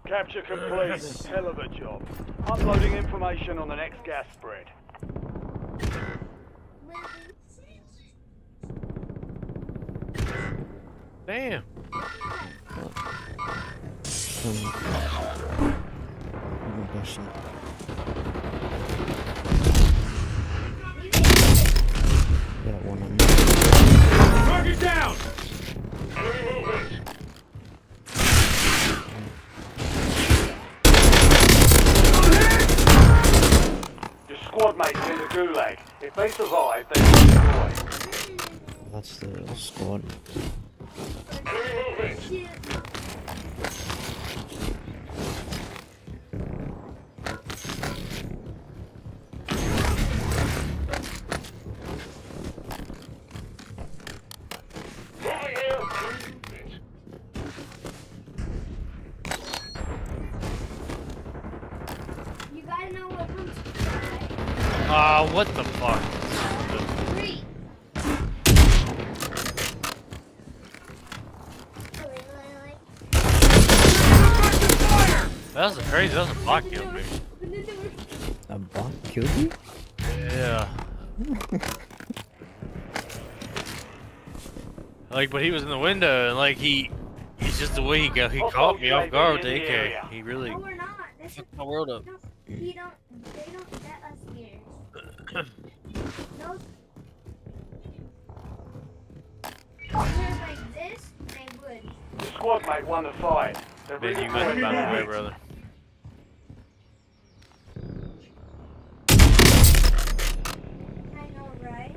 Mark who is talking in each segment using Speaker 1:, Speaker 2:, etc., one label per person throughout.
Speaker 1: Capture complete. Hell of a job. Uploading information on the next gas spread.
Speaker 2: Damn.
Speaker 3: Got one on me.
Speaker 1: Target down!
Speaker 4: Enemy movement.
Speaker 1: Your squad mates in the gulag. If they survive, they will destroy.
Speaker 3: That's the squad.
Speaker 4: Enemy movement. Moving here.
Speaker 5: You gotta know what comes
Speaker 2: Ah, what the fuck?
Speaker 5: free.
Speaker 2: That was crazy. That was a bot kill, me.
Speaker 3: A bot killed you?
Speaker 2: Yeah. Like, but he was in the window, and like he's just the way he caught me off guard with the AK. He really
Speaker 5: No, we're not. This is,
Speaker 2: fucked my world up.
Speaker 5: they don't let us here. No. If they're like this, they would.
Speaker 1: Your squad mate won the fight. They're
Speaker 2: Then you
Speaker 1: redeploying
Speaker 2: went by the way,
Speaker 1: now.
Speaker 2: brother.
Speaker 5: I know, right?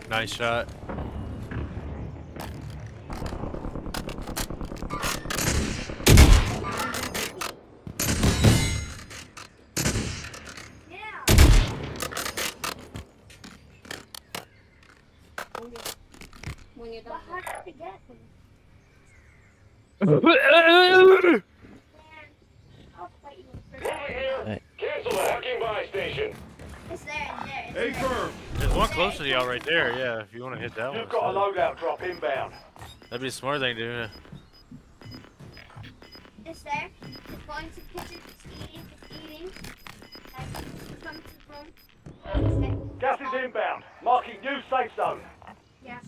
Speaker 2: Nice shot.
Speaker 5: Yeah. When you're done. But how did you get them? Man, I'll fight you first.
Speaker 4: Moving here.
Speaker 3: Hey.
Speaker 4: Cancel the hacking buy station.
Speaker 5: It's there, it's there.
Speaker 1: Hey, firm.
Speaker 2: There's one closer to y'all right there. Yeah, if you want to hit that one.
Speaker 1: You've got a loadout drop inbound.
Speaker 2: That'd be a smart thing to do.
Speaker 5: It's there. It's going to the kitchen. It's eating. It's eating. It's coming to the room. It's there.
Speaker 1: Gas is inbound. Marking new safe zone.
Speaker 5: Yeah.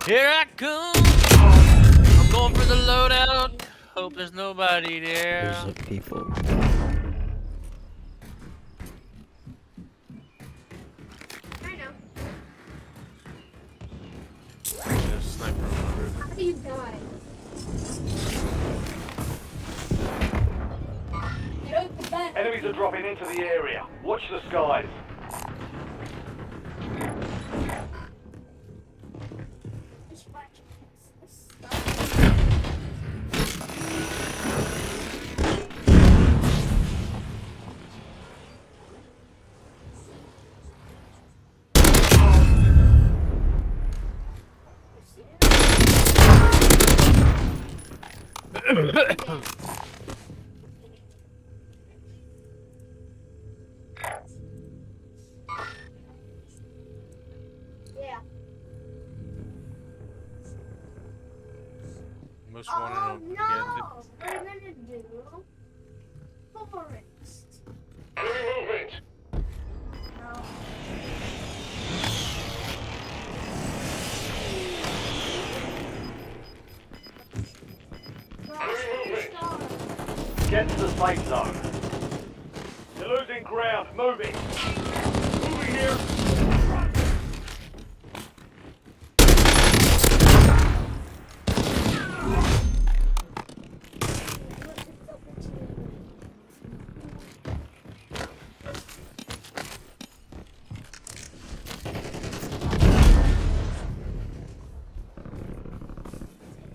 Speaker 2: Here I come. I'm going for the loadout. Hope there's nobody there.
Speaker 3: There's a people.
Speaker 5: I know.
Speaker 2: There's a sniper on the roof.
Speaker 5: How do you die? Get out the bed.
Speaker 1: Enemies are dropping into the area. Watch the skies.
Speaker 5: Just watch this. Yeah.
Speaker 2: Most
Speaker 5: Oh
Speaker 2: wanted
Speaker 5: no! What are we gonna do? Forest.
Speaker 4: Enemy movement.
Speaker 5: No.
Speaker 1: Get to the safe zone. You're losing ground. Moving. Moving here.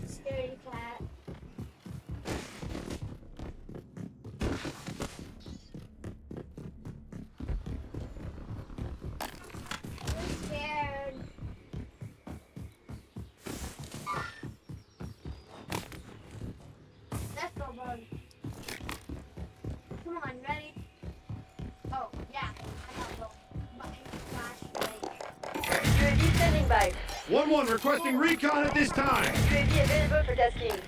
Speaker 5: Scaredy cat.
Speaker 1: 1-1 requesting recon at this time.
Speaker 6: UAV available for tasking.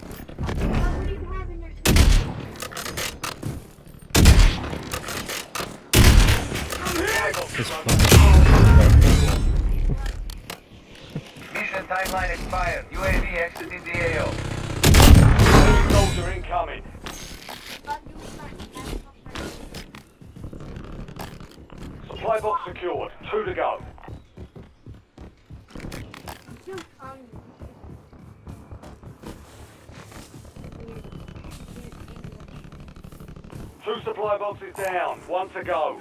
Speaker 5: What do you have in your
Speaker 3: It's fine.
Speaker 7: Mission timeline expired. UAV exiting the AO.
Speaker 1: Enemy soldier incoming. Supply box secured. 2 to go. Two supply boxes down. 1 to go.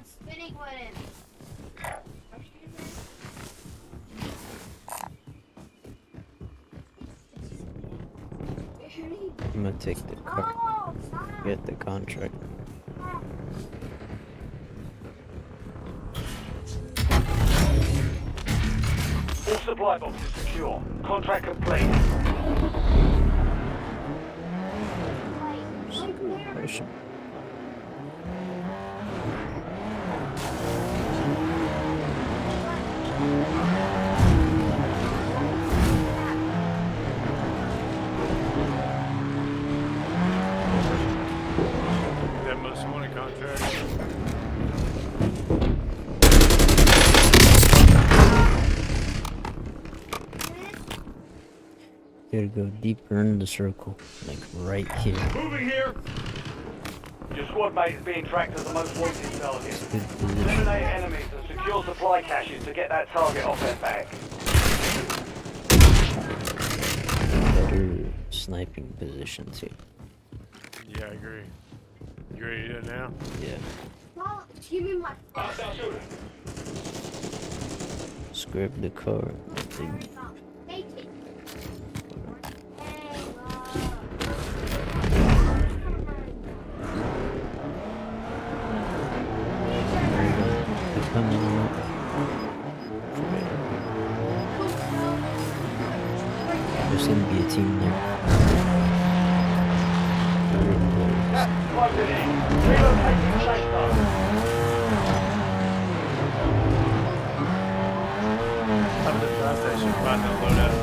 Speaker 5: Spinning one.
Speaker 3: I'm gonna take the car.
Speaker 5: Oh, stop.
Speaker 3: Get the contract.
Speaker 1: All supply boxes secure. Contract complete.
Speaker 3: Ocean.
Speaker 2: That most wanted contract.
Speaker 3: Gotta go deeper in the circle, like right here.
Speaker 1: Moving here. Your squad mate is being tracked as the most wanted target.
Speaker 3: Good position.
Speaker 1: Eliminate enemies and secure supply caches to get that target off their back.
Speaker 3: Better sniping position too.
Speaker 2: Yeah, I agree. You ready to do it now?
Speaker 3: Yeah.
Speaker 5: Well, give me my
Speaker 1: Hostile shooter.
Speaker 3: Scrap the car.
Speaker 5: phone. Take it. Hey,
Speaker 3: There you go. They're coming up. There's gonna be a team there.
Speaker 1: Close it in. Relocating safe zone.
Speaker 2: Up at the gas station, find the loadout.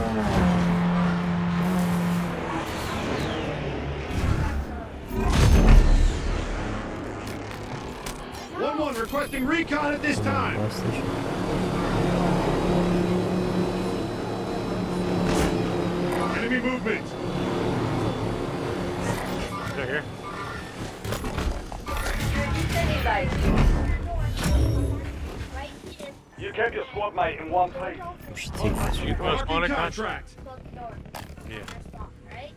Speaker 1: 1-1 requesting recon at this time.
Speaker 3: Gas station.
Speaker 1: Enemy movement.
Speaker 2: They're here.
Speaker 6: UAV standing by.
Speaker 5: right here.
Speaker 1: You kept your squad mate in one piece.
Speaker 3: We should take this
Speaker 2: You
Speaker 3: one.
Speaker 2: post on a contract.
Speaker 1: contract.
Speaker 5: Close the door.
Speaker 2: Yeah.
Speaker 5: First off, right?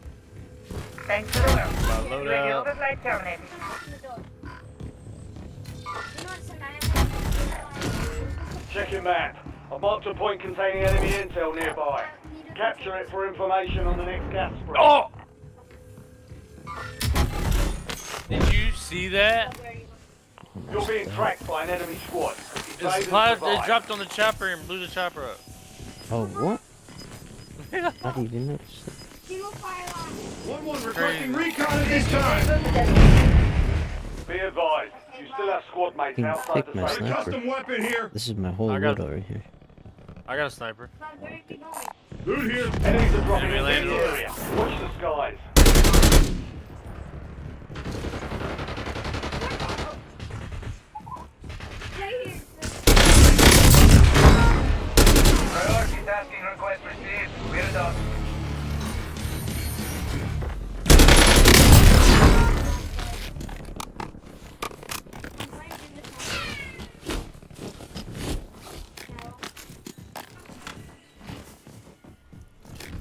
Speaker 7: Thanks for the work.
Speaker 2: My
Speaker 7: UAV
Speaker 2: loadout.
Speaker 7: overflight terminated.
Speaker 5: Open the door. You know what's in
Speaker 1: Check your map. I've marked a point containing enemy intel nearby. Capture it for information on the next gas spree.
Speaker 2: Oh! Did you see that?
Speaker 1: You're being tracked by an enemy squad.
Speaker 2: It
Speaker 1: Evade and survive.
Speaker 2: dropped on the chopper and blew the chopper up.
Speaker 3: Oh, what? I didn't even notice that.
Speaker 5: Single fire line.
Speaker 1: 1-1 requesting recon at this time.
Speaker 6: Available for tasking.
Speaker 1: Be advised, you still have squad mates
Speaker 3: Can
Speaker 1: outside
Speaker 3: pick
Speaker 1: the
Speaker 3: my
Speaker 1: safe.
Speaker 3: sniper.
Speaker 1: Custom weapon here.
Speaker 3: This is my whole
Speaker 2: I got-
Speaker 3: loadout right here.
Speaker 2: I got a sniper.
Speaker 5: Not very big noise.
Speaker 1: Loot here. Enemies are dropping
Speaker 2: Enemy
Speaker 1: into
Speaker 2: landed
Speaker 1: the
Speaker 2: on us.
Speaker 1: area. Watch the skies.
Speaker 5: Right here.
Speaker 7: Priority tasking request received. We're done.
Speaker 5: Right in the corner. No.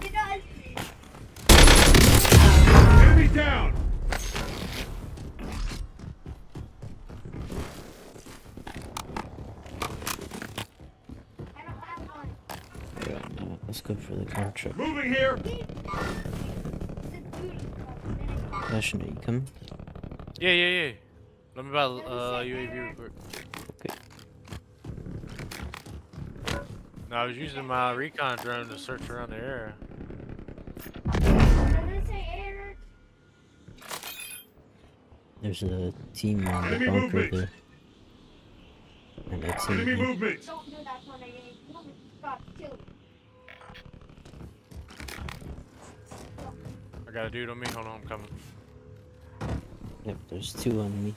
Speaker 5: It does.
Speaker 1: Enemy down.
Speaker 5: I don't have one.
Speaker 3: Yeah, no, let's go for the contract.
Speaker 1: Moving here.
Speaker 5: It's a duty.
Speaker 3: Ashton, are you coming?
Speaker 2: Yeah, yeah, yeah. Let me buy UAV real quick.
Speaker 3: Okay.
Speaker 2: No, I was using my recon drone to search around the area.
Speaker 5: Doesn't say air.
Speaker 3: There's a team on the
Speaker 4: Enemy
Speaker 3: bunker
Speaker 4: movement.
Speaker 3: there. And a team
Speaker 4: Enemy
Speaker 3: here.
Speaker 4: movement.
Speaker 5: Don't do that when I get you got killed.
Speaker 2: I got a dude on me. Hold on, I'm coming.
Speaker 3: Yep, there's two on me.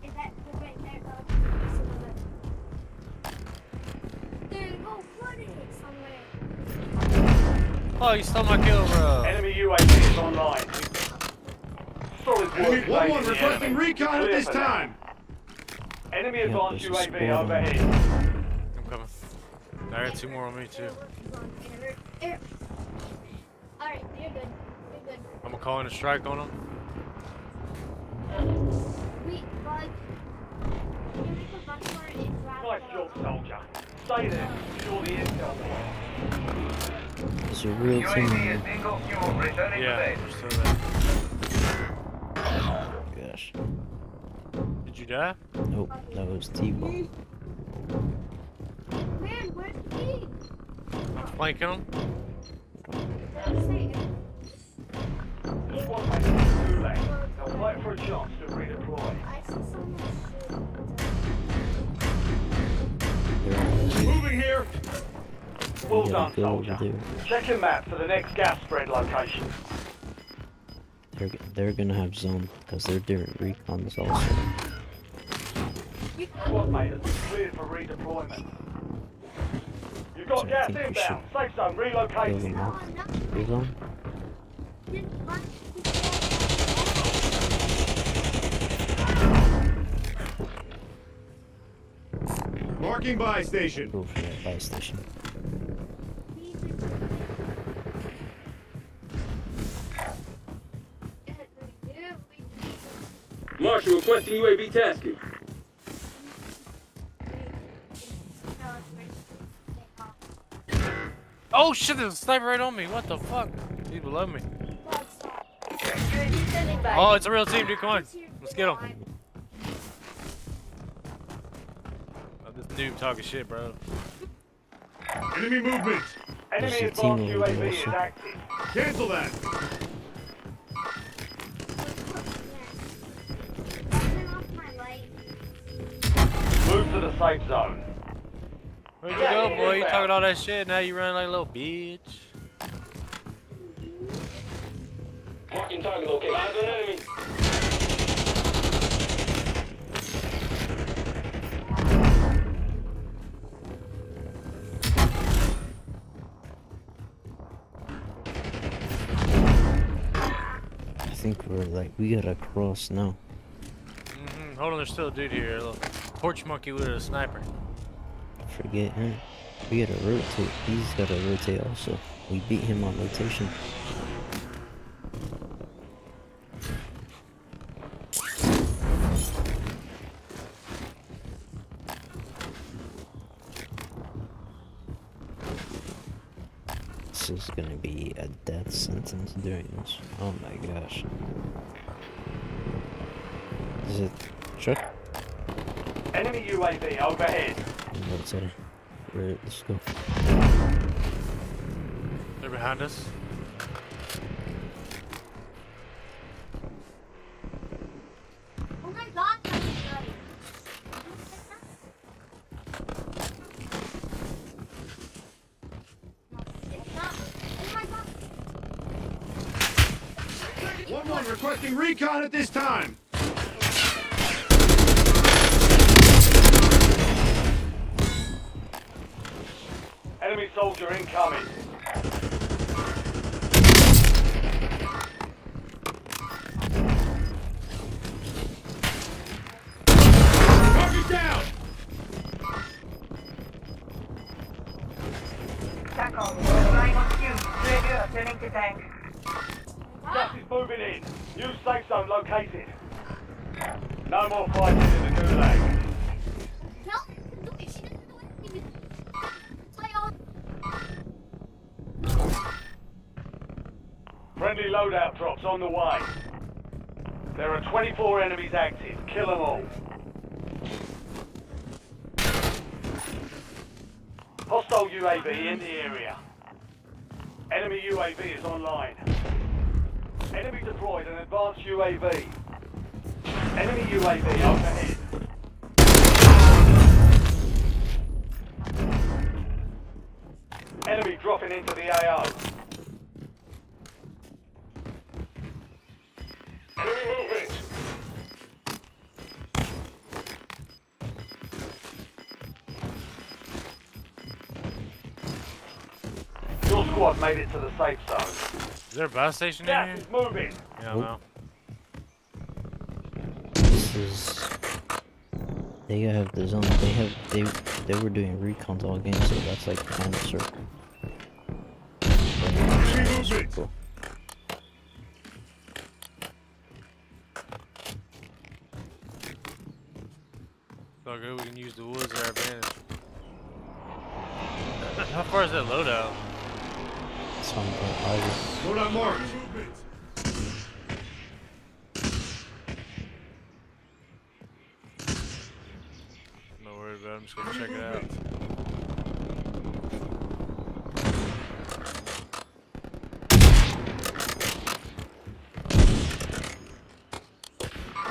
Speaker 5: Is that the right there? There you go, put it somewhere.
Speaker 2: Oh, you stole my kill, bro.
Speaker 1: Enemy UAV is online. Solid work.
Speaker 4: Enemy
Speaker 1: evading
Speaker 4: 1-1
Speaker 1: the
Speaker 4: requesting
Speaker 1: enemy.
Speaker 4: recon at
Speaker 1: Clear
Speaker 4: this
Speaker 1: for now.
Speaker 4: time.
Speaker 1: Enemy
Speaker 3: Yep,
Speaker 1: advanced
Speaker 3: there's a
Speaker 1: UAV
Speaker 3: squad on
Speaker 1: overhead.
Speaker 2: I'm coming. I got two more on me, too.
Speaker 5: Alright, you're good. You're good.
Speaker 2: I'm gonna call in a strike on them.
Speaker 5: We, but you make a run for it and grab
Speaker 1: Nice
Speaker 5: the-
Speaker 1: job, soldier. Stay there. Secure the intel point.
Speaker 3: There's a real team
Speaker 7: UAV is
Speaker 3: here.
Speaker 7: bingo fuel. Returning to
Speaker 2: Yeah,
Speaker 7: base.
Speaker 2: they're still there.
Speaker 3: Gosh.
Speaker 2: Did you die?
Speaker 3: Nope, that was T-ball.
Speaker 5: Man, where's the key?
Speaker 2: I'm flanking them.
Speaker 5: Doesn't say it.
Speaker 1: Squad mates in the gulag. They'll fight for a chance to redeploy.
Speaker 5: I see someone shoot.
Speaker 3: They're on the
Speaker 4: Moving here.
Speaker 1: Well
Speaker 3: We
Speaker 1: done,
Speaker 3: gotta go over
Speaker 1: soldier.
Speaker 3: there.
Speaker 1: Check your map for the next gas spread location.
Speaker 3: They're gonna have zone because they're doing recons also.
Speaker 1: Squad mate has been cleared for redeployment. You've got
Speaker 3: So I
Speaker 1: gas
Speaker 3: think we
Speaker 1: inbound. Safe zone
Speaker 3: Kill
Speaker 1: relocated.
Speaker 3: them off.
Speaker 5: Oh, no.
Speaker 3: Free zone?
Speaker 5: Didn't run.
Speaker 4: Marking buy station.
Speaker 3: Go for that buy station.
Speaker 8: Marshal requesting UAV tasking.
Speaker 2: Oh shit, there's a sniper right on me. What the fuck? He's below me.
Speaker 6: UAV standing by.
Speaker 2: Oh, it's a real team, dude. Come on. Let's get him. Oh, this noob talking shit, bro.
Speaker 4: Enemy movement.
Speaker 1: Enemy
Speaker 3: There's a
Speaker 1: advanced
Speaker 3: team over there
Speaker 1: UAV is
Speaker 3: also.
Speaker 1: active.
Speaker 4: Cancel that.
Speaker 1: Move to the safe zone.
Speaker 2: Where'd you go, boy? You talking all that shit, now you running like a little bitch.
Speaker 8: Marking target location. Eyes on enemy.
Speaker 3: I think we gotta cross now.
Speaker 2: Hold on, there's still a dude here. A little porch monkey with a sniper.
Speaker 3: Forget him. We gotta rotate. He's gotta rotate also. We beat him on rotation. This is gonna be a death sentence doing this. Oh my gosh. Is it truck?
Speaker 1: Enemy UAV overhead.
Speaker 3: Rotate. Right, let's go.
Speaker 2: They're behind us.
Speaker 5: Oh my god, that's good. It's not. Oh my god.
Speaker 4: 1-1 requesting recon at this time.
Speaker 1: Enemy soldier incoming.
Speaker 4: Target down.
Speaker 6: TACOM, relying on Q. UAV turning to tank.
Speaker 1: Gas is moving in. New safe zone located. No more fighting in the gulag.
Speaker 5: Tell her to do it. She doesn't do anything. Play on.
Speaker 1: Friendly loadout drops on the way. There are 24 enemies active. Kill them all. Hostile UAV in the area. Enemy UAV is online. Enemy deployed an advanced UAV. Enemy UAV overhead. Enemy dropping into the AO.
Speaker 8: Enemy movement.
Speaker 1: Your squad made it to the safe zone.
Speaker 2: Is there a bus station in
Speaker 1: Gas
Speaker 2: here?
Speaker 1: is moving.
Speaker 2: Yeah, no.
Speaker 3: This is. They have the zone. They were doing recons all game, so that's like kind of circle. Circle.
Speaker 2: It's all good, we can use the woods to our advantage. How far is that loadout?
Speaker 3: It's on the highway.
Speaker 4: Loadout marked. Movement.
Speaker 2: I'm not worried about it, I'm just gonna check it out.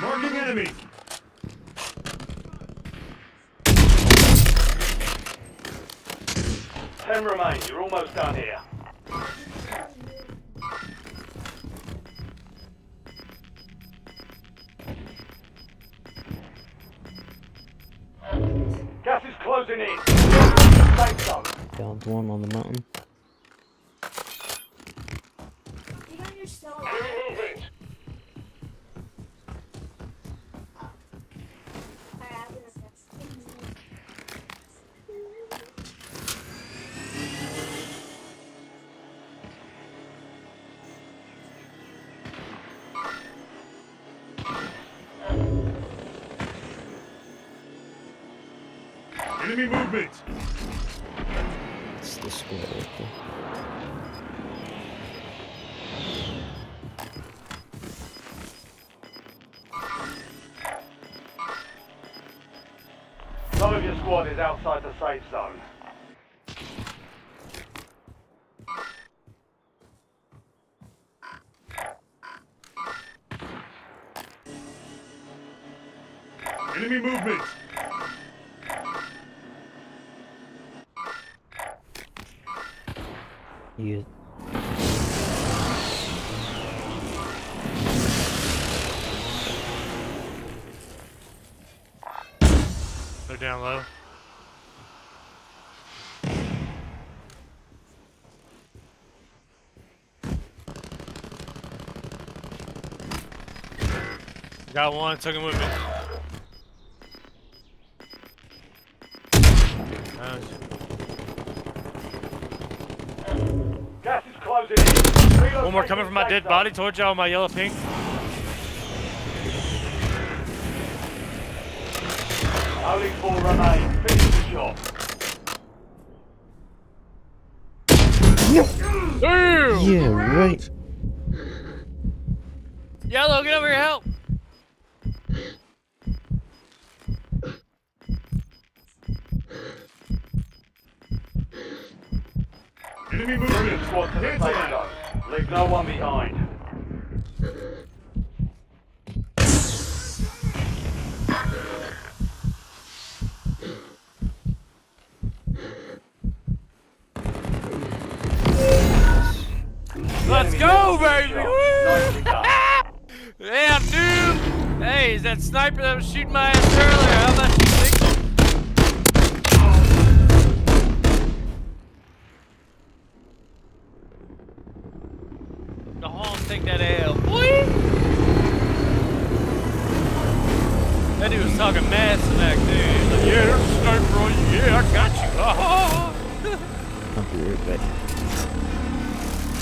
Speaker 4: Marking enemy.
Speaker 1: Ten remain. You're almost done here. Gas is closing in. Safe zone.
Speaker 3: Downed one on the mountain.
Speaker 5: You got your solo.
Speaker 8: Enemy movement.
Speaker 5: Alright, I'm gonna fix it.
Speaker 4: Enemy movement.
Speaker 3: It's the squad right there.
Speaker 1: Some of your squad is outside the safe zone.
Speaker 4: Enemy movement.
Speaker 3: You.
Speaker 2: They're down low. Got one, took him with me. Nice.
Speaker 1: Gas is closing in. Relocating
Speaker 2: One more coming from my
Speaker 1: safe
Speaker 2: dead
Speaker 1: zone.
Speaker 2: body towards y'all, my yellow pink.
Speaker 1: Only 4 remain. Finish the job.
Speaker 2: Damn!
Speaker 3: Yeah, right.
Speaker 2: Yellow, get over here, help!
Speaker 4: Enemy
Speaker 1: Bring your
Speaker 4: movement.
Speaker 1: squad to the
Speaker 4: Cancel
Speaker 1: safe
Speaker 4: that.
Speaker 1: zone. Leave no one behind.
Speaker 2: Let's go, baby!
Speaker 1: Nicely done.
Speaker 2: Yeah, dude! Hey, is that sniper that was shooting my ass earlier? How about you think? Go home, take that L. Boy! That dude was talking mad smack, dude. He's like, yeah, there's a sniper on you. Yeah, I got you.
Speaker 3: I'll be right back.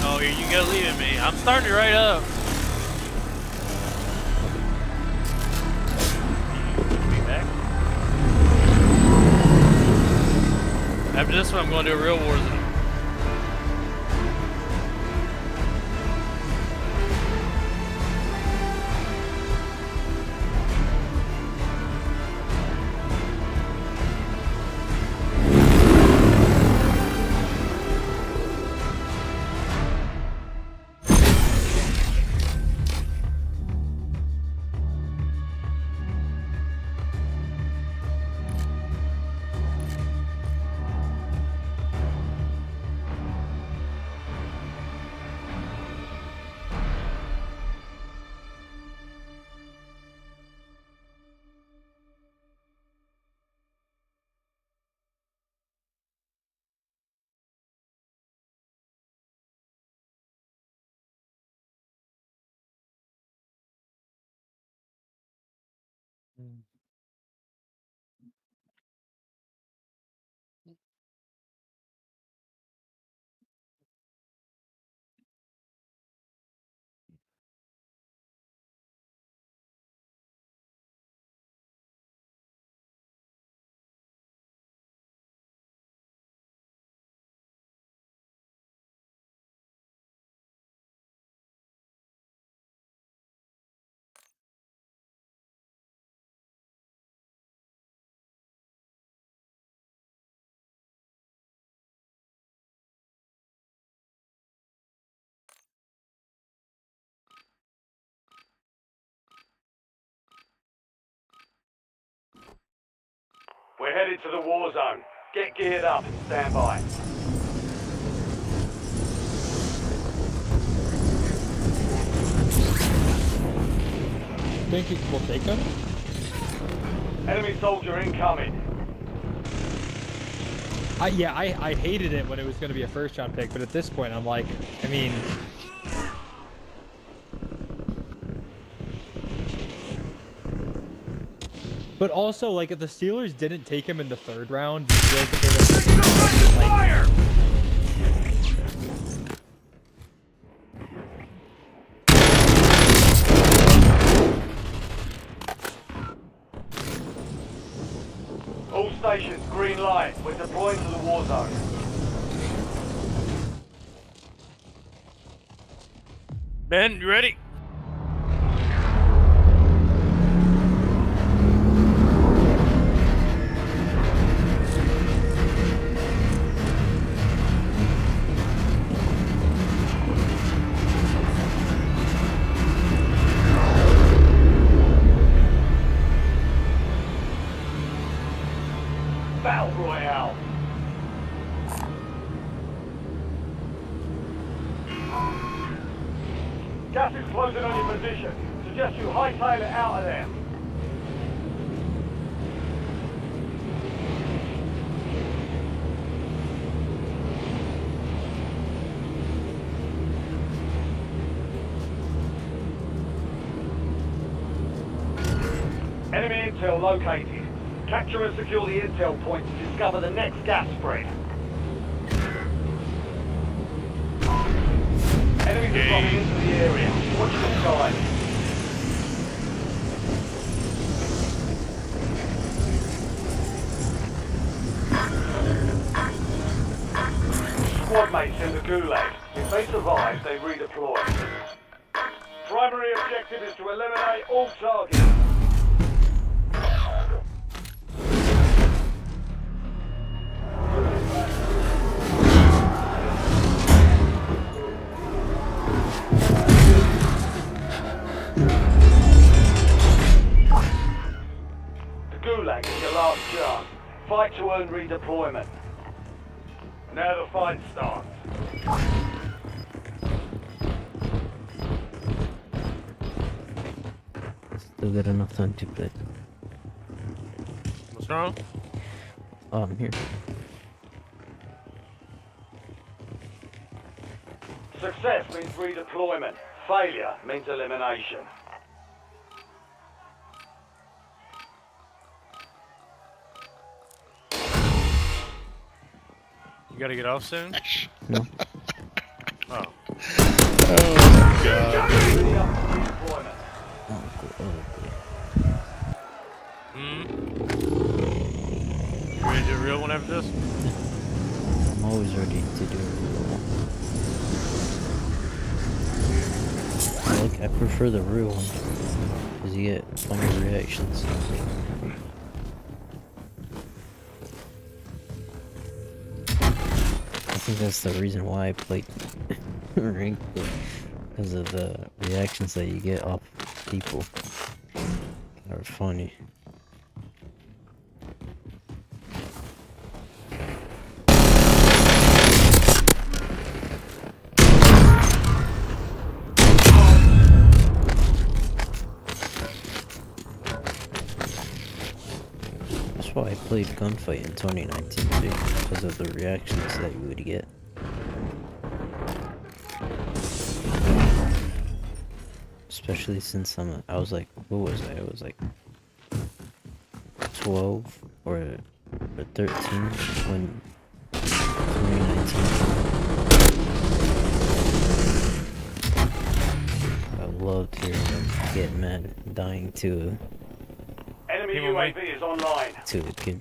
Speaker 2: Oh, here you go leaving me. I'm starting to right up. Be back. After this one, I'm going to do a real war zone.
Speaker 1: We're headed to the war zone. Get geared up and stand by.
Speaker 9: Think we'll take him?
Speaker 1: Enemy soldier incoming.
Speaker 9: I hated it when it was going to be a first-round pick, but at this point, I'm like, I mean... But also, like, if the Steelers didn't take him in the 3rd round, you feel like they would have...
Speaker 1: Fire! All stations, green light. We're deploying to the war zone.
Speaker 2: Ben, you ready?
Speaker 1: Battle Royale. Gas explosion on your position. Suggest you hightail it out of there. Enemy intel located. Capture and secure the intel point to discover the next gas spread. Enemies are dropping into the area. Watch the sky. Squad mates in the gulag. If they survive, they redeploy. Primary objective is to eliminate all targets. Gulag is your last chance. Fight to earn redeployment. Now the fight starts.
Speaker 3: Still got enough time to play.
Speaker 2: What's wrong?
Speaker 3: Oh, I'm here.
Speaker 1: Success means redeployment. Failure means elimination.
Speaker 2: You gotta get off soon?
Speaker 3: No.
Speaker 2: Oh.
Speaker 1: Redeployment.
Speaker 3: Oh, cool. Oh,
Speaker 2: Hmm? You ready to do a real one after this?
Speaker 3: I'm always ready to do it. I prefer the real one because you get funny reactions. I think that's the reason why I played ranked, because of the reactions that you get off people that are funny. That's why I played Gunfight in 2019 too, because of the reactions that you would get. Especially since I was like, what was I? I was like 12 or 13 when 2019. I loved hearing them get mad, dying to
Speaker 1: Enemy
Speaker 2: Team on me.
Speaker 1: UAV is online.
Speaker 3: a kid.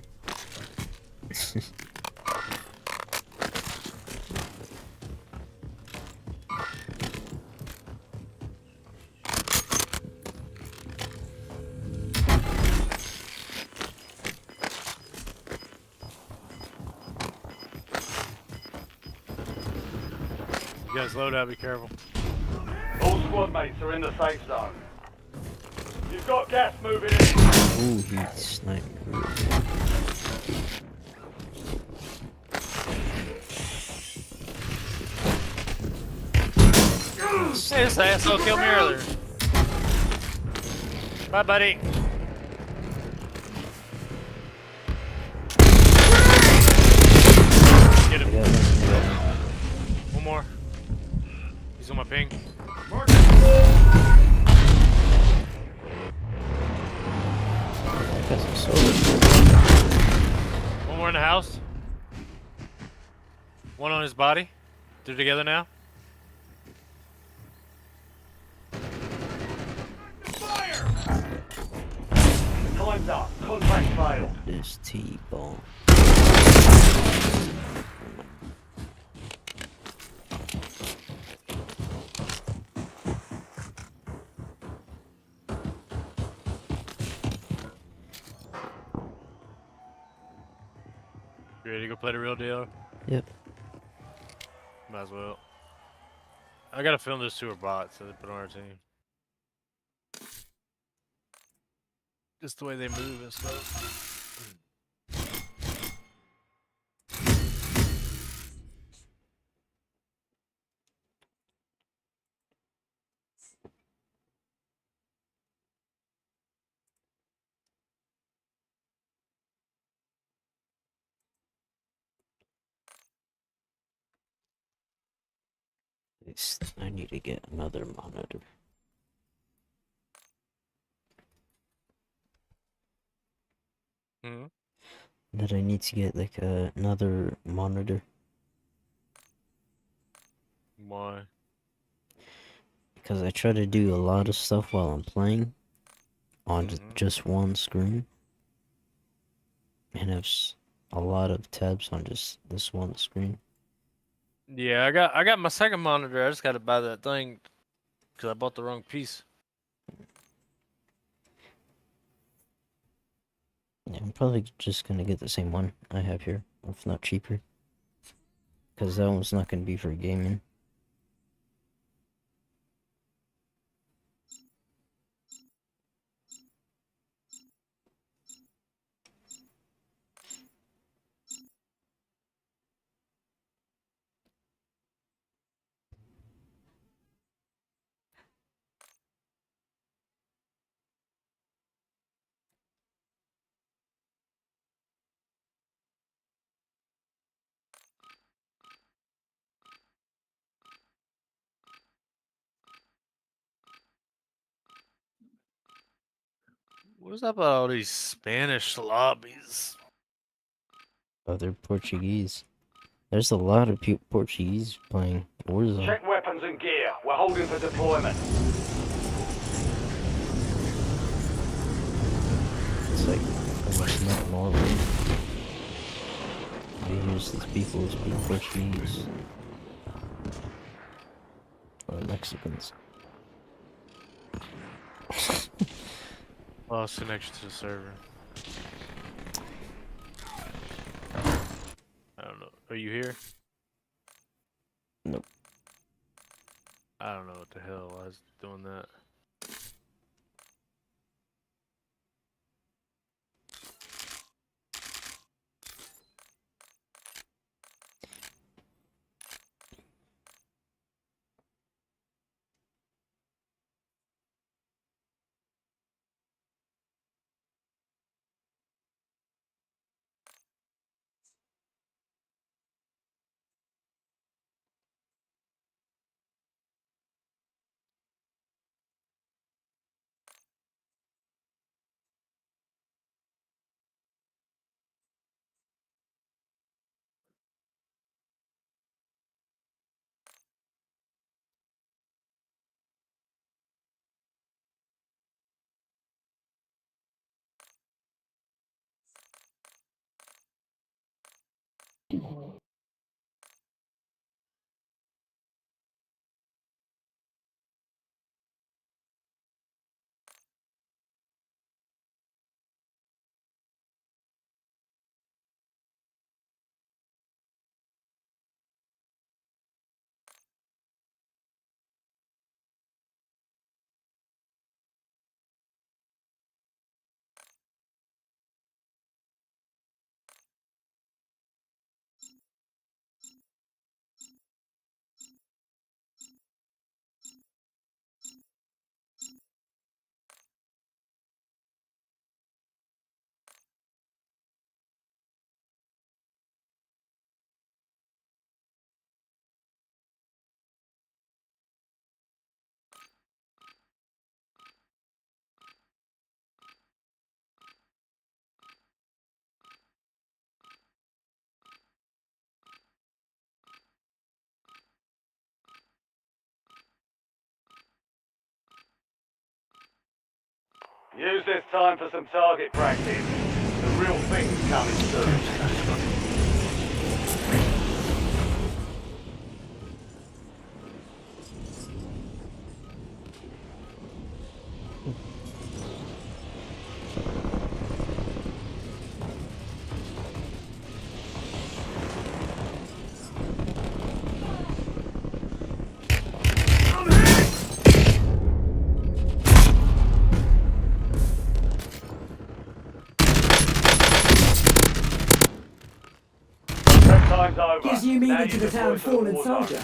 Speaker 2: You guys load out, be careful.
Speaker 1: All squad mates are in the safe zone. You've got gas moving in.
Speaker 3: Ooh, he sniped me real good.
Speaker 2: Hey, this asshole killed me earlier. Bye, buddy. Get
Speaker 3: I
Speaker 2: him.
Speaker 3: got one, I got one.
Speaker 2: One more. He's on my ping.
Speaker 4: Mark.
Speaker 3: I got some soda.
Speaker 2: One more in the house. One on his body. They're together now.
Speaker 1: Time's up. Contract failed.
Speaker 3: This T-ball.
Speaker 2: You ready to go play the real deal?
Speaker 3: Yep.
Speaker 2: Might as well. I gotta film those two are bots, so they put on our team. Just the way they move and stuff.
Speaker 3: I need to get another monitor.
Speaker 2: Hmm.
Speaker 3: That I need to get like another monitor
Speaker 2: Why?
Speaker 3: because I try to do a lot of stuff while I'm playing on
Speaker 2: Mhm.
Speaker 3: just one screen, and have a lot of tabs on just this one screen.
Speaker 2: Yeah, I got my second monitor. I just gotta buy that thing because I bought the wrong piece.
Speaker 3: Yeah, I'm probably just gonna get the same one I have here, if not cheaper, because that one's not gonna be for gaming.
Speaker 2: What's up with all these Spanish lobbies?
Speaker 3: Other Portuguese. There's a lot of Portuguese playing Warzone.
Speaker 1: Check weapons and gear. We're holding for deployment.
Speaker 3: It's like almost not normal. You hear these people who speak Portuguese or Mexicans.
Speaker 2: Lost connection to the server. I don't know. Are you here?
Speaker 3: Nope.
Speaker 2: I don't know what the hell I was doing that.
Speaker 1: Use this time for some target practice. The real thing's coming soon. Prep time's over.
Speaker 10: Gives you
Speaker 1: Now
Speaker 10: meaning to the
Speaker 1: deploy
Speaker 10: town
Speaker 1: to the
Speaker 10: fallen
Speaker 1: war zone.
Speaker 10: soldier.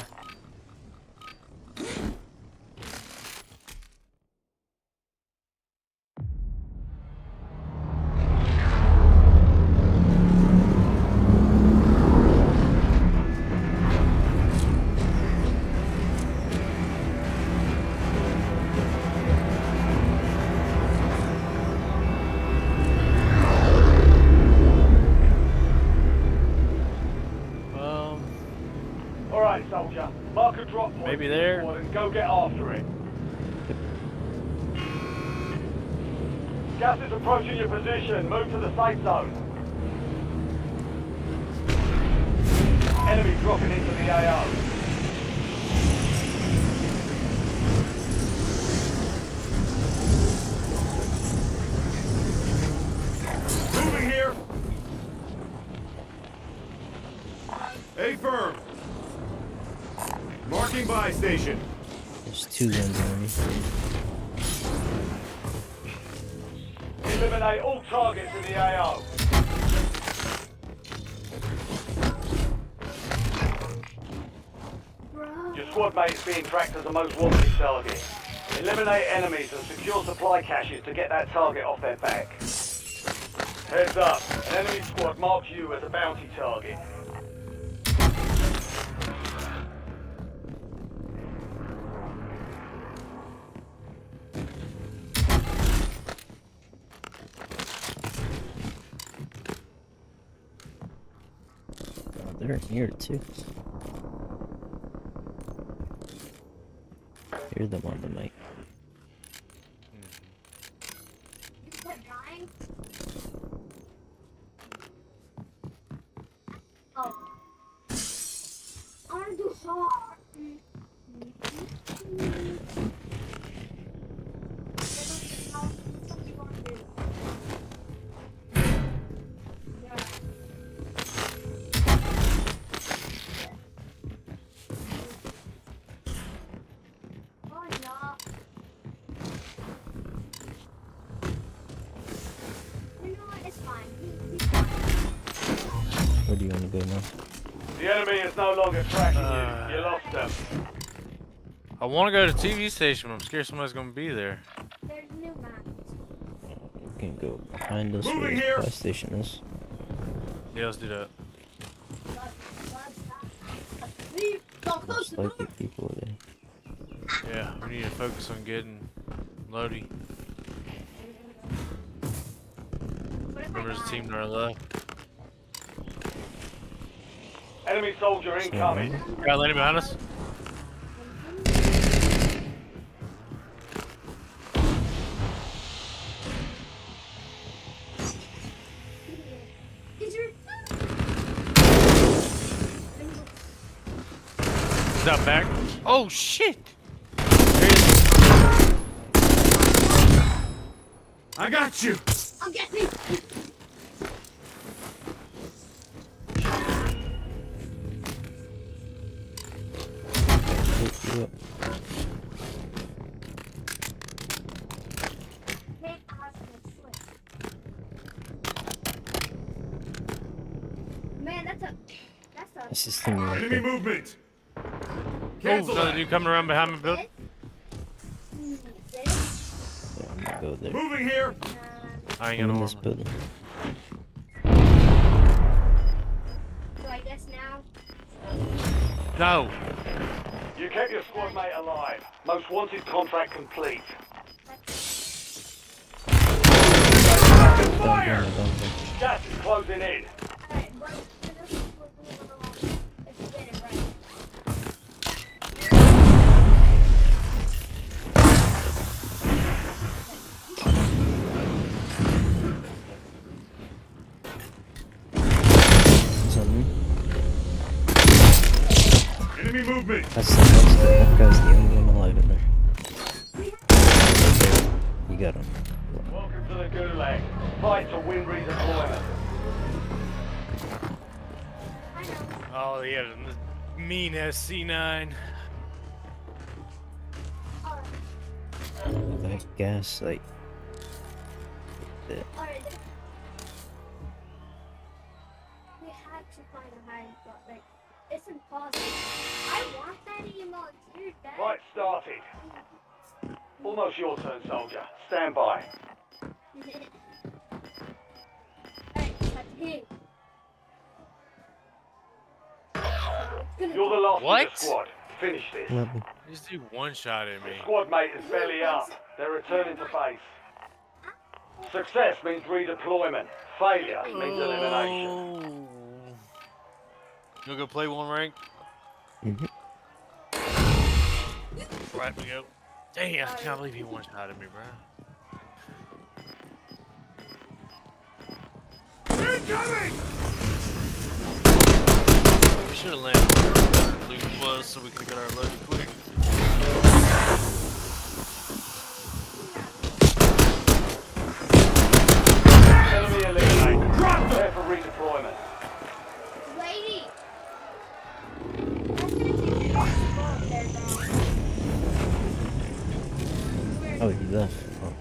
Speaker 1: Alright, soldier. Mark a drop point.
Speaker 2: Maybe there.
Speaker 1: And go get after it. Gas is approaching your position. Move to the safe zone. Enemy dropping into the AO.
Speaker 4: Moving here. A firm. Marking buy station.
Speaker 3: There's two guns on me.
Speaker 1: Eliminate all targets in the AO. Your squad mate is being tracked as the most wanted target. Eliminate enemies and secure supply caches to get that target off their back. Heads up, an enemy squad marks you as a bounty target.
Speaker 3: Oh, they're in here too. Hear them on the mic.
Speaker 5: Is that dying? Oh. I wanna do hard. Oh, no. You know what? It's fine. He's fine.
Speaker 3: Where do you want to go now?
Speaker 1: The enemy is no longer tracking you. You lost them.
Speaker 2: I want to go to TV station, but I'm scared somebody's gonna be there.
Speaker 5: There's new maps.
Speaker 3: You can go behind us where
Speaker 4: Moving
Speaker 3: the
Speaker 4: here.
Speaker 3: fire station is.
Speaker 2: Yeah, let's do that.
Speaker 3: Most likely people are there.
Speaker 2: Yeah, we need to focus on getting Lodi. Remember, there's a team to our left.
Speaker 1: Enemy soldier incoming.
Speaker 2: Got a lady behind us.
Speaker 5: Is your
Speaker 2: He's not back. Oh shit! There he is.
Speaker 4: I got you.
Speaker 5: I'm getting.
Speaker 3: Pick you up.
Speaker 5: Hit Oscar slip. Man, that's a.
Speaker 3: That's this thing right
Speaker 4: Enemy
Speaker 3: there.
Speaker 4: movement.
Speaker 2: Oh,
Speaker 4: Cancel
Speaker 2: another
Speaker 4: that.
Speaker 2: dude coming around behind my building.
Speaker 5: This.
Speaker 3: Yeah, I'm gonna go there.
Speaker 4: Moving here.
Speaker 2: I ain't
Speaker 3: I'm
Speaker 2: gonna
Speaker 3: in this
Speaker 2: armor.
Speaker 3: building.
Speaker 5: So I guess now.
Speaker 2: No.
Speaker 1: You kept your squad mate alive. Most wanted contract complete.
Speaker 4: Fire.
Speaker 1: Gas is closing in.
Speaker 5: Alright, well, if you get it right.
Speaker 3: Something.
Speaker 4: Enemy movement.
Speaker 3: That guy's the only one alive in there. You got him.
Speaker 1: Welcome to the Gulag. Fight to win redeployment.
Speaker 5: I know.
Speaker 2: Oh, he had a mean SC9.
Speaker 5: Alright.
Speaker 3: That gas, like. That.
Speaker 5: Alright. We have to find a hiding spot. Like, it's impossible. I want that emo. Dude, that.
Speaker 1: Fight started. Almost your turn, soldier. Stand by.
Speaker 5: Alright, that's him.
Speaker 1: You're the last
Speaker 2: What?
Speaker 1: of the squad. Finish this.
Speaker 3: Level.
Speaker 2: This dude one-shotted me.
Speaker 1: Squad mate is belly up. They're returning to base. Success means redeployment. Failure means elimination.
Speaker 2: Oh. You go play one rank?
Speaker 3: Mhm.
Speaker 2: Right we go. Dang, I can't believe he one-shotted me, bro.
Speaker 4: Incoming.
Speaker 2: We should have landed where our loot was so we could get our loot quick.
Speaker 1: Enemy eliminated. Prepare for redeployment.
Speaker 5: Lady! That's gonna take you off the boat there, bro.
Speaker 3: Oh, he left. Oh.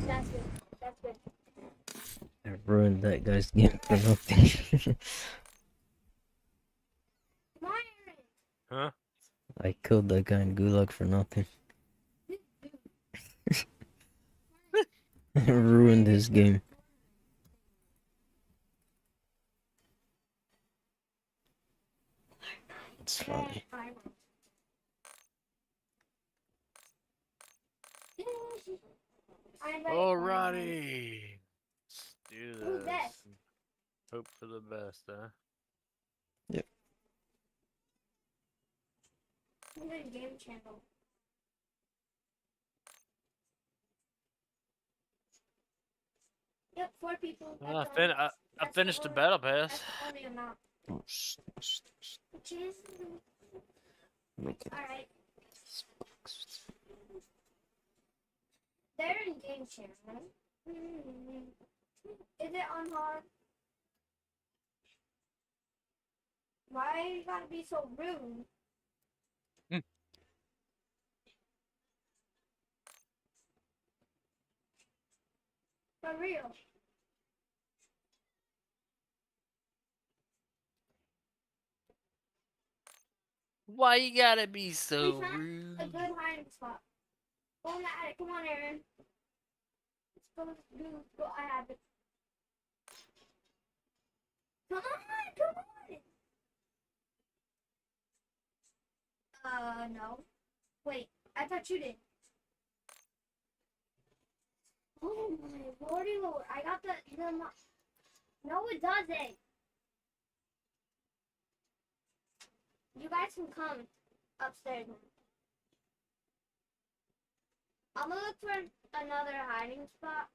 Speaker 5: That's good. That's good.
Speaker 3: I ruined that guy's game for nothing.
Speaker 5: Come on, Aaron.
Speaker 2: Huh?
Speaker 3: I killed that guy in Gulag for nothing. I ruined his game. It's funny.
Speaker 2: Alrighty. Let's do
Speaker 5: Who's that?
Speaker 2: this. Hope for the best, huh?
Speaker 5: Game channel. Yep, 4 people.
Speaker 2: I
Speaker 5: That's
Speaker 2: finished the
Speaker 5: only-
Speaker 2: battle pass.
Speaker 5: That's the only amount. Which is...
Speaker 3: Make it.
Speaker 5: Alright. They're in game channel. Is it on hard? Why you gotta be so rude? For real.
Speaker 2: Why you gotta be so
Speaker 5: We found
Speaker 2: rude?
Speaker 5: a good hiding spot. Go on the attic. Come on, Aaron. Let's go. Let's go. I have it. Come on. Come on. No. Wait. I thought you did. Oh my lordy lord. I got the no, it doesn't. You guys can come upstairs now. I'm gonna look for another hiding spot.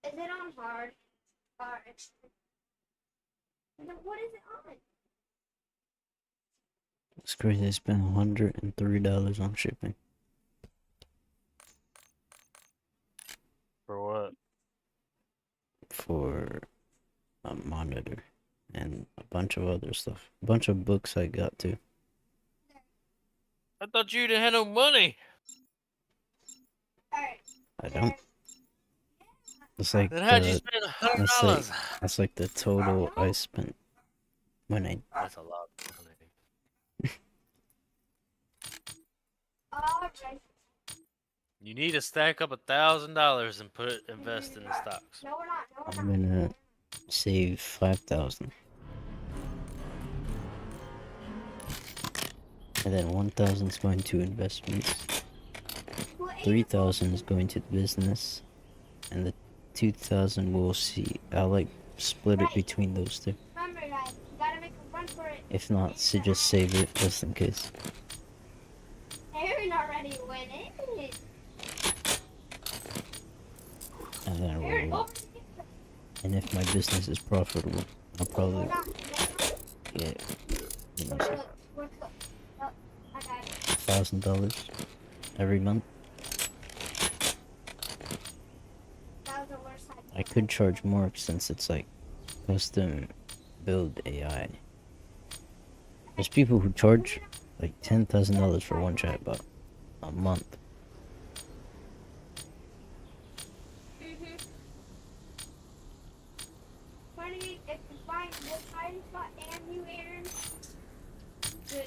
Speaker 5: Is it on hard or extreme? And then what is it on?
Speaker 3: It's crazy. I spent $103 on shipping.
Speaker 2: For what?
Speaker 3: For a monitor and a bunch of other stuff. A bunch of books I got too.
Speaker 2: I thought you didn't have no money.
Speaker 5: Alright.
Speaker 3: I don't. It's like
Speaker 2: Then how'd you
Speaker 3: the
Speaker 2: spend $100?
Speaker 3: that's like the total I spent when I
Speaker 2: That's a lot of money.
Speaker 5: Alright.
Speaker 2: You need to stack up $1,000 and invest in the stocks.
Speaker 5: No, we're not. No, we're
Speaker 3: I'm
Speaker 5: not.
Speaker 3: gonna save 5,000. And then 1,000 is going to investments. 3,000 is going to the business. And the 2,000 we'll see. I'll like split it between those two.
Speaker 5: Remember, guys, you gotta make a run for it.
Speaker 3: If not, so just save it just in case.
Speaker 5: Aaron already went in.
Speaker 3: And then
Speaker 5: Aaron,
Speaker 3: we'll,
Speaker 5: over
Speaker 3: and if my business is profitable, I'll probably get, you know,
Speaker 5: We're cooked. Oh, I got it.
Speaker 3: $1,000 every month.
Speaker 5: That was the worst time.
Speaker 3: I could charge more since it's like custom build AI. There's people who charge like $10,000 for one chatbot a month.
Speaker 5: Funny, if you find this hiding spot and you, Aaron, good.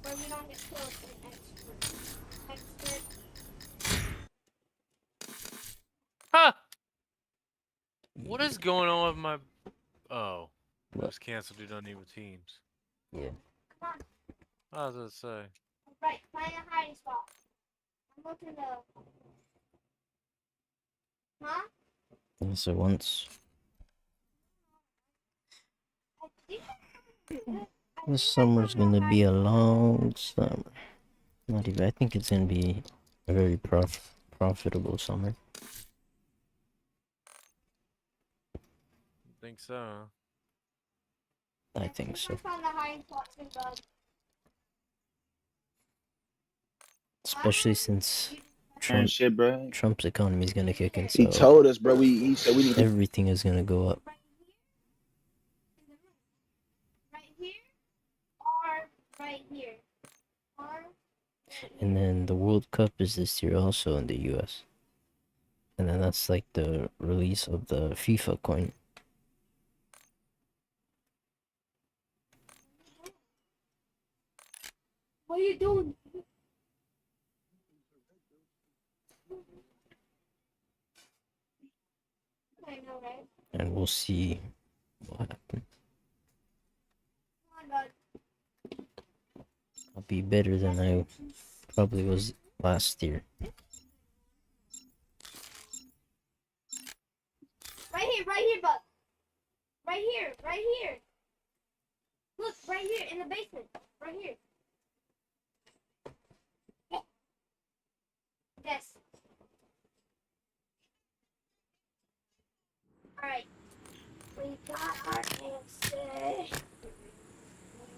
Speaker 5: Where we don't get killed in expert.
Speaker 2: Huh! What is going on with my... Oh. It was canceled due to uneven teams.
Speaker 3: Yeah.
Speaker 5: Come on.
Speaker 2: How does it say?
Speaker 5: Right, find a hiding spot. I'm looking up. Huh?
Speaker 3: And so once
Speaker 5: I think
Speaker 3: this summer's gonna be a long summer. Not even. I think it's gonna be a very profitable summer.
Speaker 2: Think so, huh?
Speaker 3: I think so.
Speaker 5: I found the hiding spot too, bud.
Speaker 3: Especially since
Speaker 10: And shit, bro.
Speaker 3: Trump's economy is gonna kick in,
Speaker 10: He
Speaker 3: so
Speaker 10: told us, bro. He said we need to.
Speaker 3: everything is gonna go up.
Speaker 5: Right here? Or right here? Or
Speaker 3: And then the World Cup is this year also in the US. And then that's like the release of the FIFA coin.
Speaker 5: what are you doing? I know, right?
Speaker 3: And we'll see what happens.
Speaker 5: Come on, bud.
Speaker 3: I'll be better than I probably was last year.
Speaker 5: Right here, bud. Right here. Look, right here in the basement. Right here. Yes. Alright. We got our answer.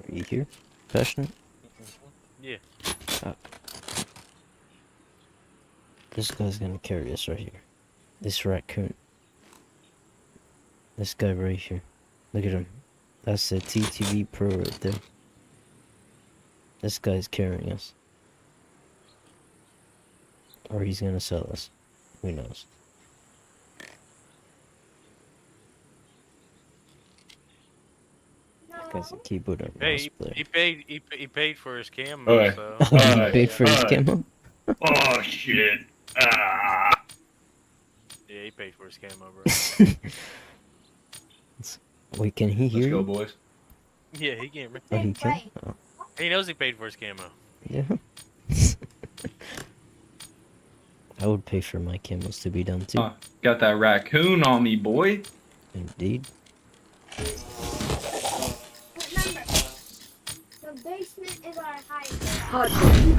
Speaker 3: Are you here? Passionate?
Speaker 2: Yeah.
Speaker 3: This guy's gonna carry us right here. This raccoon. This guy right here. Look at him. That's the TTV Pro right there. This guy's carrying us. Or he's gonna sell us. Who knows? That guy's a keyboard and mouse
Speaker 2: Hey,
Speaker 3: player.
Speaker 2: he paid for his camo,
Speaker 4: Alright.
Speaker 2: so...
Speaker 3: He paid for his camo?
Speaker 4: Oh shit. Ah.
Speaker 2: Yeah, he paid for his camo, bro.
Speaker 3: Wait, can he
Speaker 4: Let's
Speaker 3: hear
Speaker 4: go,
Speaker 3: you?
Speaker 4: boys.
Speaker 2: Yeah, he can.
Speaker 3: Oh, he can?
Speaker 5: Right.
Speaker 3: Oh,
Speaker 2: He knows he paid for his camo.
Speaker 3: yeah. I would pay for my camos to be done too.
Speaker 10: Got that raccoon on me, boy.
Speaker 3: Indeed.
Speaker 5: Remember, the basement is our hiding spot.
Speaker 6: Hard copy.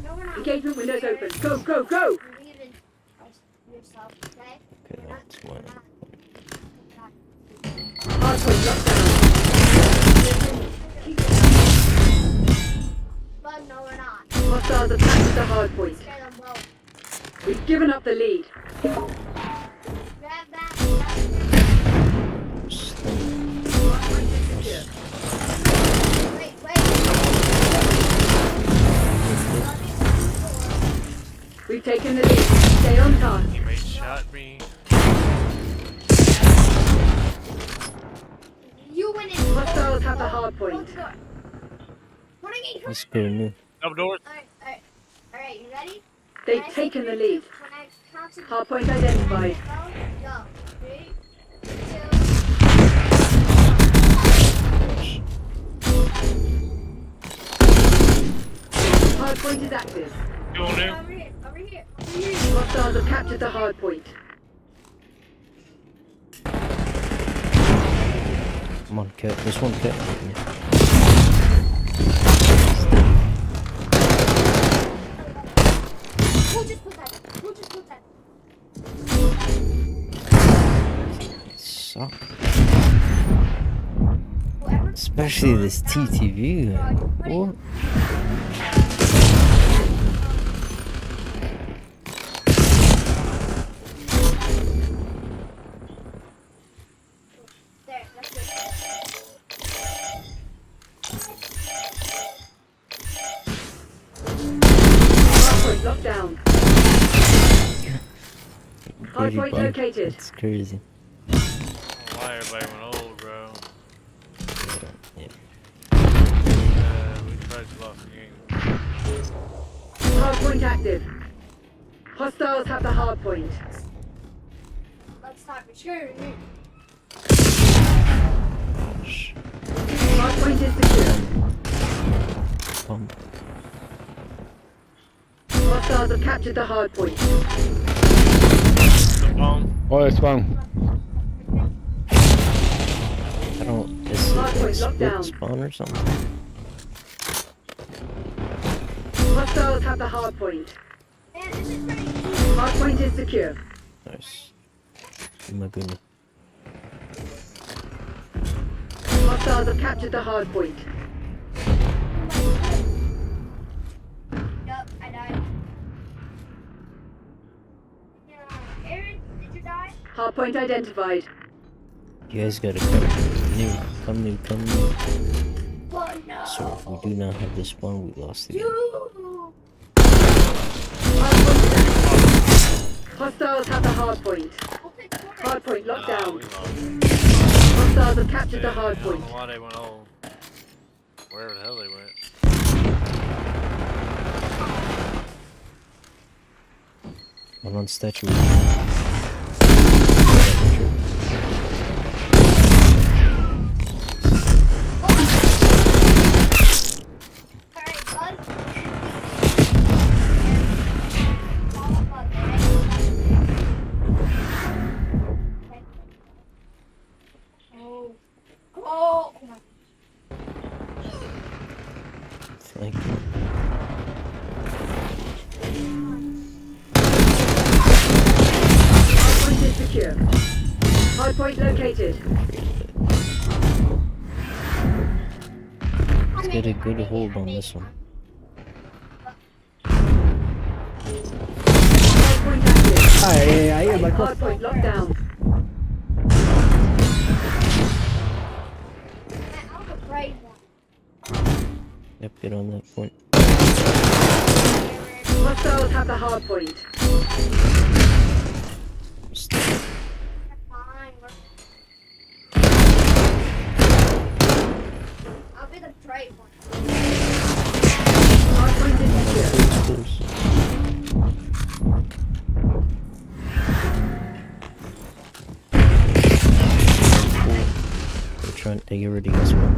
Speaker 5: No, we're not.
Speaker 6: Engagement windows open. Go, go, go!
Speaker 5: Believe in yourself, okay?
Speaker 3: Okay, that's one.
Speaker 6: Hard point locked down.
Speaker 5: But no, we're not.
Speaker 6: Hostiles have captured the hard point.
Speaker 5: Scare them both.
Speaker 6: We've given up the lead.
Speaker 5: Grab that. Wait, wait.
Speaker 6: We've taken the lead. Stay on task.
Speaker 2: Teammate shot me.
Speaker 5: You went in.
Speaker 6: Hostiles have the hard point.
Speaker 5: Close the door. Putting in.
Speaker 3: Let's go new.
Speaker 2: Double doors.
Speaker 5: Alright, you ready?
Speaker 6: They've
Speaker 5: When I say
Speaker 6: taken the
Speaker 5: three,
Speaker 6: lead.
Speaker 5: when I count to
Speaker 6: Hard point identified.
Speaker 5: go. 3, 2.
Speaker 6: Hard point is active.
Speaker 2: Going new.
Speaker 5: Over here, over here, over here.
Speaker 6: Hostiles have captured the hard point.
Speaker 3: Come on, Kurt. This one, Kurt.
Speaker 5: We'll just put that. We'll just put that.
Speaker 3: Suck.
Speaker 5: Whoever.
Speaker 3: Especially this TTV. What?
Speaker 5: There, that's good.
Speaker 6: Hard point locked down. Hard
Speaker 3: Pretty
Speaker 6: point
Speaker 3: bad.
Speaker 6: located.
Speaker 3: It's crazy.
Speaker 2: Why everybody went old, bro?
Speaker 3: Yeah.
Speaker 2: We tried to lost the game.
Speaker 6: Hard point active. Hostiles have the hard point.
Speaker 5: Let's talk maturity.
Speaker 6: Hard point is secure. Hostiles have captured the hard point.
Speaker 2: The bomb.
Speaker 9: Oh, it's fine.
Speaker 3: I don't. Is it
Speaker 6: Hard point
Speaker 3: like
Speaker 6: locked down.
Speaker 3: split spawn or something?
Speaker 6: Hostiles have the hard point.
Speaker 5: Man, this is pretty easy.
Speaker 6: Hard point is secure.
Speaker 3: Nice. Oh my goodness.
Speaker 6: Hostiles have captured the hard point.
Speaker 5: Yup, I died. Aaron, did you die?
Speaker 6: Hard point identified.
Speaker 3: You guys gotta come new. Come new. Come new.
Speaker 5: Oh no.
Speaker 3: So if we do not have this one, we lost the game.
Speaker 5: You.
Speaker 6: Hard point is active. Hostiles have the hard point.
Speaker 5: Open door.
Speaker 6: Hard point locked down.
Speaker 2: We lost.
Speaker 6: Hostiles have captured the hard
Speaker 2: I don't
Speaker 6: point.
Speaker 2: know why they went old. Wherever the hell they went.
Speaker 3: I'm on statue.
Speaker 5: Alright, bud. All of us, right? Oh. Oh. Oh my.
Speaker 3: Thank you.
Speaker 6: Hard point is secure. Hard point located.
Speaker 3: Let's get a good hold on this one.
Speaker 6: Hard point active.
Speaker 9: Ay,
Speaker 6: Hard point locked down.
Speaker 5: Man, I was afraid one.
Speaker 3: Yep, get on that point.
Speaker 6: Hostiles have the hard point.
Speaker 5: Fine, I'll be the brave one.
Speaker 6: Hard point is secure.
Speaker 3: Close. They're trying to get rid of this one.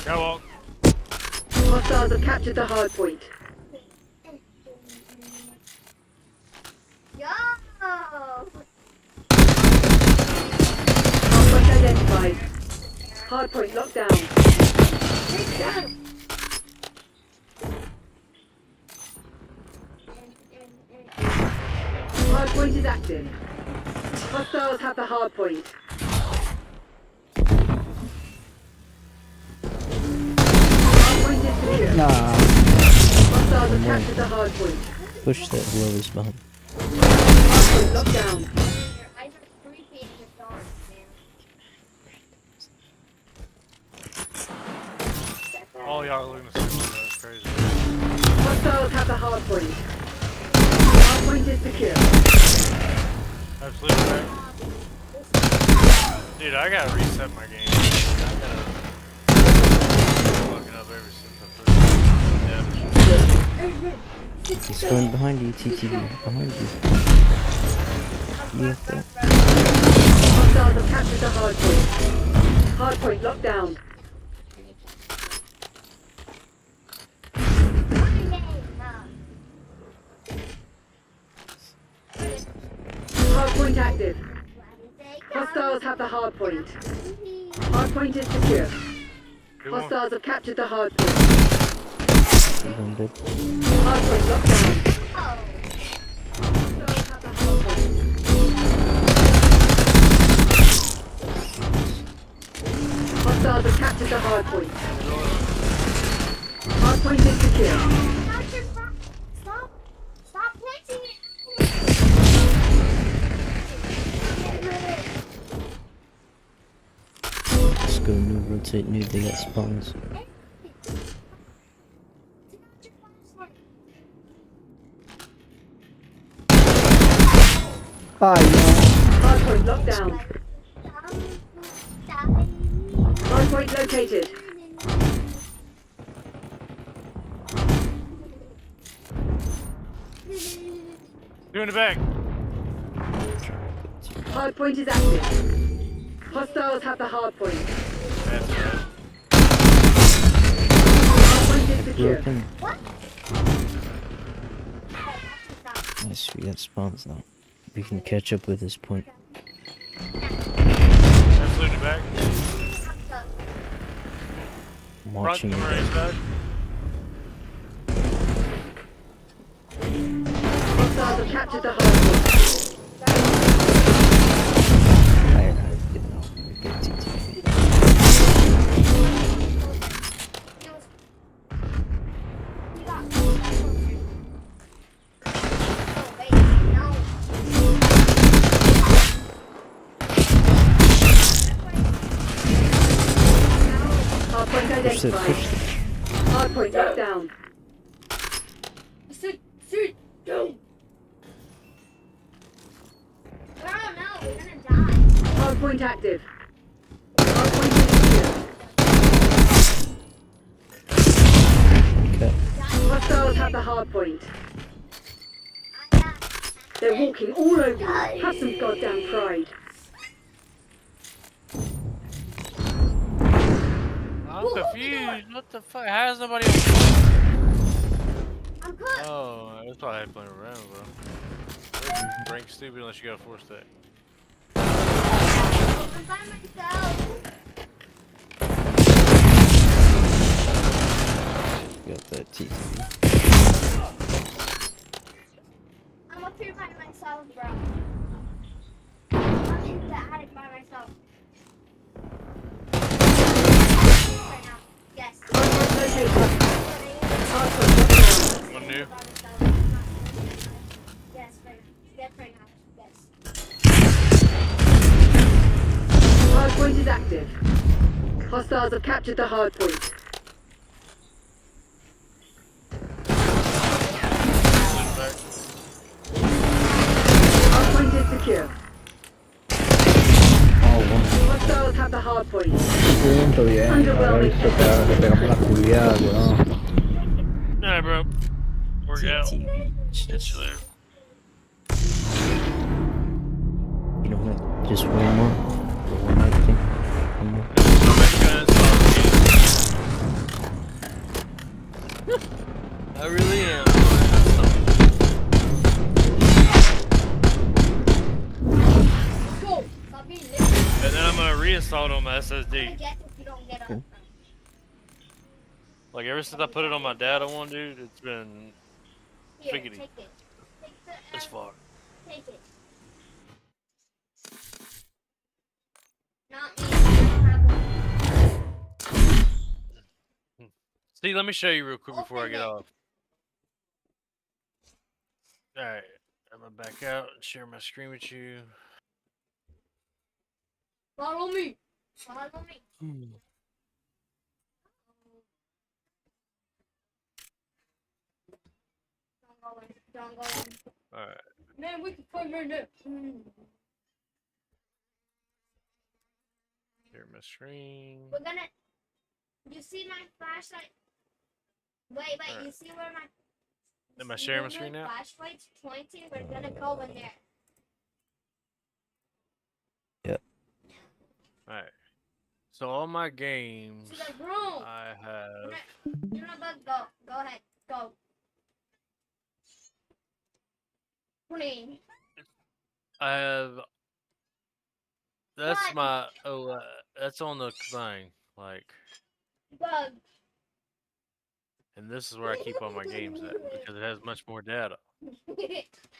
Speaker 2: Catwalk.
Speaker 6: Hostiles have captured the hard point.
Speaker 5: Yo!
Speaker 6: Hard point identified. Hard point locked down.
Speaker 5: Take down!
Speaker 6: Hard point is active. Hostiles have the hard point. secure.
Speaker 3: Nah.
Speaker 6: Hostiles have captured the hard point.
Speaker 3: Push that whoever's behind.
Speaker 6: Hard point locked down.
Speaker 5: Your eyes are creepy in the dark, man.
Speaker 2: All y'all are looking the same way. That's crazy.
Speaker 6: Hostiles have the hard point. Hard point is secure.
Speaker 2: Absolutely right. Dude, I gotta reset my game. I gotta fucking up ever since I put it.
Speaker 3: He's going behind you, TTV. Behind you. Yeah, there.
Speaker 6: Hostiles have captured the hard point. Hard point locked down. Hard point active. Hostiles have the hard point. Hard point is secure. Hostiles have captured the hard point.
Speaker 3: I'm dead.
Speaker 6: Hard point locked down. Hostiles have the hard point. Hostiles have captured the hard point. Hard point is secure.
Speaker 5: Stop planting it.
Speaker 3: Let's go new, rotate new, they got spawns.
Speaker 6: Hard point locked down. Hard point located.
Speaker 2: Doing it back.
Speaker 6: Hard point is active. Hostiles have the hard point.
Speaker 2: That's right.
Speaker 6: Hard point is secure.
Speaker 3: Broken. Nice, we got spawns now. We can catch up with this point.
Speaker 2: Absolutely back.
Speaker 3: I'm
Speaker 2: Front
Speaker 3: watching
Speaker 2: to
Speaker 3: you
Speaker 2: Marines
Speaker 3: guys.
Speaker 2: back.
Speaker 6: Hostiles have captured the hard point.
Speaker 3: I get it off. We get TTV.
Speaker 6: Hard point
Speaker 3: Push it,
Speaker 6: identified.
Speaker 3: push it.
Speaker 6: Hard point locked down.
Speaker 5: Go. Oh no, we're gonna die.
Speaker 6: Hard point active. Hard point is secure.
Speaker 3: Okay.
Speaker 6: Hostiles have the hard point. They're walking all over you. Have some goddamn pride.
Speaker 2: I'm confused. What the fuck? How's nobody?
Speaker 5: I'm good.
Speaker 2: Oh, that's why I playing around, bro. Rank stupid unless you got a 4-stack.
Speaker 5: I'm by myself.
Speaker 3: Got that TTV.
Speaker 5: I'm up here by myself, bro. I'm in the attic by myself. Right now. Yes.
Speaker 6: Hard point located. Hard point locked down.
Speaker 2: One new.
Speaker 5: Yes, right now. Yes, right now. Yes.
Speaker 6: Hard point is active. Hostiles have captured the hard point. Hard point is secure. Hostiles have the hard point.
Speaker 9: Punto, bien. Ahora visto que le pegamos la culiada, weón.
Speaker 2: Alright, bro. Work out.
Speaker 3: TTV.
Speaker 2: Catch you later.
Speaker 3: You know what? Just one more. Or one more thing. One more.
Speaker 2: I really am.
Speaker 5: Go. Stop being little.
Speaker 2: And then I'm gonna reinstall it on my
Speaker 5: I
Speaker 2: SSD.
Speaker 5: guess if you don't get up.
Speaker 2: Like ever since I put it on my data one, dude, it's been
Speaker 5: Here,
Speaker 2: Figgity.
Speaker 5: take it. Take the
Speaker 2: this far.
Speaker 5: Take it. Not me. I don't have one.
Speaker 2: See, let me show you real quick before I
Speaker 5: Open
Speaker 2: get
Speaker 5: it.
Speaker 2: off. Alright, I'm gonna back out and share my screen with you.
Speaker 5: Follow me. Follow me. Don't go in. Don't go in.
Speaker 2: Alright.
Speaker 5: Man, we can find right there.
Speaker 2: Share my screen.
Speaker 5: We're gonna. You see my flashlight? Wait.
Speaker 2: Alright.
Speaker 5: You see where my?
Speaker 2: Am I sharing my screen now?
Speaker 5: Flashlight's pointing. We're gonna go in there.
Speaker 2: Alright. So all my games
Speaker 5: To the room.
Speaker 2: I have.
Speaker 5: You're not about to go. Go ahead. Go. Please.
Speaker 2: I have. That's
Speaker 5: Bug.
Speaker 2: my. That's on the thing. Like,
Speaker 5: Bug.
Speaker 2: and this is where I keep all my games at because it has much more data,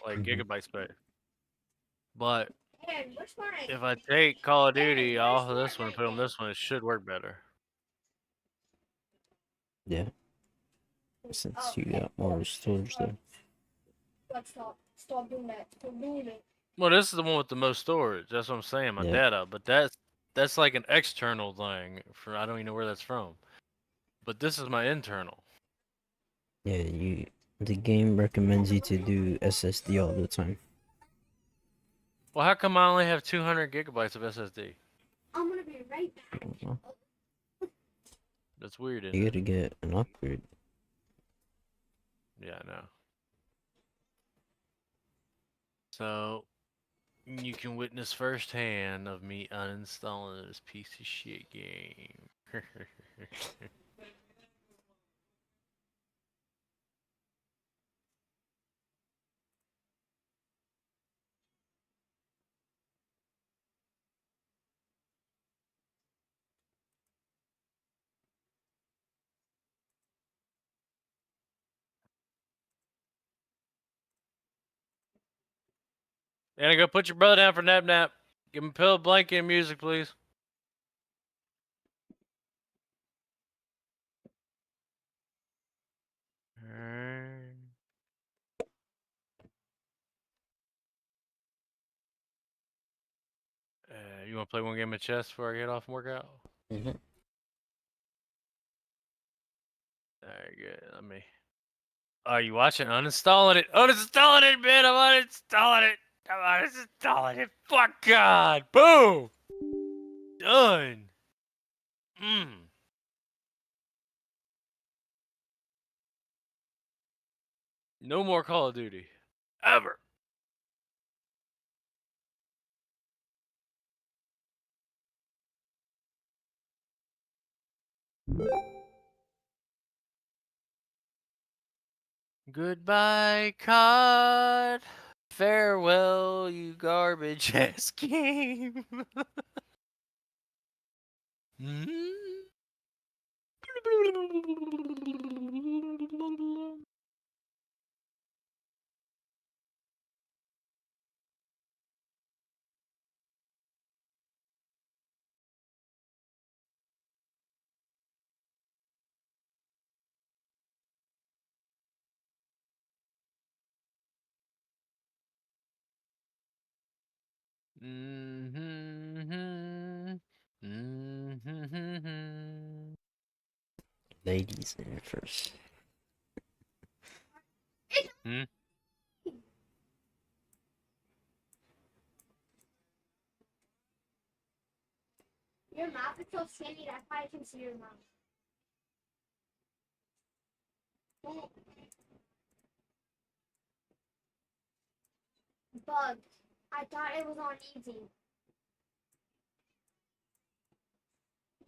Speaker 2: like gigabyte space. But
Speaker 5: Aaron, which one?
Speaker 2: if I take Call of Duty off of this one and put on this one, it should work better.
Speaker 3: Yeah. Since you got more storage there.
Speaker 5: Stop doing that. Stop doing it.
Speaker 2: Well, this is the one with the most storage. That's what I'm saying, my
Speaker 3: Yeah.
Speaker 2: data. But that's like an external thing. For I don't even know where that's from. But this is my internal.
Speaker 3: Yeah, the game recommends you to do SSD all the time.
Speaker 2: Well, how come I only have 200 gigabytes of SSD?
Speaker 5: I'm gonna be right back.
Speaker 3: I don't know.
Speaker 2: That's weird, isn't
Speaker 3: You
Speaker 2: it?
Speaker 3: gotta get an upgrade.
Speaker 2: Yeah, I know. So, you can witness firsthand of me uninstalling this piece of shit game. Anna, go put your brother down for nap nap. Give him a pillow, blanket, and music, please. You want to play one game of chess before I get off and work out?
Speaker 3: Mm-hmm.
Speaker 2: Alright, good. Let me. Are you watching? Uninstalling it. Uninstalling it, man. I'm uninstalling it. I'm uninstalling it. Fuck God. Boom. Done. No more Call of Duty. Ever. Goodbye, COD. Farewell, you garbage ass game.
Speaker 3: Ladies in first.
Speaker 5: Your mouth is so skinny, that's why I can see your mouth. Bug. I thought it was on easy.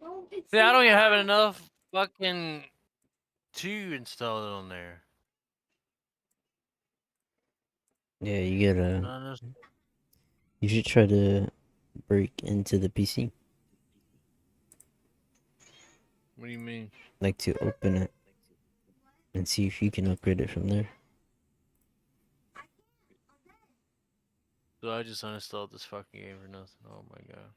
Speaker 5: No, it's
Speaker 2: See, I don't even have
Speaker 5: not.
Speaker 2: enough fucking to install it on there.
Speaker 3: Yeah, you gotta.
Speaker 2: None of-
Speaker 3: You should try to break into the PC.
Speaker 2: What do you mean?
Speaker 3: Like to open it and see if you can upgrade it from there.
Speaker 2: So I just uninstalled this fucking game for nothing. Oh my god.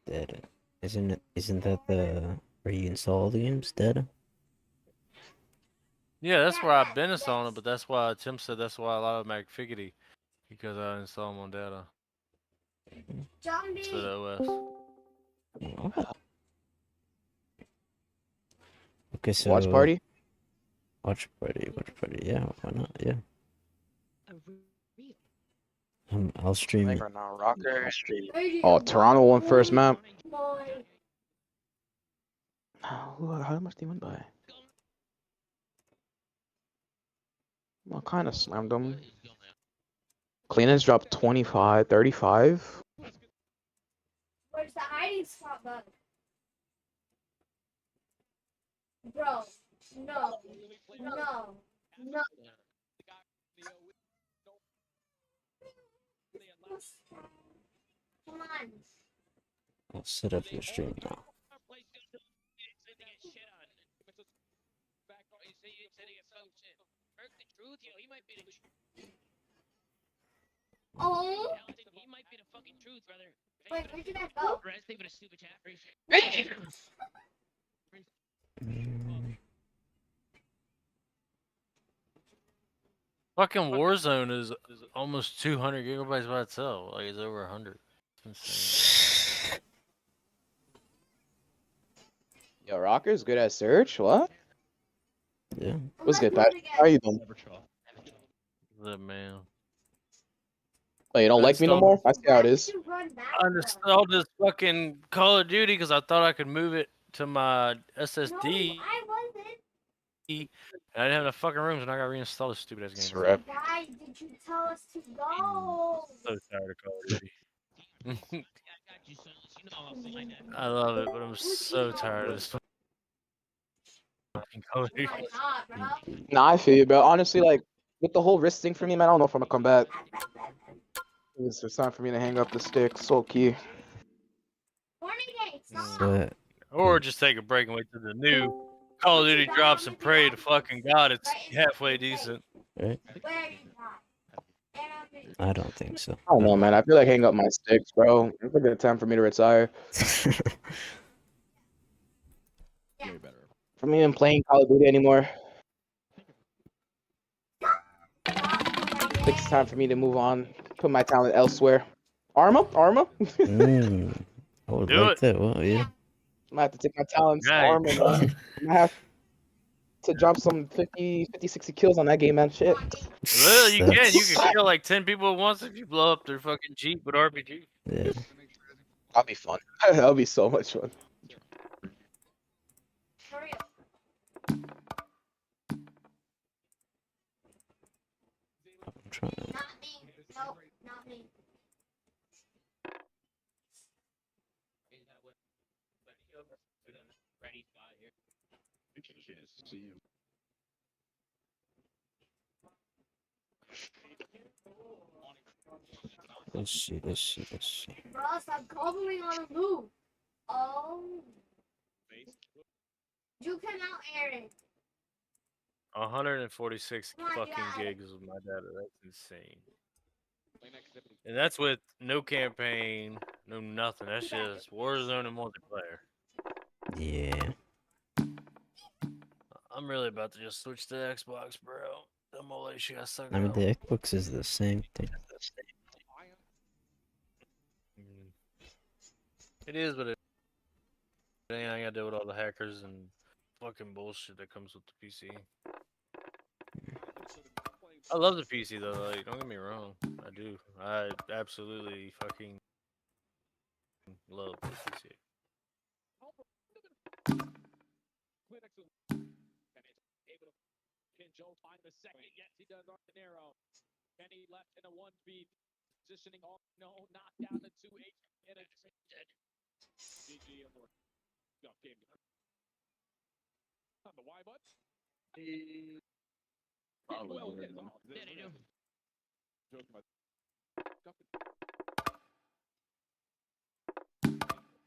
Speaker 3: Dead. Isn't that the where you install the games, data?
Speaker 2: Yeah, that's where I've been installing it, but that's why Tim said that's why a lot of them act figgy because I install them on data instead of OS.
Speaker 3: What? Okay, so
Speaker 11: Watch party?
Speaker 3: watch party, yeah, why not? Yeah. I'll stream
Speaker 11: Like
Speaker 3: it.
Speaker 11: right now, Rocker. Oh, Toronto won first map. How much they win by? Well, kind of slammed them. Cleaners dropped 25, 35.
Speaker 5: Where's the hiding spot, bud? Bro, no, no, no. Come on.
Speaker 3: I'll set up your stream now.
Speaker 5: Oh. Wait, where did that go?
Speaker 2: Fucking Warzone is almost 200 gigabytes by itself. Like it's over 100. It's insane.
Speaker 11: Yo, Rocker's good at search. What?
Speaker 3: Yeah.
Speaker 11: What's good, Pat? How are you doing?
Speaker 2: The man.
Speaker 11: Oh, you don't like me no more? I see how it is.
Speaker 2: I installed this fucking Call of Duty because I thought I could move it to my SSD.
Speaker 5: No, I wasn't.
Speaker 2: And I didn't have enough fucking rooms, and I got reinstalled this stupid ass game.
Speaker 11: It's a rip.
Speaker 5: Why did you tell us to go?
Speaker 2: So tired of Call of Duty. I love it, but I'm so tired of this fucking Call of Duty.
Speaker 5: Oh my God, bro.
Speaker 11: Nah, I feel you, bro. Honestly, like, with the whole wrist thing for me, man, I don't know if I'm gonna come back. It's time for me to hang up the stick. So key.
Speaker 3: So,
Speaker 2: Or just take a break and wait till the new Call of Duty drops and pray to fucking God it's halfway decent.
Speaker 3: right? I don't think so.
Speaker 11: I don't know, man. I feel like hang up my sticks, bro. It's a good time for me to retire. For me, I'm playing Call of Duty anymore. I think it's time for me to move on. Put my talent elsewhere. Arma?
Speaker 3: I would
Speaker 2: Do
Speaker 3: like
Speaker 2: it.
Speaker 3: that. Well, yeah.
Speaker 11: I might have to take my talents to
Speaker 2: Right.
Speaker 11: Arma, man. I might have to drop some 50, 60 kills on that game, man. Shit.
Speaker 2: Well, you can. You
Speaker 3: That's-
Speaker 2: can kill like 10 people at once if you blow up their fucking Jeep with RPG.
Speaker 3: Yeah.
Speaker 11: That'll be fun. That'll be so much fun.
Speaker 5: Hurry up.
Speaker 3: I'm trying to.
Speaker 5: Not me. Nope, not me.
Speaker 3: Let's see.
Speaker 5: Bro, stop gobbling on the move. Oh. You come out, Aaron.
Speaker 2: 146
Speaker 5: Come on,
Speaker 2: fucking
Speaker 5: get out.
Speaker 2: gigs with my data. That's insane. And that's with no campaign, no nothing. That's just Warzone and multiplayer.
Speaker 3: Yeah.
Speaker 2: I'm really about to just switch to Xbox, bro. The mole shit got sucked
Speaker 3: I mean,
Speaker 2: out.
Speaker 3: the Xbox is the same thing.
Speaker 2: It is, but it ain't. I gotta deal with all the hackers and fucking bullshit that comes with the PC. I love the PC though. Like, don't get me wrong, I do. I absolutely fucking love the PC.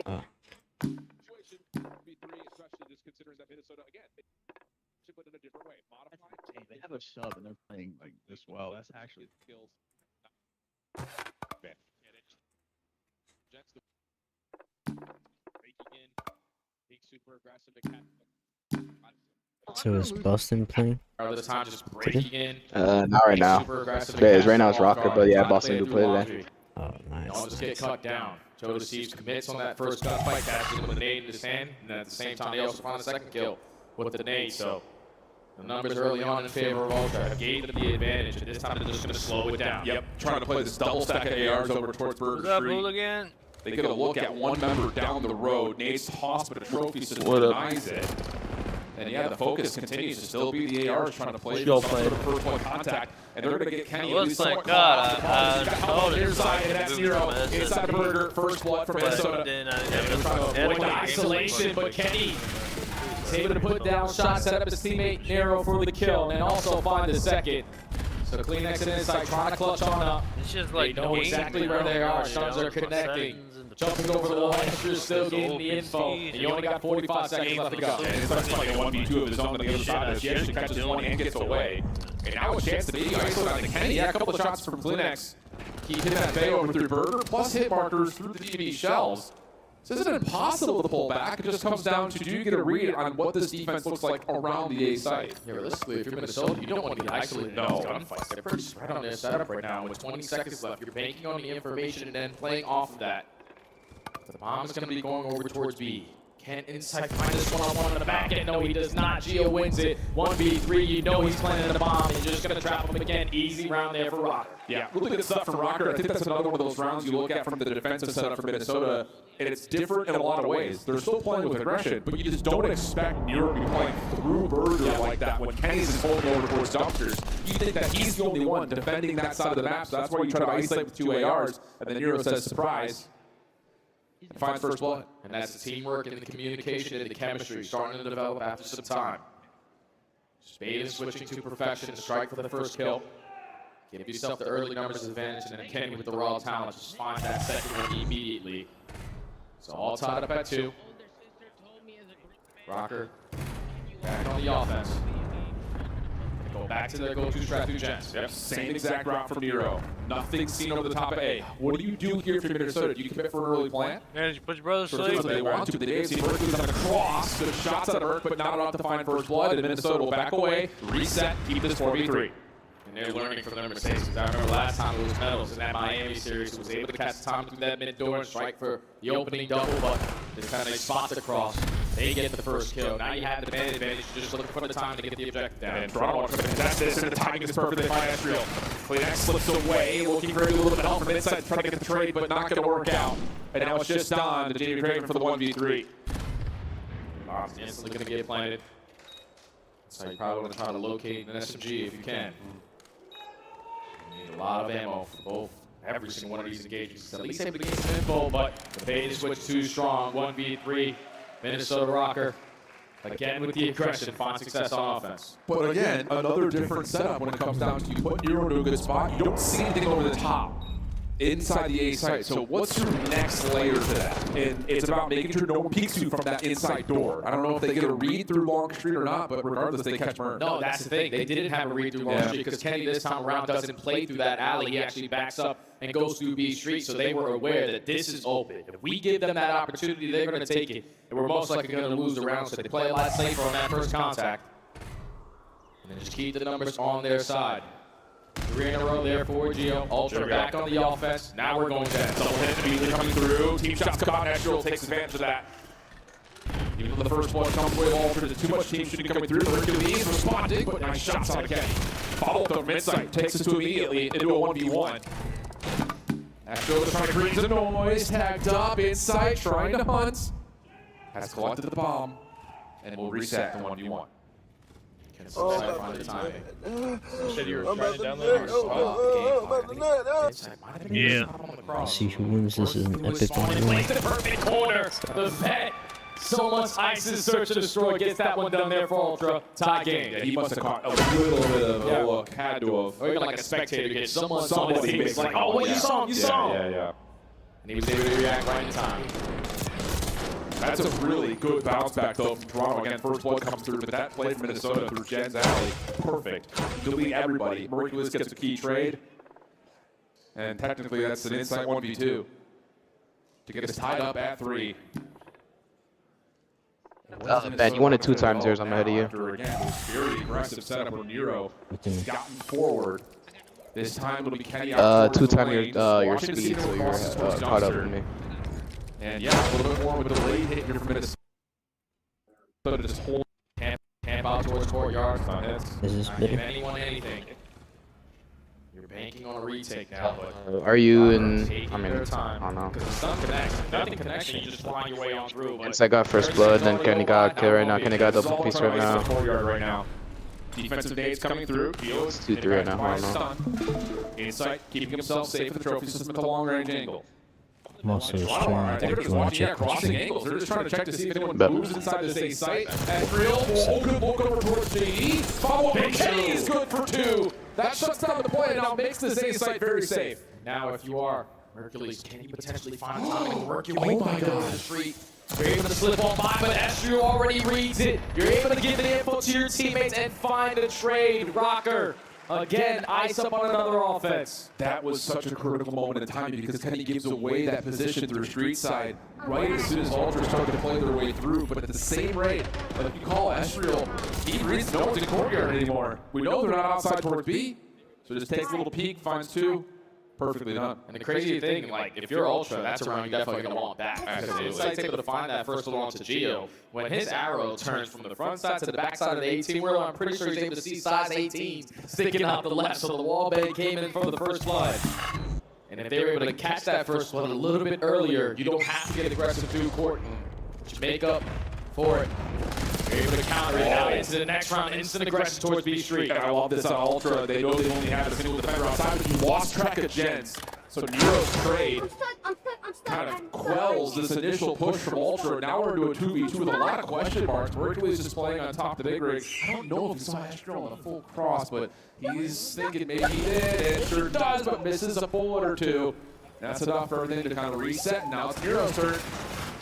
Speaker 3: Oh.
Speaker 4: Hey, they have a sub and they're playing like this well. That's actually skills.
Speaker 3: So is Boston playing?
Speaker 12: This time just breaking in.
Speaker 11: Not right now. Right now it's Rocker, but yeah, Boston do play today.
Speaker 3: Oh, nice.
Speaker 12: Don't just get cut down. Joe deceives commits on that first gunfight, catches him with a nade in his hand, and at the same time they also find a second kill with the nade. So the numbers early on in favor of Ultra have gave them the advantage, and this time they're just going to slow it down.
Speaker 13: Yep, trying to play this double stack of ARs over towards Burger Street.
Speaker 2: Again?
Speaker 13: They get a look at one member down the road. Nate's hospital trophy system denies it. And yeah, the focus continues to still be the ARs trying to play some sort of first point contact. And they're going to get Kenny.
Speaker 2: Looks like God.
Speaker 13: Inside, and that's Nero. Inside the Burger. First blood from Minnesota.
Speaker 12: Avoid the isolation, but Kenny is able to put down shots, set up his teammate Nero for the kill, and also find the second. So Kleenex and Inside trying to clutch on up.
Speaker 2: It's just like
Speaker 12: they know exactly where they are. Shuns are connecting. Jumping over the wall, Extra's still getting the info. And you only got 45 seconds left to go.
Speaker 13: And it's like a 1v2 of his own on the other side. She actually catches one and gets away. And now a chance to be isolated on Kenny. Yeah, a couple of shots from Kleenex. He hit that bay over through Burger, plus hit markers through the DB shells. This isn't impossible to pull back. It just comes down to, do you get a read on what this defense looks like around the A site?
Speaker 12: Yeah, realistically, if you're Minnesota, you don't want to be isolated in these gunfights. They're pretty spread on their setup right now. With 20 seconds left, you're banking on the information and then playing off of that. The bomb is going to be going over towards B. Can Insight find this one-on-one in the back end? No, he does not. Gio wins it. 1v3, you know he's planting the bomb. He's just going to trap him again. Easy round there for Rocker.
Speaker 13: Yeah, really good stuff from Rocker. I think that's another one of those rounds you look at from the defensive setup for Minnesota, and it's different in a lot of ways. They're still playing with aggression, but you just don't expect Nero to be playing through Burger like that when Kenny's is holding over towards dumpsters. You think that he's the only one defending that side of the map, so that's why you try to isolate with 2 ARs, and then Nero says, surprise. Finds first blood.
Speaker 12: And that's the teamwork and the communication and the chemistry starting to develop after some time. Spade is switching to perfection to strike for the first kill. Give yourself the early numbers advantage, and then Kenny with the raw talent just find that second one immediately. So all tied up at 2. Rocker back on the offense. Go back to their go-to strat through Jens.
Speaker 13: Yep, same exact route from Nero. Nothing seen over the top of A. What do you do here for Minnesota? Do you commit for an early plant?
Speaker 2: Man, did you put your brother to
Speaker 13: Sure,
Speaker 2: sleep?
Speaker 13: they want to. They did see Burke on the cross. Good shots at Burke, but not enough to find first blood. And Minnesota will back away, reset, keep this 4v3.
Speaker 12: And they're learning from their mistakes. Because I remember last time it was Metals in that Miami series, who was able to catch time through that mid door and strike for the opening double, but this time they spot the cross. They get the first kill. Now you have the man advantage, just looking for the time to get the objective down.
Speaker 13: And Toronto wants to contest this, and the timing is perfect. They find Estriel. Kleenex slips away, looking for a little bit of help from inside, trying to get the trade, but not going to work out. And now it's just on to Jamie Craven for the 1v3.
Speaker 12: Bomb's instantly going to get planted. So you probably want to try to locate an SMG if you can. You need a lot of ammo for both. Every single one of these engagements. At least able to gain some info, but the bait is switched too strong. 1v3. Minnesota Rocker, again with the aggression, find success on offense.
Speaker 13: But again, another different setup when it comes down to you put Nero into a good spot. You don't see anything over the top inside the A site. So what's your next layer to that? And it's about making sure no one peeks you from that inside door. I don't know if they get a read through Long Street or not, but regardless, they catch burn.
Speaker 12: No, that's the thing. They didn't have a read through Long Street because Kenny this time around doesn't play through that alley. He actually backs up and goes through B Street, so they were aware that this is open. If we give them that opportunity, they're going to take it, and we're most likely going to lose the round, so they play a lot safer on that first contact. And then just keep the numbers on their side. 3 in a row there for Gio. Ultra back on the offense. Now we're going down.
Speaker 13: Double hit immediately coming through. Team shots come out. Natural takes advantage of that. Even though the first one comes with Ultra, there's too much team shooting coming through. Hercules responding, but nice shots on Kenny. Follow up from inside. Takes us to immediately into a 1v1. Astro trying to create some noise. Tagged up inside, trying to hunt. Has collected the bomb. And will reset the 1v1.
Speaker 3: Yeah. See who wins. This is an epic one.
Speaker 12: Perfect corner. The vet. So much ice is search and destroy. Gets that one done there for Ultra. Tie game.
Speaker 13: Yeah, he must have caught a little bit of a look. Had to have.
Speaker 12: Or even like a spectator gets someone saw his teammates like, oh, well, you saw him, you saw him.
Speaker 13: Yeah.
Speaker 12: And he was able to react right in time.
Speaker 13: That's a really good bounce back, though, from Toronto. Again, first blood comes through, but that play from Minnesota through Jen's alley, perfect. Delete everybody. Mercules gets a key trade. And technically, that's an inside 1v2 to get us tied up at 3.
Speaker 11: Ben, you wanted 2 times yours. I'm ahead of you.
Speaker 13: After, again, this very aggressive setup where Nero has gotten forward. This time it'll be Kenny out
Speaker 11: 2
Speaker 13: towards the
Speaker 11: times
Speaker 13: lanes.
Speaker 11: your
Speaker 13: Watching to see
Speaker 11: speed,
Speaker 13: if
Speaker 11: so
Speaker 13: it
Speaker 11: you're
Speaker 13: crosses towards
Speaker 11: caught up
Speaker 13: Dumpster.
Speaker 11: with me.
Speaker 13: And yeah, a little bit more with the late hit here from Minnesota. But just hold camp out towards courtyard.
Speaker 3: Is this
Speaker 12: Not
Speaker 3: better?
Speaker 12: give anyone anything. You're banking on a retake now, but
Speaker 11: Are you in?
Speaker 12: taking
Speaker 11: I mean,
Speaker 12: their time.
Speaker 11: I don't know.
Speaker 12: Because the stun connects. Nothing connection, you just flying your way on through. But
Speaker 11: Since I got first blood, then Kenny got kill right now. Kenny got double
Speaker 13: All
Speaker 11: piece
Speaker 13: the
Speaker 11: right now.
Speaker 13: courtyard right now. Defensive nades coming through.
Speaker 11: It's 2-3 right now. I don't know.
Speaker 13: Insight, keeping himself safe in the trophy system at the long range angle.
Speaker 3: I'm also
Speaker 13: I
Speaker 3: streaming
Speaker 13: think they're
Speaker 3: if
Speaker 13: just
Speaker 3: you want
Speaker 13: watching,
Speaker 3: to
Speaker 13: yeah,
Speaker 3: check
Speaker 13: crossing
Speaker 3: this.
Speaker 13: angles. They're just trying to check to see if anyone
Speaker 11: Bet.
Speaker 13: moves inside the safe site. And real, good look over towards JD. Follow up, and Kenny is good for 2. That shuts down the play and now makes the safe site very safe.
Speaker 12: now if you are Hercules, can you potentially find time to work your way
Speaker 13: Oh my
Speaker 12: back down
Speaker 13: God.
Speaker 12: the street? You're able to slip on by, but Estrio already reads it. You're able to give the info to your teammates and find a trade. Rocker, again, ice up on another offense.
Speaker 13: That was such a critical moment in time because Kenny gives away that position through street side right as soon as Ultra started to play their way through, but at the same rate, like you call Estriel, he reads no one's in courtyard anymore. We know they're not outside towards B, so just takes a little peek, finds 2, perfectly done.
Speaker 12: And the crazy thing, like, if you're Ultra, that's a round you're definitely going to want back. Because Insight's able to find that first one onto Geo. When his arrow turns from the front side to the back side of the 18 wheel, I'm pretty sure he's able to see size 18s sticking out the left. So the wall bait came in from the first blood. And if they were able to catch that first blood a little bit earlier, you don't have to get aggressive through court. Just make up for it. You're able to counter it out into the next round, instant aggression towards B Street.
Speaker 13: And I love this on Ultra. They know they only have a single defender outside, but he lost track of gens. So Nero's trade
Speaker 5: I'm stuck.
Speaker 13: kind of quells this initial push from Ultra. Now we're into a 2v2 with a lot of question marks. Hercules is playing on top of the big rig. I don't know if he saw Astro on a full cross, but he's thinking maybe he did. And sure does, but misses a bullet or 2. That's enough for everything to kind of reset. Now it's Nero's turn.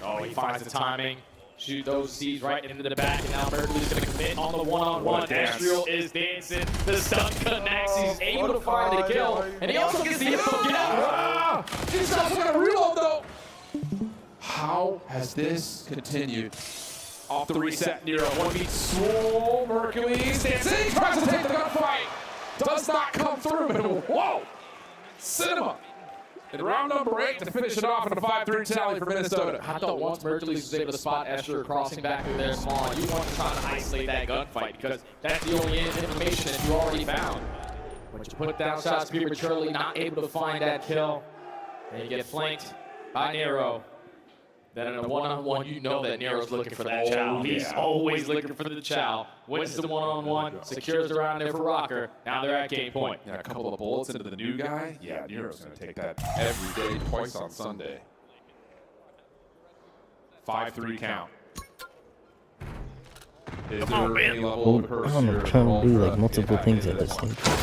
Speaker 12: Oh, he finds the timing. Shoot those C's right into the back, and now Hercules going to commit on the one-on-one. Estriel is dancing. The stun connects. He's able to find the kill, and he also gets the info. Get out!
Speaker 13: He's not going to reload, though. How has this continued? Off the reset, Nero. 1v2. Hercules dancing. Tries to take the gunfight. Does not come through. Whoa! Cinema. In round number 8 to finish it off in a 5-3 tally for Minnesota.
Speaker 12: I thought once Hercules was able to spot Esther crossing back through their small, you want to try to isolate that gunfight because that's the only information that you already found. But you put down shots prematurely, not able to find that kill, and you get flanked by Nero. Then in a one-on-one, you know that Nero's looking for that chow. He's always looking for the chow. Wins the one-on-one, secures around there for Rocker. Now they're at game point.
Speaker 13: Yeah, a couple of bullets into the new guy. Yeah, Nero's going to take that every day, twice on Sunday. 5-3 count. Is
Speaker 2: Come on,
Speaker 13: there any
Speaker 2: man.
Speaker 13: level of
Speaker 3: Oh,
Speaker 13: curse
Speaker 3: I'm
Speaker 13: here
Speaker 3: trying
Speaker 13: for
Speaker 3: to do
Speaker 13: Ultra?
Speaker 3: like multiple
Speaker 13: Yeah,
Speaker 3: things
Speaker 13: it
Speaker 3: at the
Speaker 13: is.
Speaker 3: same time.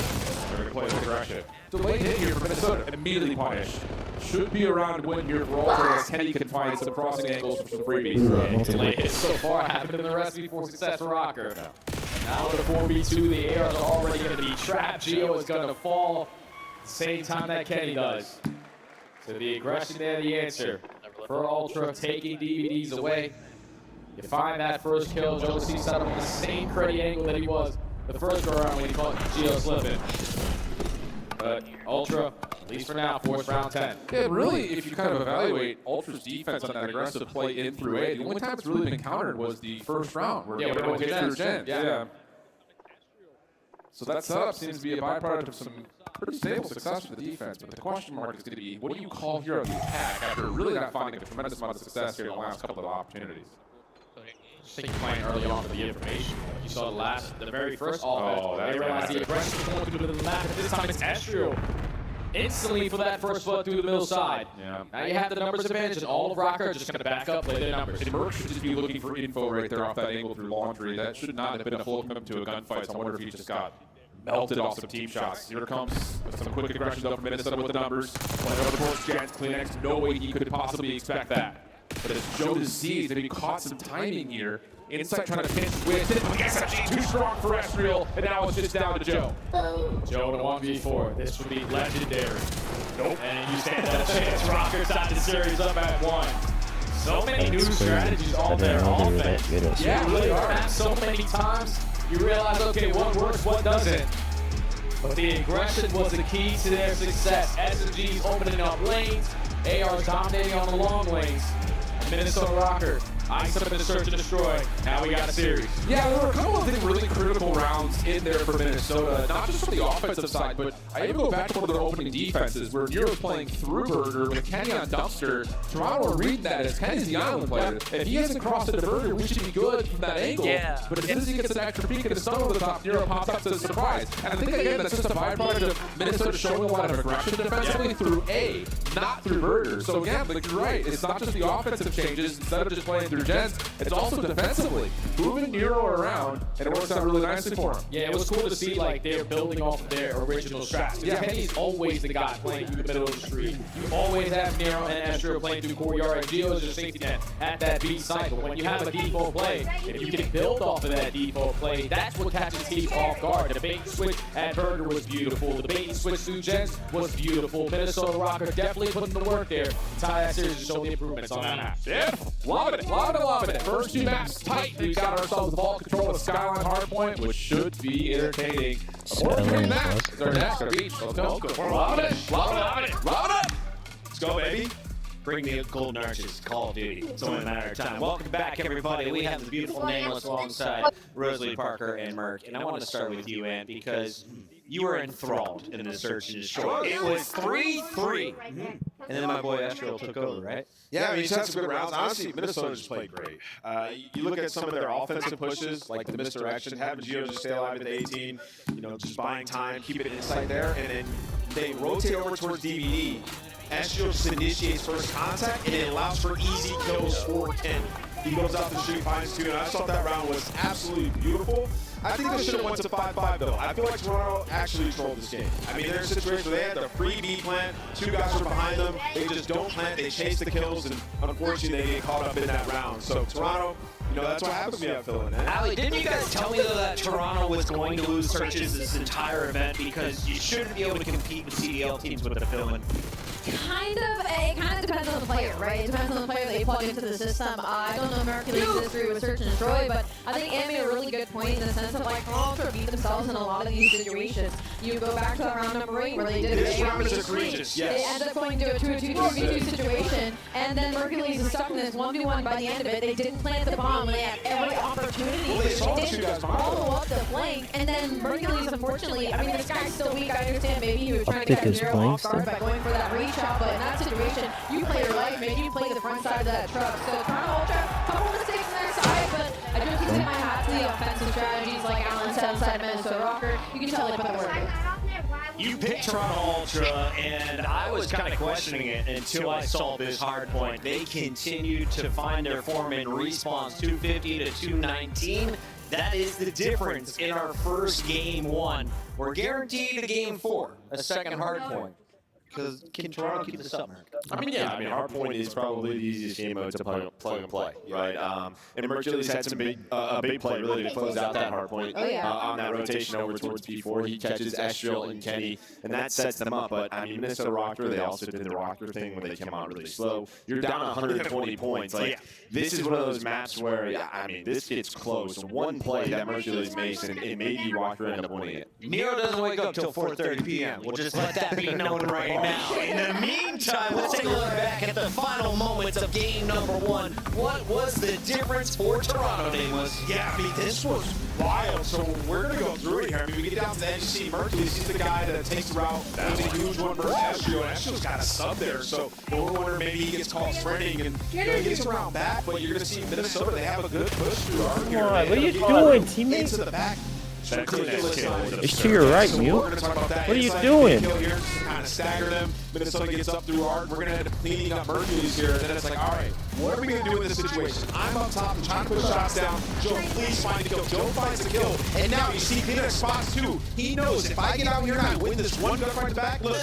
Speaker 13: They're going to play with aggression. Delayed hit here for Minnesota. Immediately punished. Should be around win here for Ultra as Kenny can find some crossing angles for some freebies.
Speaker 12: Delayed hits so far haven't been the recipe for success for Rocker. Now with a 4v2, the ARs are already going to be trapped. Geo is going to fall at the same time that Kenny does. So the aggression there, the answer. For Ultra, taking DVDs away. You find that first kill. Joe C set up on the same credit angle that he was the first go around when he caught Geo slipping. But Ultra, at least for now, force round 10.
Speaker 13: Yeah, really, if you kind of evaluate Ultra's defense on that aggressive play in through A, the only time it's really been countered was the first round, where
Speaker 12: Yeah,
Speaker 13: they
Speaker 12: when it
Speaker 13: went
Speaker 12: was
Speaker 13: through
Speaker 12: gens.
Speaker 13: gens. Yeah. So that setup seems to be a byproduct of some pretty stable success for the defense, but the question mark is going to be, what do you call here on the attack after really not finding a tremendous amount of success here in the last couple of opportunities?
Speaker 12: I think you're playing early on for the information. You saw the very first offense. They realized the aggression was going through the map, and this time it's Estriel. Instantly for that first flood through the middle side.
Speaker 13: Yeah.
Speaker 12: Now you have the numbers advantage, and all of Rocker are just going to back up, play their numbers.
Speaker 13: And Merck should just be looking for info right there off that angle through laundry. That should not have been a full commitment to a gunfight, so I wonder if he just got melted off some team shots. Here comes some quick aggression up from Minnesota with the numbers. Playing over towards Jets, Kleenex, no way he could possibly expect that. But as Joe sees, maybe caught some timing here. Insight trying to pinch with it, but the SMG too strong for Estriel, and now it's just down to Joe.
Speaker 12: Joe in a 1v4. This would be legendary. Nope. And you stand a chance. Rocker's out the series up at 1. So many new
Speaker 3: It's crazy.
Speaker 12: strategies
Speaker 3: I
Speaker 12: on
Speaker 3: didn't
Speaker 12: their
Speaker 3: know they were that
Speaker 12: offense.
Speaker 3: good at
Speaker 12: Yeah, really are. And so many times you realize, okay, what works, what doesn't. But the aggression was the key to their success. SMG's opening up lanes, AR's dominating on the long lanes. Minnesota Rocker, ice up in the search and destroy. Now we got a series.
Speaker 13: Yeah, there were a couple of really critical rounds in there for Minnesota, not just from the offensive side, but I even go back to one of their opening defenses where Nero's playing through Burger with Kenny on Dumpster. Toronto are reading that as Kenny's the island player. If he hasn't crossed into Burger, we should be good from that angle.
Speaker 2: Yeah.
Speaker 13: But as soon as he gets an extra peek at the sun over the top, Nero pops up to the surprise. And I think, again, that's just a byproduct of Minnesota showing a lot of aggression defensively through A, not through Burger. So again, like you're right, it's not just the offensive changes. Instead of just playing through gens, it's also defensively moving Nero around, and it works out really nicely for him.
Speaker 12: Yeah, it was cool to see like they're building off of their original strats. Yeah, Kenny's always the guy playing through the middle of the street. You always have Nero and Astro playing through courtyard. Gio's your safety net at that B site. But when you have a default play, if you can build off of that default play, that's what catches teams off guard. The bait and switch at Burger was beautiful. The bait and switch through gens was beautiful. Minnesota Rocker definitely putting the work there. Entire series to show the improvements on that map.
Speaker 13: Yeah, loving it, loving it, loving it. First two maps tight. We got ourselves the ball control with Skyline Hardpoint, which should be entertaining. More entertaining maps is our next, our beach. Let's go. We're loving it, loving it, loving it.
Speaker 14: Let's go, baby. Bring me Golden Arches, Call of Duty. It's only a matter of time. Welcome back, everybody. We have the beautiful Nameless alongside Rosalie Parker and Merc. And I want to start with you, Ant, because you were enthralled in the search and destroy. It was 3-3. And then my boy Astral took over, right?
Speaker 15: Yeah, I mean, he's had some good rounds. Honestly, Minnesota just played great. You look at some of their offensive pushes, like the misdirection, having Gio just stay alive at the 18, you know, just buying time, keep it inside there, and then they rotate over towards DVD. Astro just initiates first contact, and it allows for easy kills for Ken. He goes out the street, finds two, and I thought that round was absolutely beautiful. I think they should have went to 5-5, though. I feel like Toronto actually controlled this game. I mean, there's a situation where they had the free B plant, two guys are behind them, they just don't plant, they chase the kills, and unfortunately they get caught up in that round. So Toronto, you know, that's what happens to me, I feel it, man.
Speaker 14: Ali, didn't you guys tell me, though, that Toronto was going to lose searches this entire event because you shouldn't be able to compete with CDL teams with the fill-in?
Speaker 16: Kind of. It kind of depends on the player, right? It depends on the player that you plug into the system. I don't know Mercury's history with Search and Destroy, but I think Ann made a really good point in the sense of like Toronto beat themselves in a lot of these situations. You go back to that round number 8 where they did it. They ended up going to a 2-2-2v2 situation, and then Mercury's stuck in this 1v1 by the end of it. They didn't plant the bomb. They had every opportunity. They didn't follow up the flank, and then Mercury's unfortunately, I mean, this guy's still weak. I understand maybe he was trying to get Zero off guard by going for that reach out, but in that situation, you play your life, maybe you play the front side of that truck. So Toronto Ultra, a couple mistakes on their side, but I do have to tip my hat to the offensive strategies like Alan said inside Minnesota Rocker. You can tell they put the work in.
Speaker 14: You picked Toronto Ultra, and I was kind of questioning it until I saw this hard point. They continued to find their form in respawns 250 to 219. That is the difference in our first game 1. We're guaranteed a game 4, a second hard point. Because can Toronto keep this up, Mark?
Speaker 15: I mean, yeah. I mean, Hardpoint is probably the easiest game mode to plug and play, right? And Mercury's had some big play really to close out that Hardpoint on that rotation over towards P4. He catches Estriel and Kenny, and that sets them up. But I mean, Minnesota Rocker, they also did the Rocker thing where they came out really slow. You're down 120 points. Like this is one of those maps where, I mean, this gets close. One play that Mercury's makes, and it maybe Rocker end up winning it.
Speaker 14: Nero doesn't wake up till 4:30 p.m. We'll just let that be known right now. In the meantime, let's take a look back at the final moments of game number 1. What was the difference for Toronto, Nameless?
Speaker 15: Yeah, I mean, this was wild. So we're going to go through it here. I mean, we get down to the edge, you see Mercury. He's the guy that takes the route. That was a huge one versus Estriel. And Estriel's got a sub there. So we're wondering maybe he gets called sprinting and he gets around back. But you're going to see Minnesota, they have a good push through our here.
Speaker 9: What are you doing, teammate?
Speaker 15: Into the back.
Speaker 9: It's to your right, Mule. What are you doing?
Speaker 15: Kind of stagger them. Minnesota gets up through Art. We're going to end up cleaning up Mercury's here. And then it's like, all right, what are we going to do in this situation? I'm up top. I'm trying to put shots down. Joe, please find the kill. Joe finds the kill. And now you see Phoenix spots too. He knows if I get out here and I win this one gunfight to back, look,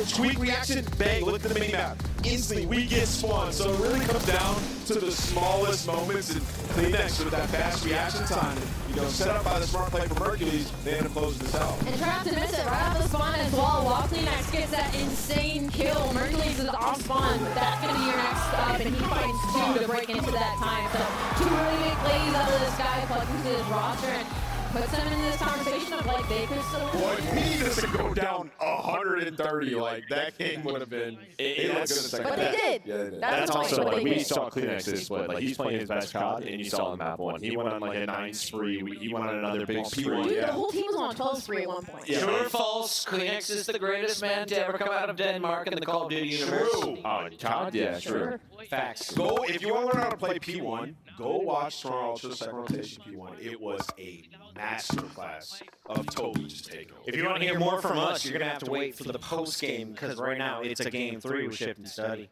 Speaker 15: tweak reaction, bang, look at the mini map. Instantly, we get spawned. So it really comes down to the smallest moments and Kleenex with that fast reaction time. You know, set up by the smart play for Mercury's, they end up closing this out.
Speaker 16: And Trapped to miss it right off the spawn as well. While Kleenex gets that insane kill, Mercury's is off spawn. That's going to be your next up, and he finds seconds to break into that time. So 2 really big plays out of this guy plugged into his roster and puts them in this conversation of like they could still win.
Speaker 15: Boy, we need this to go down 130. Like that game would have been.
Speaker 16: But they did.
Speaker 15: Yeah, they did.
Speaker 14: That's
Speaker 16: the
Speaker 14: also
Speaker 16: point,
Speaker 14: like
Speaker 16: they
Speaker 14: we
Speaker 16: did.
Speaker 14: saw Kleenex's split. Like he's playing his best COD, and you saw him map 1. He went on like a 9 spree. He went on another big spree.
Speaker 16: Dude, the whole team was on 12 spree at one point.
Speaker 14: Yeah. True or false? Kleenex is the greatest man to ever come out of Denmark in the Call of Duty universe.
Speaker 15: True.
Speaker 14: Oh, COD? Yeah, true. Facts.
Speaker 15: Go if you want to learn how to play P1. Go watch Toronto Ultra Second Rotation P1. It was a masterclass of Toby just taking over.
Speaker 14: If you want to hear more from us, you're going to have to wait for the post game because right now it's a game 3 with Shift and Study.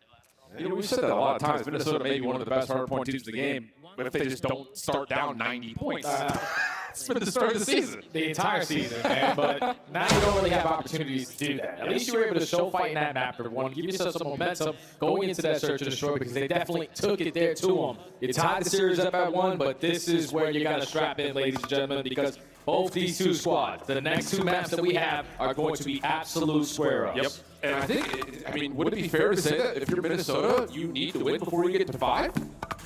Speaker 13: You know, we've said that a lot of times. Minnesota may be one of the best hardpoint teams in the game, but if they just don't start down 90 points. It's been the start of the season.
Speaker 12: The entire season, man. But now you don't really have opportunities to do that. At least you were able to show fight in that map for one. Give yourself some momentum going into that search and destroy because they definitely took it there to them. You tied the series up at 1, but this is where you got to strap in, ladies and gentlemen, because both these 2 squads, the next 2 maps that we have, are going to be absolute square-ups.
Speaker 13: Yep. And I think, I mean, would it be fair to say that if you're Minnesota, you need to win before you get to 5?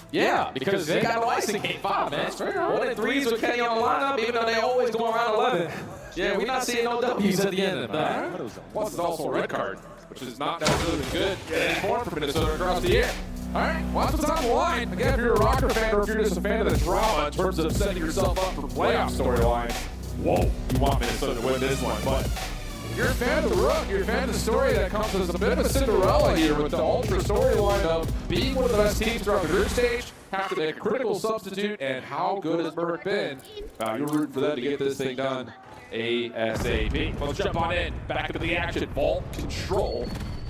Speaker 12: Yeah, because they got no ice in Game 5, man. 1 and 3s with Kenny on the lineup, even though they always go around 11. Yeah, we're not seeing no W's at the end of that.
Speaker 13: Plus, it's also a red card, which is not necessarily good form for Minnesota across the year. All right, well, that's what's on the line. Again, if you're a Rocker fan or if you're just a fan of the drama in terms of setting yourself up for playoff storyline, whoa, you want Minnesota to win this one. But if you're a fan of the Rook, you're a fan of the story that comes as a bit of a Cinderella here with the Ultra storyline of being one of the best teams throughout the group stage, have to make a critical substitute, and how good has Burke been? You're rooting for them to get this thing done ASAP. Let's jump on in. Back into the action. Ball control.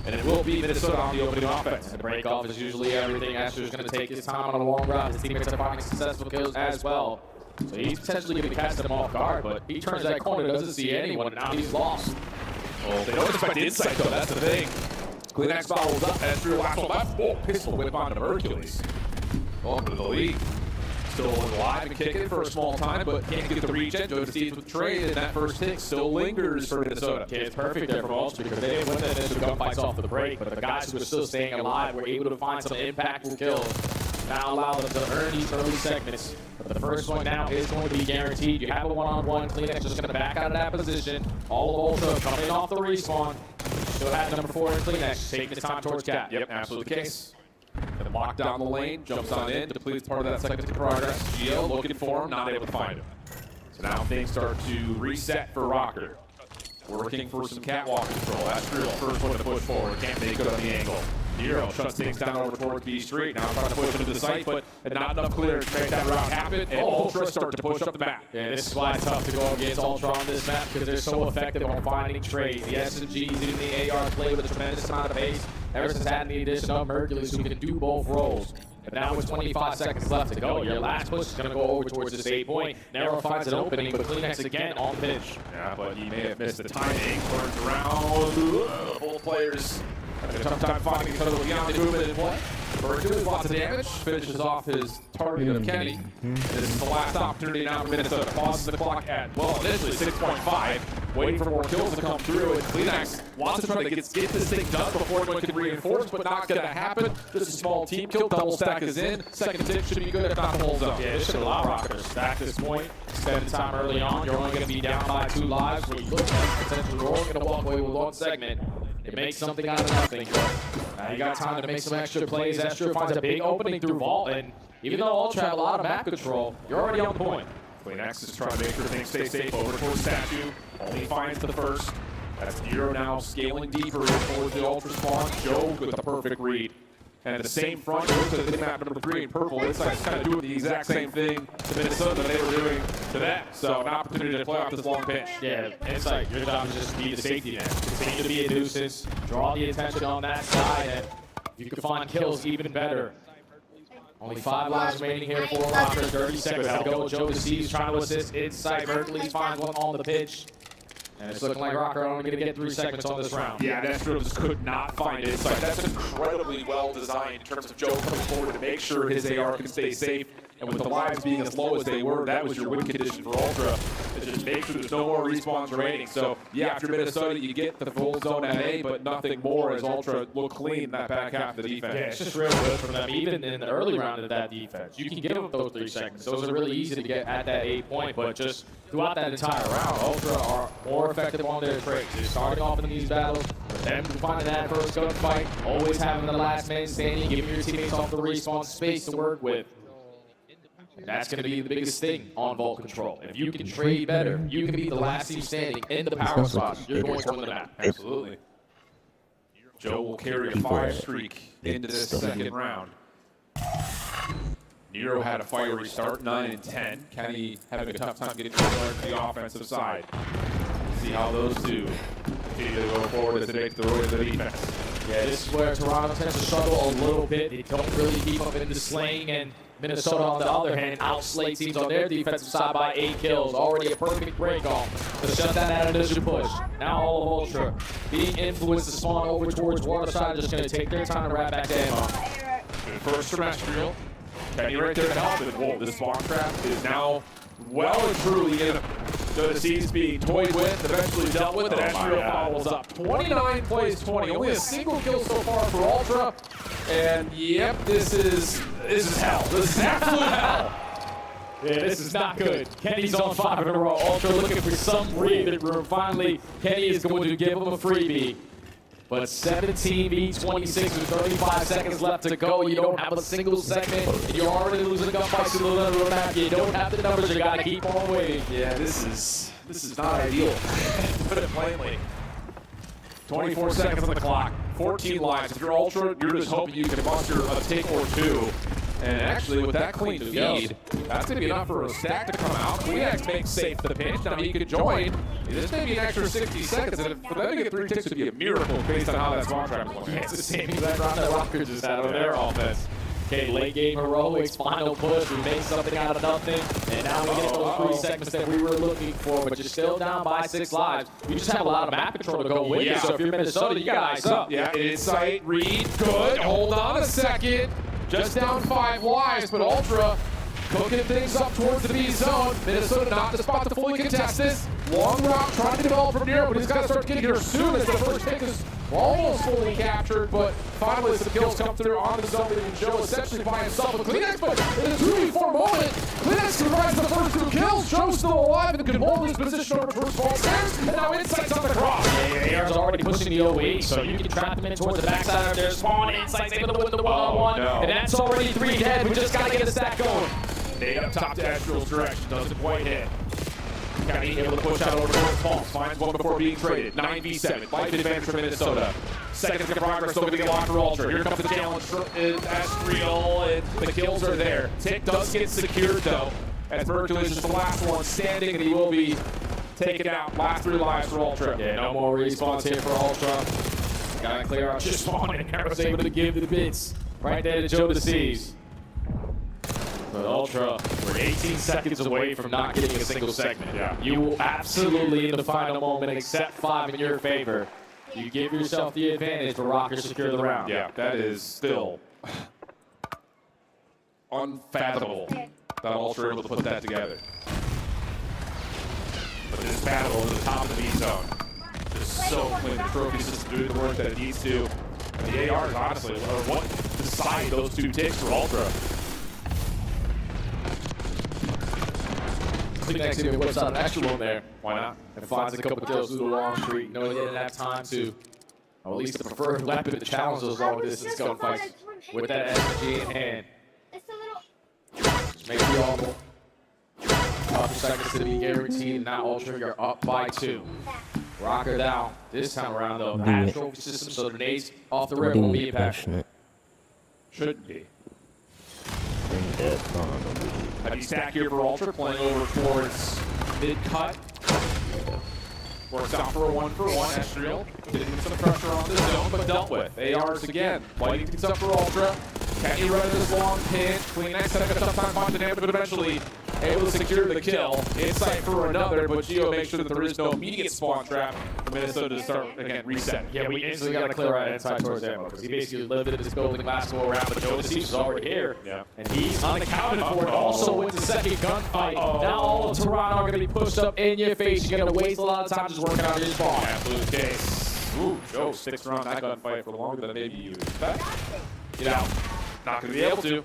Speaker 13: And it will be Minnesota on the opening offense.
Speaker 12: The break-off is usually everything. Asher's going to take his time on a long run. His teammates are finding successful kills as well. So he's potentially going to catch them off guard, but he turns that corner, doesn't see anyone, and now he's lost.
Speaker 13: Well, they don't expect insight, though. That's the thing. Kleenex follows up. Astro last one left. Whoa, pistol whip onto Hercules. Welcome to the league. Still alive and kicking for a small time, but can't get the regen. Joe Steves with trade, and that first hit still lingers for Minnesota.
Speaker 12: Okay, it's perfect there from Ulster because they didn't win the initial gunfights off of the break, but the guys who were still staying alive were able to find some impactful kills. Now allow them to earn these early segments. But the first one now is going to be guaranteed. You have a one-on-one. Kleenex just going to back out of that position. All of Ultra coming off the respawn. Still have number 4 in Kleenex, taking his time towards Cap.
Speaker 13: Yep, absolutely the case. And lock down the lane, jumps on in, depletes part of that second to progress. Geo looking for him, not able to find him. So now things start to reset for Rocker. Working for some catwalk control. That's real. First one to push forward. Can't make good on the angle. Hero shuts things down over towards B Street. Now trying to push into the site, but not enough clearance to make that route happen. And Ultra start to push up the map.
Speaker 12: Yeah, this is why it's tough to go against Ultra on this map because they're so effective on finding trades. The SMGs, even the AR play with a tremendous amount of pace. Ever since adding the addition of Hercules who can do both roles. But now with 25 seconds left to go, your last push is going to go over towards this 8-point. Narrow finds an opening, but Kleenex again on pitch.
Speaker 13: Yeah, but he may have missed the timing. Turns around. Both players having a tough time finding each other with beyond the movement in play. Hercules, lots of damage. Finishes off his target of Kenny. This is the last opportunity now for Minnesota. Pauses the clock at, well, initially 6.5. Waiting for more kills to come through, and Kleenex wants to try to get this thing done before anyone can reinforce, but not going to happen. Just a small team kill, double stack is in. Second tip should be good if not the whole zone.
Speaker 12: Yeah, this should allow Rocker to stack this point. Spend time early on. You're only going to be down by 2 lives. When you look at potentially rolling going to walk away with 1 segment. It makes something out of nothing. You got time to make some extra plays. Astro finds a big opening through Vault, and even though Ultra have a lot of map control, you're already on the point.
Speaker 13: Kleenex is trying to make sure things stay safe over towards Statue. Only finds the first. That's Hero now scaling deeper towards the Ultra spawn. Joe with the perfect read. And at the same front, goes to the map number 3 in purple. Insight's kind of doing the exact same thing to Minnesota that they were doing to them. So an opportunity to play off this long pitch.
Speaker 12: Yeah, Insight, your job is just to be the safety net. Continue to be a nuisance, draw the attention on that side, and if you can find kills, even better. Only 5 lives remaining here for Rocker. 30 seconds to go. Joe Deceives trying to assist Insight. Hercules finds one on the pitch. And it's looking like Rocker only going to get 3 segments on this round.
Speaker 13: Yeah, Destro just could not find Insight. That's incredibly well designed in terms of Joe coming forward to make sure his AR can stay safe And with the lives being as low as they were, that was your win condition for Ultra. It just makes sure there's no more respawns remaining. So, yeah, after Minnesota, you get the full zone at A, but nothing more as Ultra look clean in that back half of the defense.
Speaker 12: Yeah, it's just real good from them, even in the early round of that defense. You can give them those 3 seconds. Those are really easy to get at that 8 point, but just throughout that entire round, Ultra are more effective on their trades. They're starting off in these battles, for them finding that first gunfight, always having the last man standing, giving your teammates off the respawn space to work with. And that's going to be the biggest thing on Vault Control. If you can trade better, you can be the last team standing in the power spots. You're going to win the map.
Speaker 13: Absolutely. Joe will carry a 5 streak into this second round. Nero had a fiery start, 9 and 10. Kenny having a tough time getting to the offensive side. See how those two continue to go forward as they make the road to the defense.
Speaker 12: Yeah, this is where Toronto tends to struggle a little bit. They don't really keep up in the slaying, and Minnesota, on the other hand, outslay teams on their defensive side by 8 kills. Already a perfect break off to shut that ammunition push. Now all of Ultra being influenced to spawn over towards Waterside, just going to take their time to wrap back to ammo.
Speaker 13: Good first terrestrial. Kenny right there to help, and whoa, this spawn trap is now well and truly in. So the seeds being toyed with, eventually dealt with, and Astro follows up. 29 plays 20, only a single kill so far for Ultra. And yep, this is hell. This is absolute hell.
Speaker 12: Yeah, this is not good. Kenny's on 5 in a row. Ultra looking for some breathing room. Finally, Kenny is going to give him a freebie. But 17 v 26 with 35 seconds left to go. You don't have a single segment. And you're already losing gunfights to the middle of the map. You don't have the numbers. You gotta keep on waiting.
Speaker 13: Yeah, this is not ideal. Put it plainly. 24 seconds on the clock. 14 lives. If you're Ultra, you're just hoping you can muster a tick or 2. And actually, with that clean feed, that's going to be enough for a stack to come out. Queenax makes safe the pinch. Now he could join. This may be an extra 60 seconds, and for them to get 3 ticks would be a miracle based on how that spawn trap is looking.
Speaker 12: It's the same exact round that Rocker just had on their offense. Okay, late game heroics, final push. We made something out of nothing, and now we get those 3 segments that we were looking for, but you're still down by 6 lives. You just have a lot of map control to go with it, so if you're Minnesota, you got eyes up.
Speaker 13: Yeah, insight, read, good. Hold on a second. Just down 5 lives, but Ultra cooking things up towards the B zone. Minnesota not the spot to fully contest this. Long route trying to develop from Nero, but he's got to start getting here soon as the first pick is almost fully captured, but finally some kills come through on the zone and Joe essentially by himself with Queenax, but in a 2v4 moment, Queenax provides the first 2 kills. Joe's still alive and can hold his position over towards ball stairs, and now Insight's on the cross.
Speaker 12: Yeah, AR's already pushing the OE, so you can trap them in towards the backside of their spawn. Insight's able to win the one-on-one, and that's already 3 dead. We just gotta get the stack going.
Speaker 13: Nade up top to Astral's direction, doesn't quite hit. Kenny able to push out over towards Pulse, finds one before being traded. 9v7, life advantage for Minnesota. Seconds of progress, still gonna get locked for Ultra. Here comes the challenge for Astral, and the kills are there. Tick does get secured though, as Mercury is just the last one standing, and he will be taken out. Last 3 lives for Ultra.
Speaker 12: Yeah, no more respawns here for Ultra. Gotta clear out your spawn, and Arrow's able to give the bits right there to Joe DeSees. But Ultra, we're 18 seconds away from not getting a single segment.
Speaker 13: Yeah.
Speaker 12: You will absolutely, in the final moment, accept 5 in your favor. You give yourself the advantage, but Rocker secure the round.
Speaker 13: Yeah, that is still unfathomable that Ultra are able to put that together. But this battle is the top of the B zone. Just so clean. The trophy system doing the work that it needs to. And the ARs, honestly, are what decide those 2 ticks for Ultra.
Speaker 12: Next to whips out an extra one there. Why not? And finds a couple kills through the long street. No, he didn't have time to, or at least the preferred weapon to challenge those long distance gunfights with that SMG in hand. Make the all couple seconds to be guaranteed, and now Ultra, you're up by 2. Rocker down. This time around, though, the trophy system, so the nades off the rip will be impacted.
Speaker 13: Shouldn't be.
Speaker 3: Bring that on.
Speaker 13: Heavy stack here for Ultra, playing over towards mid-cut. Works out for a 1-for-1. Astral getting some pressure on the zone, but dealt with. ARs again, lighting things up for Ultra. Kenny running this long pinch. Queenax having a tough time finding damage, but eventually able to secure the kill. Insight for another, but Geo makes sure that there is no immediate spawn trap for Minnesota to start, again, reset.
Speaker 12: Yeah, we instantly got to clear out inside towards ammo because he basically lived in this building last go around, but Cul De Sac is already here.
Speaker 13: Yeah.
Speaker 12: And he's unaccounted for it. Also wins the second gunfight. Now all of Toronto are going to be pushed up in your face. You're going to waste a lot of time just working out your spawn.
Speaker 13: Absolute case. Ooh, Joe sticks around that gunfight for longer than maybe you expect. You know, not going to be able to.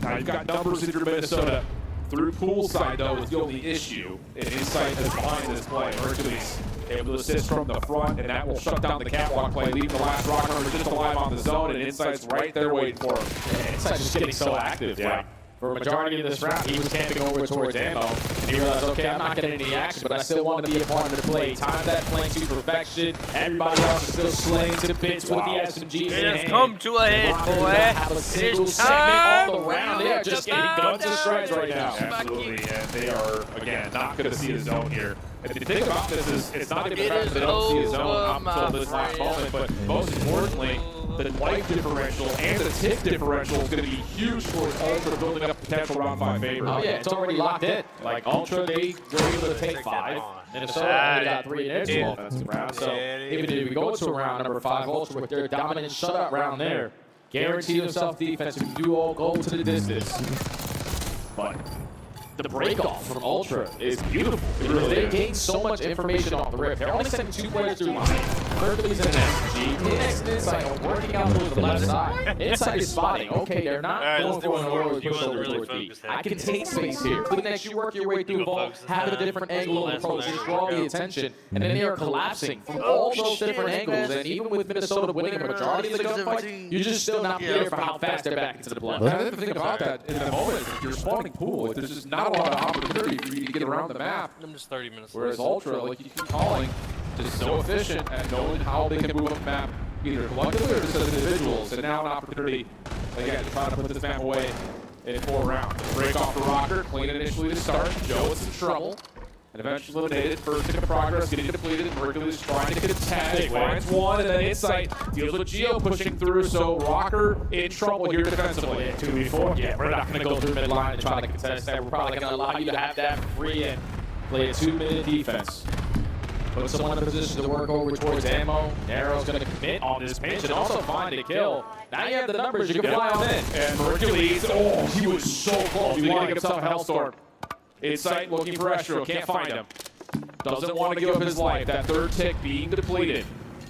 Speaker 13: Now you've got numbers in your Minnesota. Through poolside, though, is the only issue. And Insight is behind this play. Hercules able to assist from the front, and that will shut down the catwalk play, leaving the last rock number just alive on the zone, and Insight's right there waiting for him.
Speaker 12: Yeah, Insight's just getting so active.
Speaker 13: Yeah.
Speaker 12: Like, for a majority of this round, he was camping over towards ammo. And he realized, okay, I'm not getting any action, but I still want to be a part of the play. Time that flank to perfection. Everybody else is still slaying to bits with the SMGs in hand.
Speaker 2: Come to a head, boy.
Speaker 12: Have a single segment all around. They are just getting guns and shreds right now.
Speaker 13: Absolutely, and they are, again, not going to see a zone here. And the thing about this is, it's not even the fact that they don't see a zone up until this last moment, but most importantly, the life differential and the tick differential is going to be huge towards Ultra building up potential round 5 favor.
Speaker 12: Oh yeah, it's already locked in. Like Ultra, they were able to take 5. Minnesota only got 3 in their 2 offensive rounds. So even if we go to a round number 5 Ultra with their dominant shutout round there, guarantee yourself defense if you do all go to the distance. But the breakoff from Ultra is beautiful because they gain so much information off the rip. They're only sending 2 players through line. Hercules and SMG. Phoenix and Insight are working out towards the left side. Insight is spotting. Okay, they're not going for an early push over towards B. I can take space here. Click you work your way through vault, have a different angle of approach, just draw the attention, and then they are collapsing from all those different angles. And even with Minnesota winning a majority of the gunfight, you're just still not clear for how fast they're back into the play.
Speaker 13: And the thing about that, in the moment, you're spawning pool, there's just not a lot of opportunity for you to get around the map.
Speaker 2: I'm just 30 minutes.
Speaker 13: Whereas Ultra, like you keep calling, just so efficient at knowing how they can move up the map, either collectively or just as individuals. And now an opportunity, again, to try to put this map away in 4 rounds. Break off the rocker, clean initially to start. Joe is in trouble. And eventually eliminated. First tick of progress, getting depleted. Hercules trying to contest. Finds one, and then Insight deals with Geo pushing through. So Rocker in trouble here defensively.
Speaker 12: 2v4. Yeah, we're not going to go through midline and try to contest that. We're probably going to allow you to have that for free and play a 2-minute defense. Put someone in a position to work over towards ammo. Narrow's going to commit on this pinch and also find a kill. Now you have the numbers, you can fly on in.
Speaker 13: And Hercules, oh, he was so close. He wanted to get himself a Hellstorm. Insight looking for Estro, can't find him. Doesn't want to give up his life. That third tick being depleted.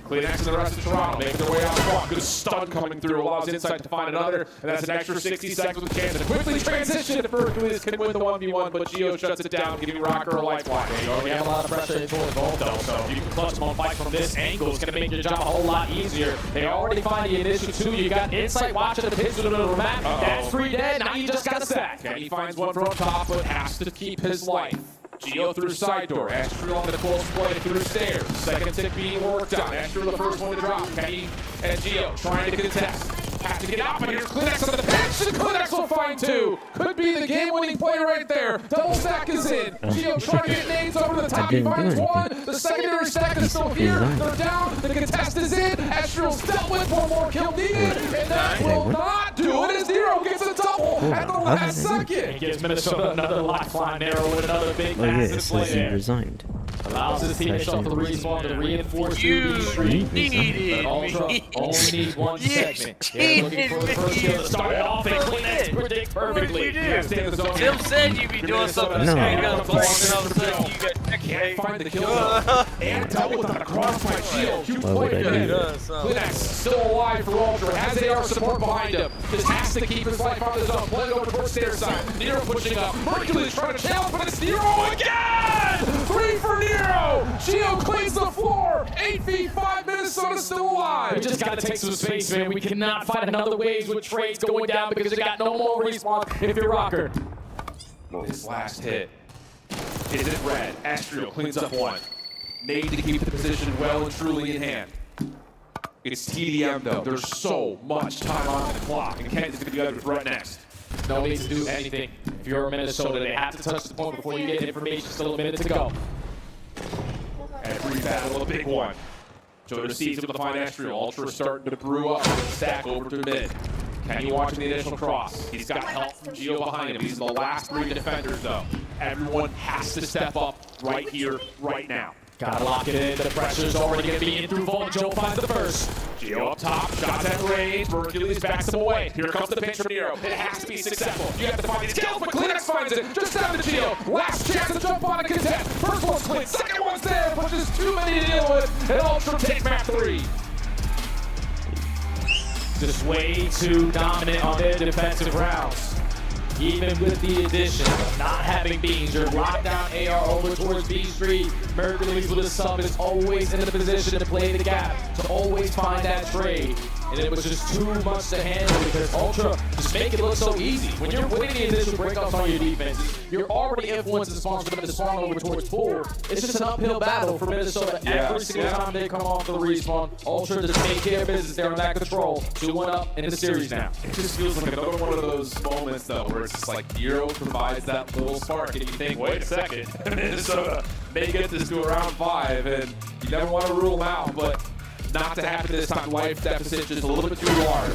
Speaker 13: Kleenex and the rest of Toronto making their way out front. Good stun coming through, allows Insight to find another, and that's an extra 60 seconds with chance to quickly transition if Hercules can win the 1v1, but Geo shuts it down, giving Rocker a lifeline.
Speaker 12: You already have a lot of pressure towards both though, so if you can clutch them on fight from this angle, it's going to make your job a whole lot easier. They already find the initial 2, you got Insight watching the pins of the map, that's 3 dead, now you just got to stack.
Speaker 13: And he finds one from top, but has to keep his life. Geo through side door, Astro on the close play through stairs. Second tick being worked on. Astro the first one to drop. Kenny and Geo trying to contest. Have to get out, but here's Kleenex on the bench, and Kleenex will find 2. Could be the game-winning play right there. Double stack is in. Geo trying to get nades over the top. He finds 1. The secondary stack is still here. They're down. The contest is in. Astro's dealt with 1 more kill needed, and that will not do it as Nero gets a double at the last second.
Speaker 12: He gives Minnesota another lifeline arrow with another big massive play there.
Speaker 3: Resigned.
Speaker 12: Allows his team to shuffle the respawn to reinforce the street. But Ultra only needs 1 segment. They're looking for the first kill to start it off, and Kleenex predict perfectly.
Speaker 2: Tim said you'd be doing something
Speaker 3: No.
Speaker 2: and all of a sudden you got
Speaker 13: Can't find the kill. And dealt with on a cross by Shield. Huge play there. Kleenex still alive for Ultra. Has AR support behind him. Just has to keep his life on his own. Play over towards stair side. Nero pushing up. Hercules trying to challenge, but it's Nero again! 3 for Nero! Geo cleans the floor! 8v5, Minnesota still alive!
Speaker 12: We just gotta take some space, man. We cannot find another waves with trades going down because you got no more respawns if you're Rocker.
Speaker 13: This last hit isn't red. Astro cleans up 1. Need to keep the position well and truly in hand. It's TDM though. There's so much time on the clock, and Kent is going to be under threat next.
Speaker 12: No need to do anything. If you're Minnesota, they have to touch the point before you get information. Still a minute to go.
Speaker 13: Every battle a big one. Joe sees able to find Astro. Ultra starting to brew up. Stack over to mid. Kenny watching the initial cross. He's got help from Gio behind him. These are the last 3 defenders, though. Everyone has to step up right here, right now.
Speaker 12: Gotta lock it in. The pressure's already gonna be in through Vault. Joe finds the first.
Speaker 13: Gio up top, shots at range. Hercules backs him away. Here comes the pinch from Nero. It has to be successful. You have to find these kills, but Kleenex finds it. Just down to Gio. Last chance to jump on and contest. First one's clean, second one's there, but just too many to deal with. And Ultra takes map 3.
Speaker 12: Just way too dominant on their defensive rounds. Even with the addition of not having beans, your lockdown AR over towards B Street. Mercury's with a sub is always in a position to play the gap, to always find that trade. And it was just too much to handle because Ultra just make it look so easy. When you're winning the initial breakups on your defenses, you're already influencing the spawns for them to spawn over towards pool. It's just an uphill battle for Minnesota every single time they come off the respawn. Ultra just take care of business. They're in that control. 2-1 up in the series now.
Speaker 13: It just feels like another one of those moments, though, where it's just like Nero provides that little spark, and you think, wait a second, Minnesota may get this to around 5, and you never want to rule them out, but not to happen this time. Life deficit just a little bit too large.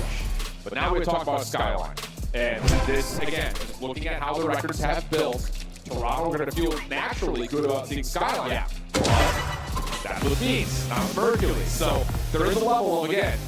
Speaker 13: But now we're talking about Skyline. And this, again, just looking at how the records have built, Toronto are going to feel naturally good about seeing Skyline. Yeah. But that's what it means, not Mercury. So there is a level of, again,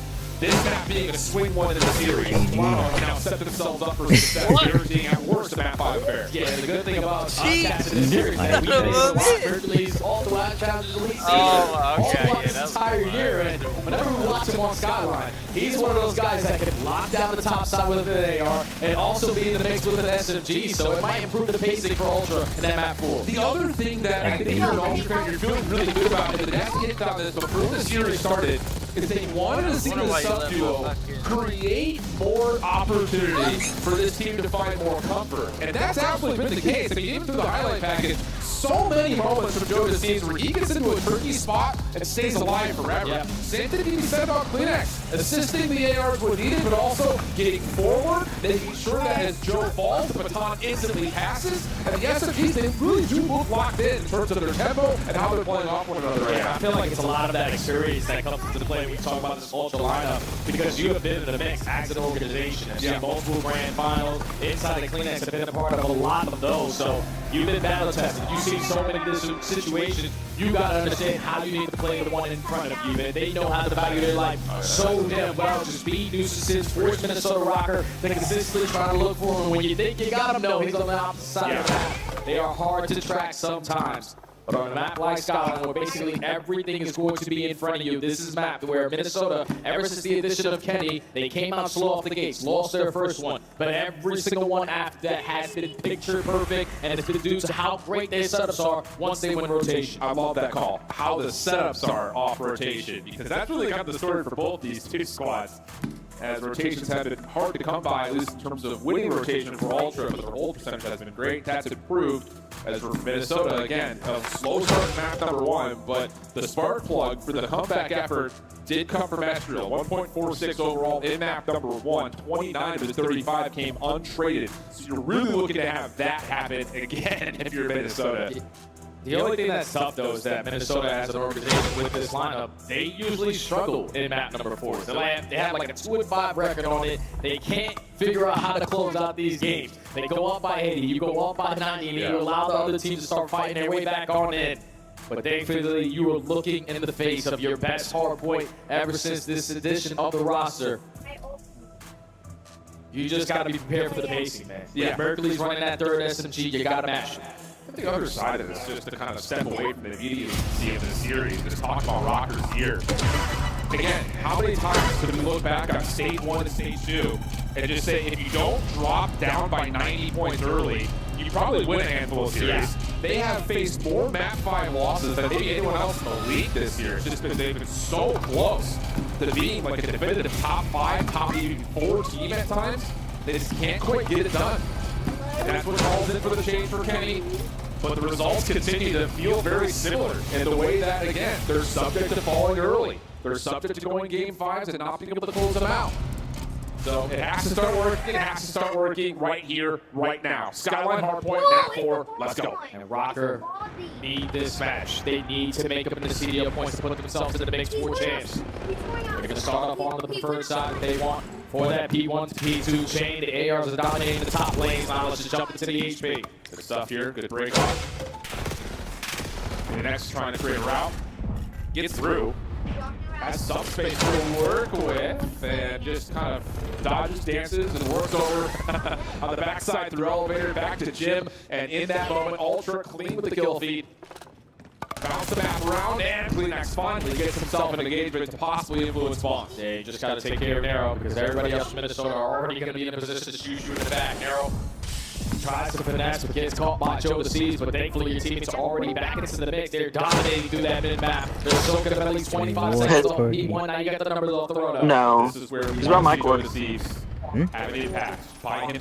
Speaker 13: this map being a swing one in the series. Toronto can now set themselves up for success. They're being at worst a map 5 affair.
Speaker 12: Yeah, the good thing about us in this series is that we play a lot of Hercules all throughout challenges elite season. All throughout this entire year. And whenever we watch him on Skyline, he's one of those guys that can lock down the top side with an AR and also be in the mix with an SMG. So it might improve the pacing for Ultra in that map 4.
Speaker 13: The other thing that I think you're an Ultra fan, you're feeling really good about, and the Nets hit on this before the series started, is they wanted to see the sub-duo create more opportunity for this team to find more comfort. And that's absolutely been the case. I mean, even through the highlight package, so many moments from Joe DeSees where he gets into a tricky spot and stays alive forever.
Speaker 12: Yeah.
Speaker 13: Same thing can be said about Kleenex. Assisting the ARs when needed, but also getting forward, making sure that as Joe falls, the baton instantly passes. And the SMGs, they really do look locked in terms of their tempo and how they're playing off one another.
Speaker 12: Yeah, I feel like it's a lot of that experience that comes into play when we talk about this Ultra lineup, because you have been in the mix as an organization. You've seen multiple grand finals. Inside the Kleenex have been a part of a lot of those. So you've been battle tested. You've seen so many different situations. You gotta understand how you need to play the one in front of you, and they know how to value their life so damn well. Just speed nuisances, force Minnesota Rocker. They consistently try to look for him. When you think you got him, no, he's on the opposite side of the map. They are hard to track sometimes. But on a map like Skyline, where basically everything is going to be in front of you, this is a map where Minnesota, ever since the addition of Kenny, they came out slow off the gates, lost their first one. But every single one after that has been picture perfect, and it's been due to how great their setups are once they win rotation.
Speaker 13: I love that call. How the setups are off rotation, because that's really kind of the story for both these two squads. As rotations have been hard to come by, at least in terms of winning rotation for Ultra, but their hold percentage has been great. That's improved. As for Minnesota, again, a slow start in map number 1, but the spark plug for the comeback effort did come from Estriel. 1.46 overall in map number 1. 29 of the 35 came untraded. So you're really looking to have that happen again if you're Minnesota.
Speaker 12: The only thing that's tough, though, is that Minnesota as an organization with this lineup, they usually struggle in map number 4. They have like a 2-5 record on it. They can't figure out how to close out these games. They go up by 80, you go up by 90, and you allow the other teams to start fighting their way back on in. But thankfully, you are looking in the face of your best hard point ever since this edition of the roster. You just got to be prepared for the pacing, man. Yeah, Berkeley's running that third SMG, you got to match it.
Speaker 13: The other side of this, just to kind of step away from the immediacy of the series, just talk about Rocker's year. Again, how many times could we look back on Stage 1 and Stage 2 and just say, if you don't drop down by 90 points early, you probably win a handful of series. Yeah. They have faced more map 5 losses than maybe anyone else in the league this year, just because they've been so close to being like a definitive top 5, top even 4 team at times. They just can't quite get it done. And that's what calls in for the change for Kenny. But the results continue to feel very similar in the way that, again, they're subject to falling early. They're subject to going game 5s and not being able to close them out. So it has to start working. It has to start working right here, right now. Skyline hardpoint, map 4. Let's go.
Speaker 12: And Rocker need this match. They need to make up in the CDL points to put themselves in the mix for chance. They're going to start off on the preferred side if they want for that P1 to P2 chain. The ARs are dominating the top lanes. Now let's just jump into the HP.
Speaker 13: Good stuff here. Good break off. The next trying to create a route. Gets through. Has some space to work with, and just kind of dodges, dances, and works over on the backside through elevator back to Jim. And in that moment, Ultra clean with the kill feed. Bounce the map around, and Kleenex finally gets himself an engagement to possibly influence spawns.
Speaker 12: Yeah, you just got to take care of Nero because everybody else in Minnesota are already going to be in a position to shoot you in the back. Nero tries to finesse, but gets caught by Joe the Seas, but thankfully your teammates are already back into the mix. They're dominating through that mid-map. They're soaking up at least 25 seconds on P1. Now you got the numbers off the road.
Speaker 17: No.
Speaker 13: This is where
Speaker 17: Is my mic working?
Speaker 13: Have an impact.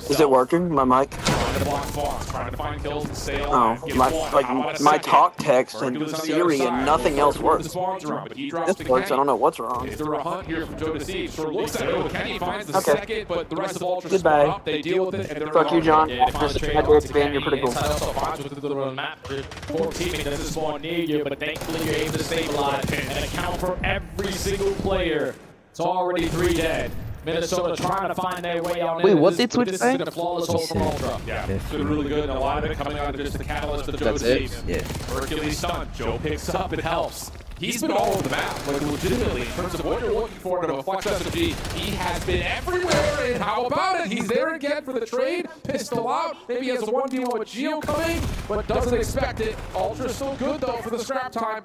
Speaker 17: Is it working? My mic?
Speaker 13: Trying to block spawns, trying to find kills and sail.
Speaker 17: Oh, my talk text and Siri and nothing else works. This works. I don't know what's wrong.
Speaker 13: Is there a hunt here from Joe to see? Sort of looks at it. Kenny finds the second, but the rest of Ultra
Speaker 17: Goodbye.
Speaker 13: up. They deal with it. And they're
Speaker 17: Fuck you, John.
Speaker 12: Yeah,
Speaker 17: I did Van, you're pretty cool.
Speaker 12: Also finds with the map. Poor teammate doesn't spawn near you, but thankfully you're able to stabilize and account for every single player. It's already 3 dead. Minnesota trying to find their way on in.
Speaker 11: Wait, what did Twitch
Speaker 12: this
Speaker 11: say?
Speaker 12: has been a flawless hold from Ultra.
Speaker 13: Yeah, it's been really good, and a lot of it coming out of just the catalyst of Joe
Speaker 11: That's
Speaker 13: to
Speaker 11: it?
Speaker 13: see.
Speaker 3: Yeah.
Speaker 13: Hercules stunt. Joe picks up and helps. He's been all over the map, like legitimately, in terms of what you're looking for out of a Flex SMG. He has been everywhere, and how about it? He's there again for the trade. Pistol out. Maybe he has a 1v1 with Geo coming, but doesn't expect it. Ultra's still good, though, for the scrap time.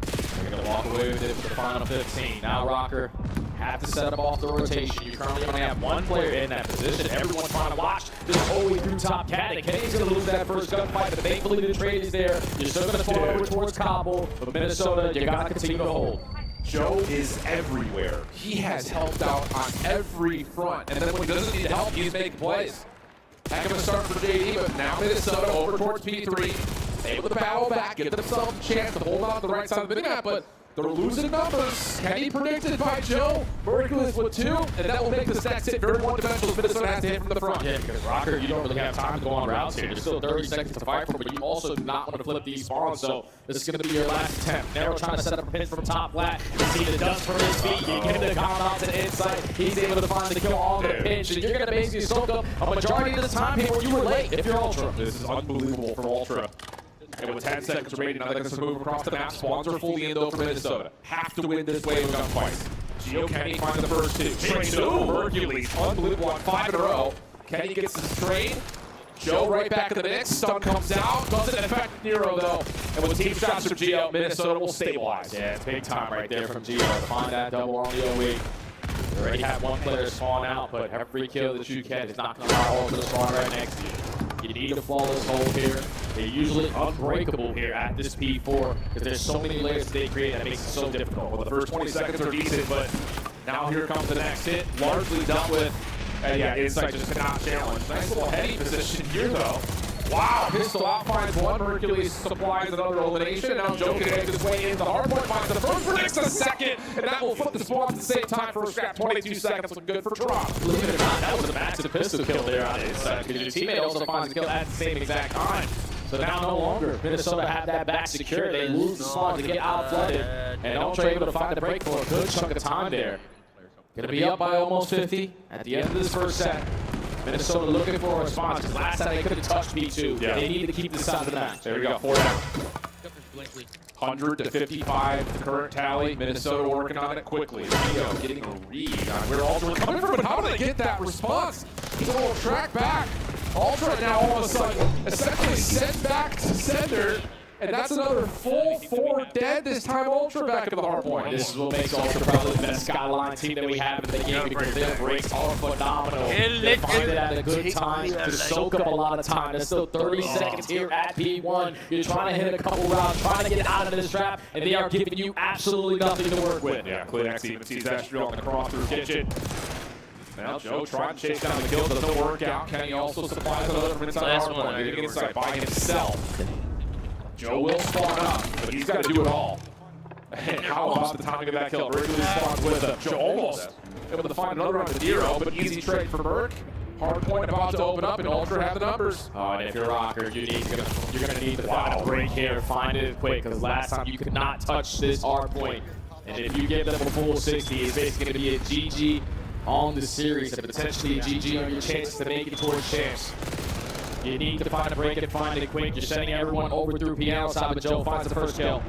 Speaker 12: They're going to walk away with it for the final 15. Now Rocker have to set up off the rotation. You currently only have one player in that position. Everyone's trying to watch this whole way through top cat. And Kenny's going to lose that first gunfight, but thankfully the trade is there. You're still going to fall over towards Cobble, but Minnesota, you got to continue to hold.
Speaker 13: Joe is everywhere. He has helped out on every front, and then when he doesn't need help, he's making plays. Heck of a start for JD, but now Minnesota over towards P3. Able to battle back, give themselves a chance to hold on to the right side of the minimap, but they're losing numbers. Kenny predicted by Joe. Hercules with 2, and that will make the stats hit very one-dimensional. Minnesota has to hit from the front.
Speaker 12: Yeah, because Rocker, you don't really have time to go on routes here. There's still 30 seconds to fight for, but you also do not want to flip these spawns, so this is going to be your last attempt. Nero trying to set up a pinch from top flat. You see the dust from his feet. You give the compound to the inside. He's able to find the kill on the pinch, and you're going to basically soak up a majority of the time here where you were late if you're Ultra.
Speaker 13: This is unbelievable from Ultra. And with 10 seconds remaining, now they're going to move across the map. Spawns are fully in though for Minnesota. Have to win this wave of gunfights. Geo Kenny finds the first 2. Trade 2. Hercules, unbelievable on 5 in a row. Kenny gets his trade. Joe right back in the mix. Stun comes out. Doesn't affect Nero though. And with team shots from Geo, Minnesota will stabilize.
Speaker 12: Yeah, it's big time right there from Geo to find that double on the OE. You already have one player spawn out, but every kill that you get is not going to allow all to the spawn right next to you. You need a flawless hold here. They're usually unbreakable here at this P4 because there's so many layers that they create that makes it so difficult.
Speaker 13: Well, the first 20 seconds are decent, but now here comes the next hit. Largely dealt with. Yeah, Insight just cannot challenge. Nice little heady position here, though. Wow, pistol out finds one. Hercules supplies another elimination. Now Joe can edge his way in. The hardpoint finds the first, predicts the second, and that will flip the spawns at the same time for a scrap. 22 seconds, looking good for Drop.
Speaker 12: Believe it or not, that was a massive pistol kill there on Insight because your teammate also finds a kill at the same exact time. So now no longer Minnesota have that back secure. They lose the spawn to get out flooded, and Ultra able to find a break for a good chunk of time there. Gonna be up by almost 50 at the end of this first set. Minnesota looking for a response because last time they couldn't touch P2.
Speaker 13: Yeah.
Speaker 12: They need to keep this side of the match.
Speaker 13: There we go, 4 down. 100 to 55, the current tally. Minnesota working on it quickly. Geo getting a read on where Ultra coming from, but how did they get that response? He's a little track back. Ultra now all of a sudden essentially sent back to sender. And that's another full 4 dead, this time Ultra back at the hard point.
Speaker 12: This is what makes Ultra probably the best Skyline team that we have in the game because their breaks are phenomenal. They find it at a good time to soak up a lot of time. There's still 30 seconds here at P1. You're trying to hit a couple rounds, trying to get out of this trap, and they are giving you absolutely nothing to work with.
Speaker 13: Yeah, Kleenex even sees that drill on the cross through kitchen. Now Joe trying to chase down the kill, doesn't work out. Kenny also supplies another from inside the hard point. Getting inside by himself. Joe will spawn up, but he's got to do it all. And how about the timing of that kill? Mercury spawns with him. Joe almost able to find another on the Nero, but easy trade for Merc. Hard point about to open up, and Ultra have the numbers.
Speaker 12: Oh, and if you're Rocker, you're gonna need the final break here. Find it quick, because last time you could not touch this hard point. And if you give them a full 60, it's basically gonna be a GG on the series, and potentially a GG on your chances to make it towards champs. You need to find a break and find it quick. You're sending everyone over through piano side, but Joe finds the first kill.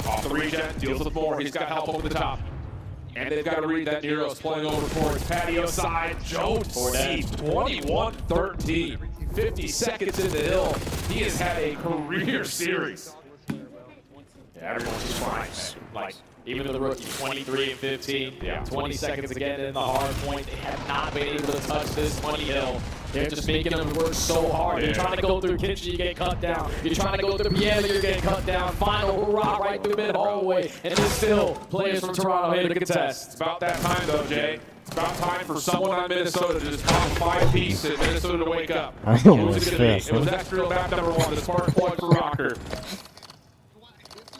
Speaker 13: Off the regen, deals with more. He's got help over the top. And they've got to read that Nero's playing over towards patio side. Joe sees 21-13. 50 seconds in the hill. He has had a career series.
Speaker 12: Yeah, everyone's just fine. Like, even the rookie, 23 and 15. Yeah, 20 seconds again in the hard point. They have not been able to touch this money hill. They're just making them work so hard. You're trying to go through kitchen, you get cut down. You're trying to go through piano, you're getting cut down. Final hurrah right through the mid hallway. And there's still players from Toronto here to contest.
Speaker 13: It's about that time, though, Jay. It's about time for someone on Minnesota to just pop 5-piece and Minnesota to wake up.
Speaker 3: I
Speaker 13: Who's
Speaker 3: almost
Speaker 13: it going to be?
Speaker 3: fell.
Speaker 13: It was Extrial map number 1, the spark plug for Rocker.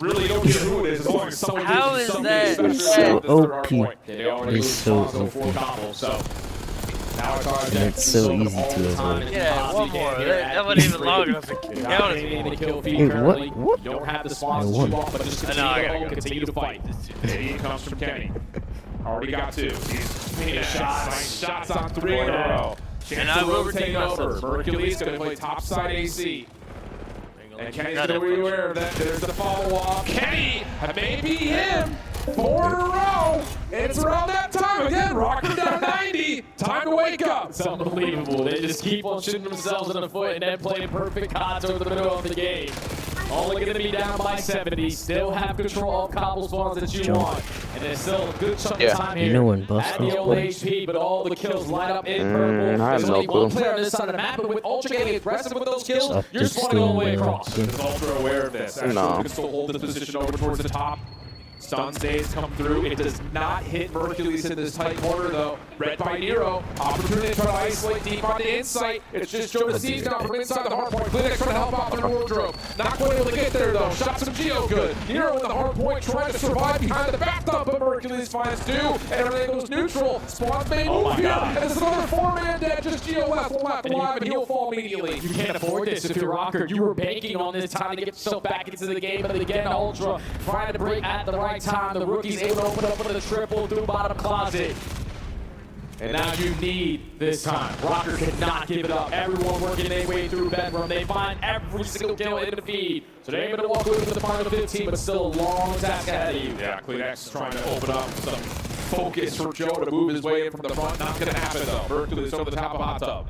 Speaker 13: Really don't care who it is, as long as someone
Speaker 2: How
Speaker 13: gives
Speaker 2: is
Speaker 13: you
Speaker 2: that?
Speaker 13: something
Speaker 3: It's
Speaker 13: special.
Speaker 3: so
Speaker 13: This is their hard
Speaker 3: OP.
Speaker 13: point.
Speaker 12: They already
Speaker 3: It's so
Speaker 12: lose
Speaker 3: OP.
Speaker 12: combo, so now it's our
Speaker 3: And it's so easy to avoid.
Speaker 2: Yeah, one more. That wasn't even long enough to count it.
Speaker 3: Wait, what?
Speaker 12: You don't have the
Speaker 3: I
Speaker 12: spawns
Speaker 3: won.
Speaker 12: to shoot off, but just
Speaker 2: I know, I gotta go.
Speaker 12: continue to fight.
Speaker 13: 80 comes from Kenny. Already got 2. He's made shots on 3 in a row.
Speaker 2: And I will
Speaker 13: Chance
Speaker 2: retain
Speaker 13: to over.
Speaker 2: myself.
Speaker 13: Mercury's going to play topside AC. And Kenny's going to be aware of that. There's the follow-up. Kenny, maybe him. 4 in a row. It's around that time again. Rocker down 90. Time to wake up.
Speaker 12: It's unbelievable. They just keep on shooting themselves in the foot and then playing perfect cards over the middle of the game. Only going to be down by 70. Still have control of cobble spawns that you want. And there's still a good chunk of time here.
Speaker 3: You know when Buff
Speaker 12: At the
Speaker 3: was
Speaker 12: old
Speaker 3: playing?
Speaker 12: HP, but all the kills line up in purple.
Speaker 11: I have
Speaker 12: There's
Speaker 11: no
Speaker 12: only one
Speaker 11: clue.
Speaker 12: player on this side of the map, but with Ultra getting aggressive with those kills,
Speaker 3: Stop
Speaker 12: you're
Speaker 3: just
Speaker 12: spawning all the way
Speaker 3: stealing my
Speaker 12: across.
Speaker 3: game.
Speaker 13: Is Ultra aware of this? Actually,
Speaker 11: No.
Speaker 13: can still hold this position over towards the top. Stun stays come through. It does not hit Mercules in this tight corner, though. Read by Nero. Opportunity to try to isolate deep on the insight. It's just Joe Sees down from inside the hard point. Clinic trying to help out through wardrobe. Not quite able to get there, though. Shots from Geo good. Nero in the hard point trying to survive behind the bathtub, but Mercules finds 2. And everything goes neutral. Spawns may move here. And there's another 4-man dead. Just Geo left, one left alive, and he'll fall immediately.
Speaker 12: You can't afford this if you're Rocker. You were banking on this time to get yourself back into the game, but again, Ultra trying to break at the right time. The rookie's able to open up with a triple through bottom closet. And now you need this time. Rocker cannot give it up. Everyone working their way through bedroom. They find every single kill in the feed. So they're able to walk away with the final 15, but still a long task ahead of you.
Speaker 13: Yeah, Kleenex is trying to open up some focus for Joe to move his way in from the front. Not going to happen, though. Mercules over the top of hot tub.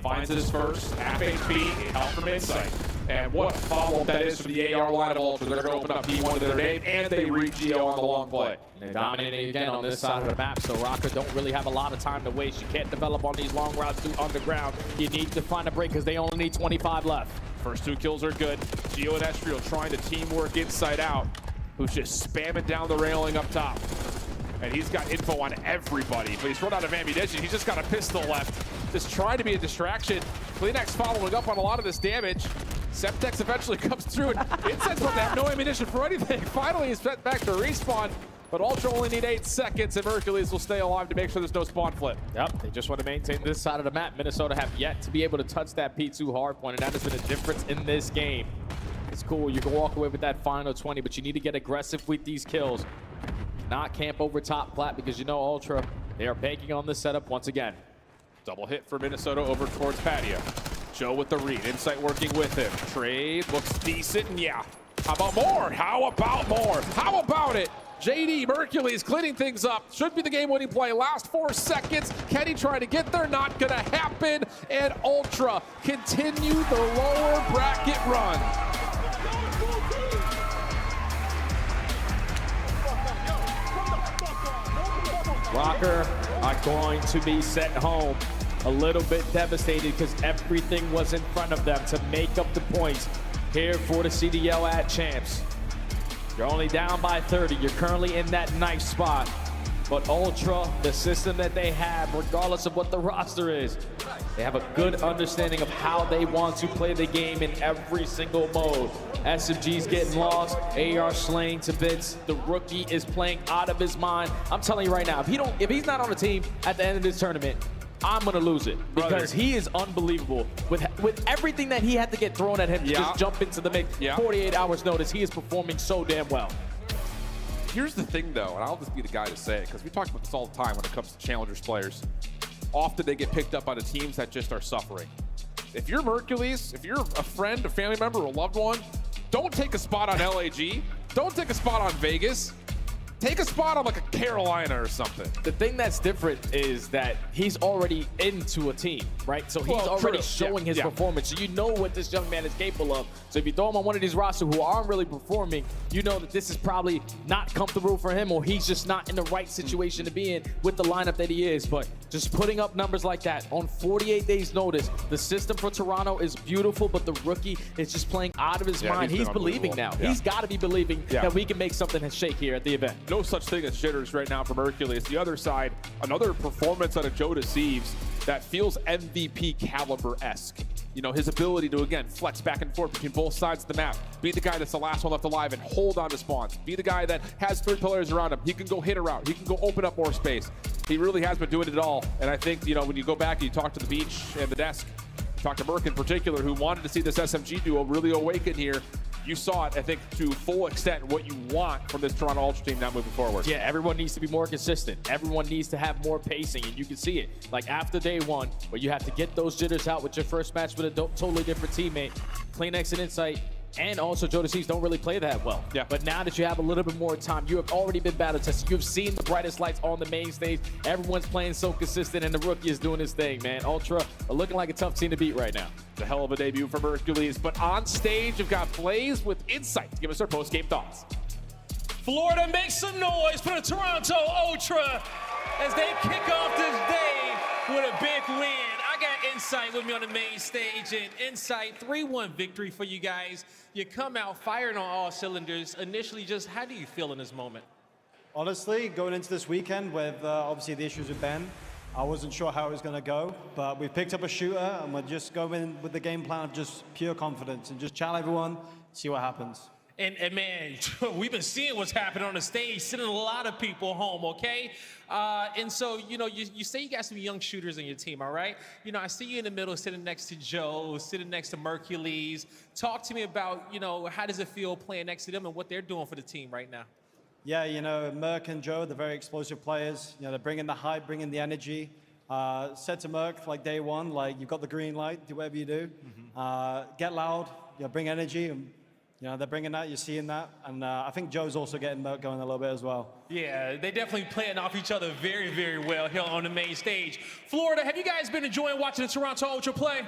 Speaker 13: Finds his first, half HP, help from insight. And what a follow-up that is for the AR line of Ultra. They're going to open up P1 to their name, and they read Geo on the long play.
Speaker 12: They're dominating again on this side of the map, so Rocker don't really have a lot of time to waste. You can't develop on these long routes through underground. You need to find a break because they only need 25 left.
Speaker 13: First 2 kills are good. Geo and Estriel trying to teamwork inside out, who's just spamming down the railing up top. And he's got info on everybody, but he's run out of ammunition. He's just got a pistol left. Just trying to be a distraction. Kleenex following up on a lot of this damage. Septex eventually comes through, and Insight's about to have no ammunition for anything. Finally, he's sent back to respawn, but Ultra only need 8 seconds, and Mercules will stay alive to make sure there's no spawn flip.
Speaker 12: Yep, they just want to maintain this side of the map. Minnesota have yet to be able to touch that P2 hard point, and that has been a difference in this game. It's cool, you can walk away with that final 20, but you need to get aggressive with these kills. Not camp over top plat, because you know Ultra, they are banking on this setup once again.
Speaker 13: Double hit for Minnesota over towards patio. Joe with the read, Insight working with him. Trade looks decent, and yeah. How about more? How about more? How about it? JD Mercules cleaning things up. Should be the game-winning play. Last 4 seconds. Kenny trying to get there. Not going to happen. And Ultra continue the lower bracket run.
Speaker 12: Rocker are going to be sent home a little bit devastated because everything was in front of them to make up the points here for the CDL at champs. You're only down by 30. You're currently in that nice spot. But Ultra, the system that they have, regardless of what the roster is, They have a good understanding of how they want to play the game in every single mode. SMG's getting lost, AR slaying to bits. The rookie is playing out of his mind. I'm telling you right now, if he's not on the team at the end of this tournament, I'm gonna lose it because he is unbelievable with everything that he had to get thrown at him to just jump into the mix. 48 hours notice, he is performing so damn well.
Speaker 13: Here's the thing, though, and I'll just be the guy to say it because we talk about this all the time when it comes to challengers players. Often they get picked up by the teams that just are suffering. If you're Mercules, if you're a friend, a family member, or a loved one, don't take a spot on LAG. Don't take a spot on Vegas. Take a spot on like a Carolina or something.
Speaker 12: The thing that's different is that he's already into a team, right? So he's already showing his performance. So you know what this young man is capable of. So if you throw him on one of these rosters who aren't really performing, you know that this is probably not comfortable for him, or he's just not in the right situation to be in with the lineup that he is. But just putting up numbers like that on 48 days notice, the system for Toronto is beautiful, but the rookie is just playing out of his mind. He's believing now. He's got to be believing that we can make something shake here at the event.
Speaker 13: No such thing as jitters right now for Mercules. The other side, another performance out of Joe Deceives that feels MVP caliber-esque. You know, his ability to, again, flex back and forth between both sides of the map. Be the guy that's the last one left alive and hold on to spawns. Be the guy that has 3 players around him. He can go hit a route. He can go open up more space. He really has been doing it all. And I think, you know, when you go back and you talk to the beach and the desk, talk to Merc in particular, who wanted to see this SMG duo really awaken here, you saw it, I think, to full extent what you want from this Toronto Ultra team now moving forward.
Speaker 12: Yeah, everyone needs to be more consistent. Everyone needs to have more pacing, and you can see it. Like after day one, where you have to get those jitters out with your first match with a totally different teammate. CleanX and Insight, and also Joe Deceives don't really play that well. Yeah. But now that you have a little bit more time, you have already been battle tested. You've seen the brightest lights on the main stage. Everyone's playing so consistent, and the rookie is doing his thing, man. Ultra are looking like a tough team to beat right now.
Speaker 13: It's a hell of a debut for Mercules. But on stage, you've got Blaze with Insight to give us our post-game thoughts.
Speaker 18: Florida makes some noise for the Toronto Ultra as they kick off this day with a big win. I got Insight with me on the main stage, and Insight, 3-1 victory for you guys. You come out firing on all cylinders. Initially, just how do you feel in this moment?
Speaker 19: Honestly, going into this weekend with obviously the issues with Ben, I wasn't sure how it was going to go, but we picked up a shooter, and we're just going with the game plan of just pure confidence and just challenge everyone, see what happens.
Speaker 18: And man, we've been seeing what's happening on the stage, sending a lot of people home, okay? And so, you know, you say you got some young shooters on your team, all right? You know, I see you in the middle sitting next to Joe, sitting next to Mercules. Talk to me about, you know, how does it feel playing next to them and what they're doing for the team right now?
Speaker 19: Yeah, you know, Merc and Joe, they're very explosive players. You know, they're bringing the hype, bringing the energy. Said to Merc, like day one, like, you've got the green light, do whatever you do. Get loud, you know, bring energy, and you know, they're bringing that, you're seeing that. And I think Joe's also getting Merc going a little bit as well.
Speaker 18: Yeah, they definitely playing off each other very, very well here on the main stage. Florida, have you guys been enjoying watching the Toronto Ultra play?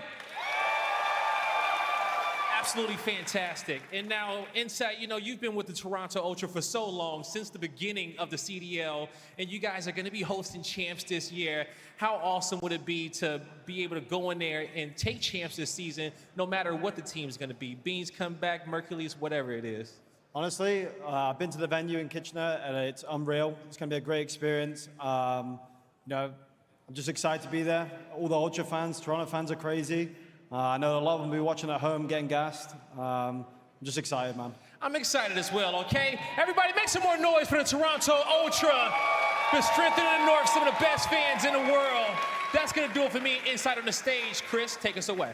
Speaker 18: Absolutely fantastic. And now, Insight, you know, you've been with the Toronto Ultra for so long, since the beginning of the CDL, and you guys are going to be hosting champs this year. How awesome would it be to be able to go in there and take champs this season, no matter what the team's going to be? Beans come back, Mercules, whatever it is.
Speaker 19: Honestly, I've been to the venue in Kitchener, and it's unreal. It's going to be a great experience. You know, I'm just excited to be there. All the Ultra fans, Toronto fans are crazy. I know a lot of them will be watching at home, getting gassed. I'm just excited, man.
Speaker 18: I'm excited as well, okay? Everybody make some more noise for the Toronto Ultra. The strength in the North, some of the best fans in the world. That's going to do it for me inside on the stage. Chris, take us away.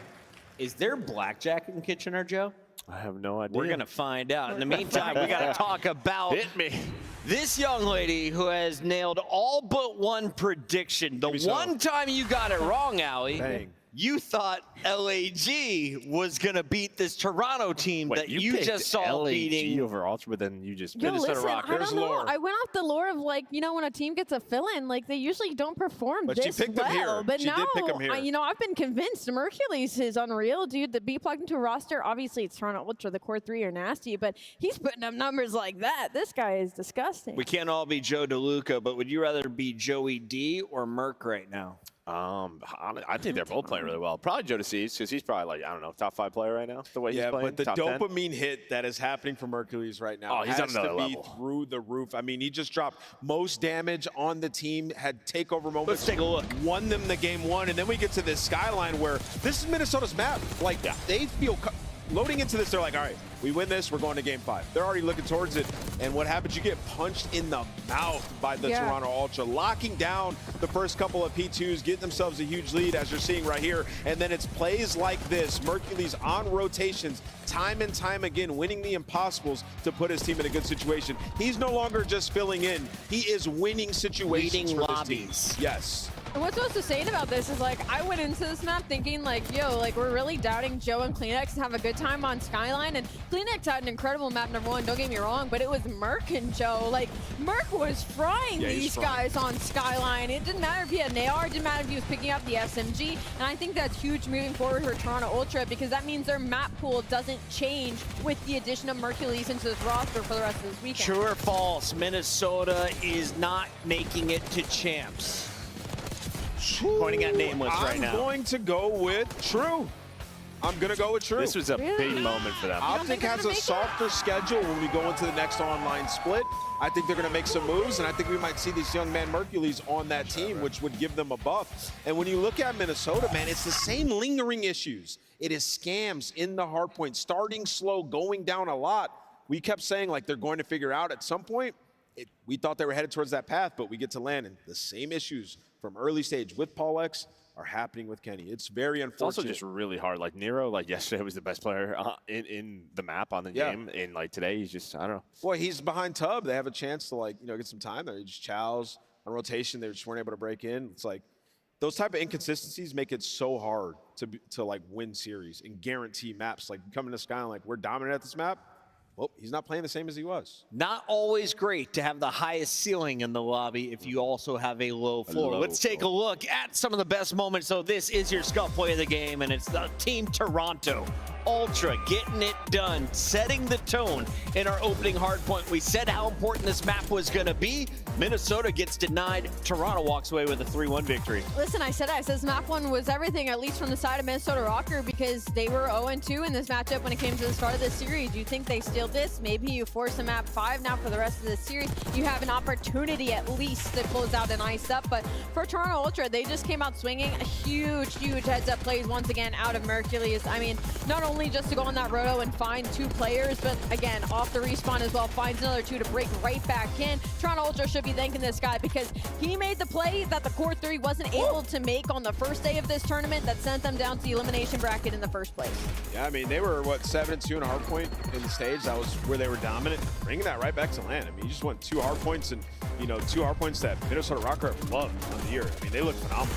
Speaker 14: Is there blackjack in Kitchener, Joe?
Speaker 20: I have no idea.
Speaker 14: We're going to find out. In the meantime, we got to talk about this young lady who has nailed all but one prediction. The one time you got it wrong, Allie, you thought LAG was going to beat this Toronto team that you just saw
Speaker 20: LAG
Speaker 14: beating
Speaker 20: over Ultra, but then you just
Speaker 16: Yo, listen, I don't know. I went off the lore of, like, you know, when a team gets a fill-in, like, they usually don't perform
Speaker 20: But
Speaker 16: this
Speaker 20: she picked them
Speaker 16: well.
Speaker 20: here.
Speaker 16: But
Speaker 20: She
Speaker 16: now,
Speaker 20: did pick 'em here.
Speaker 16: you know, I've been convinced Mercules is unreal, dude. To be plugged into a roster, obviously it's Toronto Ultra. The core 3 are nasty, but he's putting up numbers like that. This guy is disgusting.
Speaker 14: We can't all be Joe DeLuca, but would you rather be Joey D or Merc right now?
Speaker 20: I think they're both playing really well. Probably Joe DeCease, because he's probably like, I don't know, top 5 player right now. The way he's playing.
Speaker 15: But the
Speaker 20: top 10.
Speaker 15: dopamine hit that is happening for Mercules right now
Speaker 20: He's
Speaker 15: has
Speaker 20: on another
Speaker 15: to be
Speaker 20: level.
Speaker 15: through the roof. I mean, he just dropped most damage on the team, had takeover moments.
Speaker 14: Let's take a look.
Speaker 15: Won them the game 1, and then we get to this skyline where this is Minnesota's map. Like, they feel loading into this, they're like, all right, we win this, we're going to game 5. They're already looking towards it, and what happens, you get punched in the mouth by the Toronto Ultra, locking down the first couple of P2s, getting themselves a huge lead, as you're seeing right here, and then it's plays like this, Mercules on rotations, time and time again, winning the impossibles to put his team in a good situation. He's no longer just filling in, he is winning situations for this team. Yes.
Speaker 16: And what's most insane about this is, like, I went into this map thinking, like, yo, like, we're really doubting Joe and Kleenex and have a good time on Skyline. And Kleenex had an incredible map, number 1, don't get me wrong, but it was Merc and Joe. Like, Merc was frying these guys on Skyline. It didn't matter if he had an AR, it didn't matter if he was picking up the SMG. And I think that's huge moving forward for Toronto Ultra, because that means their map pool doesn't change with the addition of Mercules into this roster for the rest of this weekend.
Speaker 14: True or false, Minnesota is not making it to champs. Pointing at Nameless right now.
Speaker 15: I'm going to go with true. I'm going to go with true.
Speaker 20: This was a big moment for them.
Speaker 15: Optic has a softer schedule when we go into the next online split. I think they're going to make some moves, and I think we might see these young man Mercules on that team, which would give them a buff. And when you look at Minnesota, man, it's the same lingering issues. It is scams in the hard point, starting slow, going down a lot. We kept saying, like, they're going to figure out at some point. We thought they were headed towards that path, but we get to land, and the same issues from early stage with Paul X are happening with Kenny. It's very unfortunate.
Speaker 20: It's also just really hard. Like Nero, like yesterday was the best player in the map on the game, and like today he's just, I don't know.
Speaker 15: Boy, he's behind Tub. They have a chance to, like, get some time there. He just chows on rotation. They just weren't able to break in. It's like those type of inconsistencies make it so hard to like win series and guarantee maps. Like coming to Skyline, like we're dominant at this map. Well, he's not playing the same as he was.
Speaker 14: Not always great to have the highest ceiling in the lobby if you also have a low floor. Let's take a look at some of the best moments. So this is your scuff play of the game, and it's the Team Toronto Ultra getting it done, setting the tone in our opening hard point. We said how important this map was going to be. Minnesota gets denied. Toronto walks away with a 3-1 victory.
Speaker 16: Listen, I said this map 1 was everything, at least from the side of Minnesota Rocker, because they were 0-2 in this matchup when it came to the start of this series. You think they steal this? Maybe you force a map 5 now for the rest of the series. You have an opportunity at least to close out and ice up. But for Toronto Ultra, they just came out swinging a huge heads-up plays once again out of Mercules. I mean, not only just to go on that roto and find 2 players, but again, off the respawn as well, finds another 2 to break right back in. Toronto Ultra should be thanking this guy because he made the play that the Core 3 wasn't able to make on the first day of this tournament that sent them down to the elimination bracket in the first place.
Speaker 15: Yeah, I mean, they were, 7-2 in a hard point in the stage. That was where they were dominant. Bringing that right back to land. I mean, you just went 2 hard points and, 2 hard points that Minnesota Rocker loved on the year. I mean, they look phenomenal.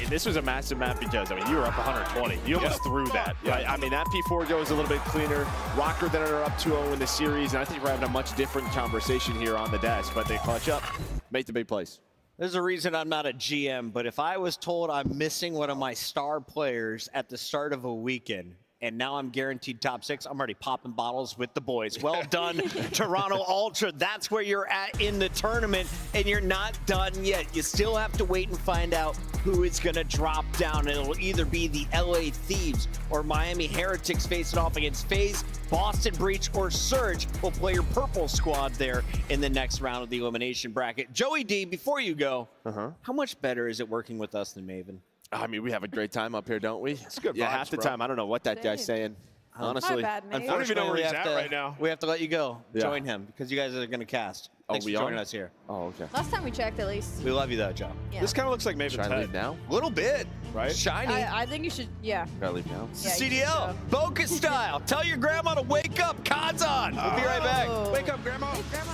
Speaker 20: This was a massive map because, I mean, you were up 120. You almost threw that.
Speaker 15: Yeah.
Speaker 20: Right? I mean, that P4 goes a little bit cleaner. Rocker then are up 2-0 in the series, and I think we're having a much different conversation here on the desk, but they clutch up, make the big plays.
Speaker 14: There's a reason I'm not a GM, but if I was told I'm missing one of my star players at the start of a weekend, and now I'm guaranteed top 6, I'm already popping bottles with the boys. Well done, Toronto Ultra. That's where you're at in the tournament, and you're not done yet. You still have to wait and find out who is going to drop down. It'll either be the LA Thieves or Miami Heretics facing off against FaZe, Boston Breach, or Surge will play your purple squad there in the next round of the elimination bracket. Joey D, before you go, how much better is it working with us than Maven?
Speaker 20: I mean, we have a great time up here, don't we?
Speaker 15: It's good.
Speaker 20: Yeah,
Speaker 15: vibes,
Speaker 20: half the
Speaker 15: bro.
Speaker 20: time, I don't know what that guy's saying. Honestly,
Speaker 16: bad, mate.
Speaker 15: I don't even know where he's at
Speaker 14: to,
Speaker 15: right now.
Speaker 14: We have to let you go.
Speaker 20: Yeah.
Speaker 14: Join him because you guys are going to cast. Thanks for joining us here.
Speaker 20: Oh, okay.
Speaker 16: Last time we checked, at least.
Speaker 14: We love you though, Joe.
Speaker 16: Yeah.
Speaker 15: This kind of looks like Maven's
Speaker 20: Should I
Speaker 15: head.
Speaker 20: leave now?
Speaker 14: A little bit,
Speaker 15: right?
Speaker 14: Shiny.
Speaker 16: I think you should, yeah.
Speaker 20: Gotta leave now.
Speaker 16: Yeah, you
Speaker 14: CDL, Boca style. Tell your grandma to wake up. Cod's on. We'll be right back.
Speaker 15: Wake up, Grandma.
Speaker 16: Hey, Grandma.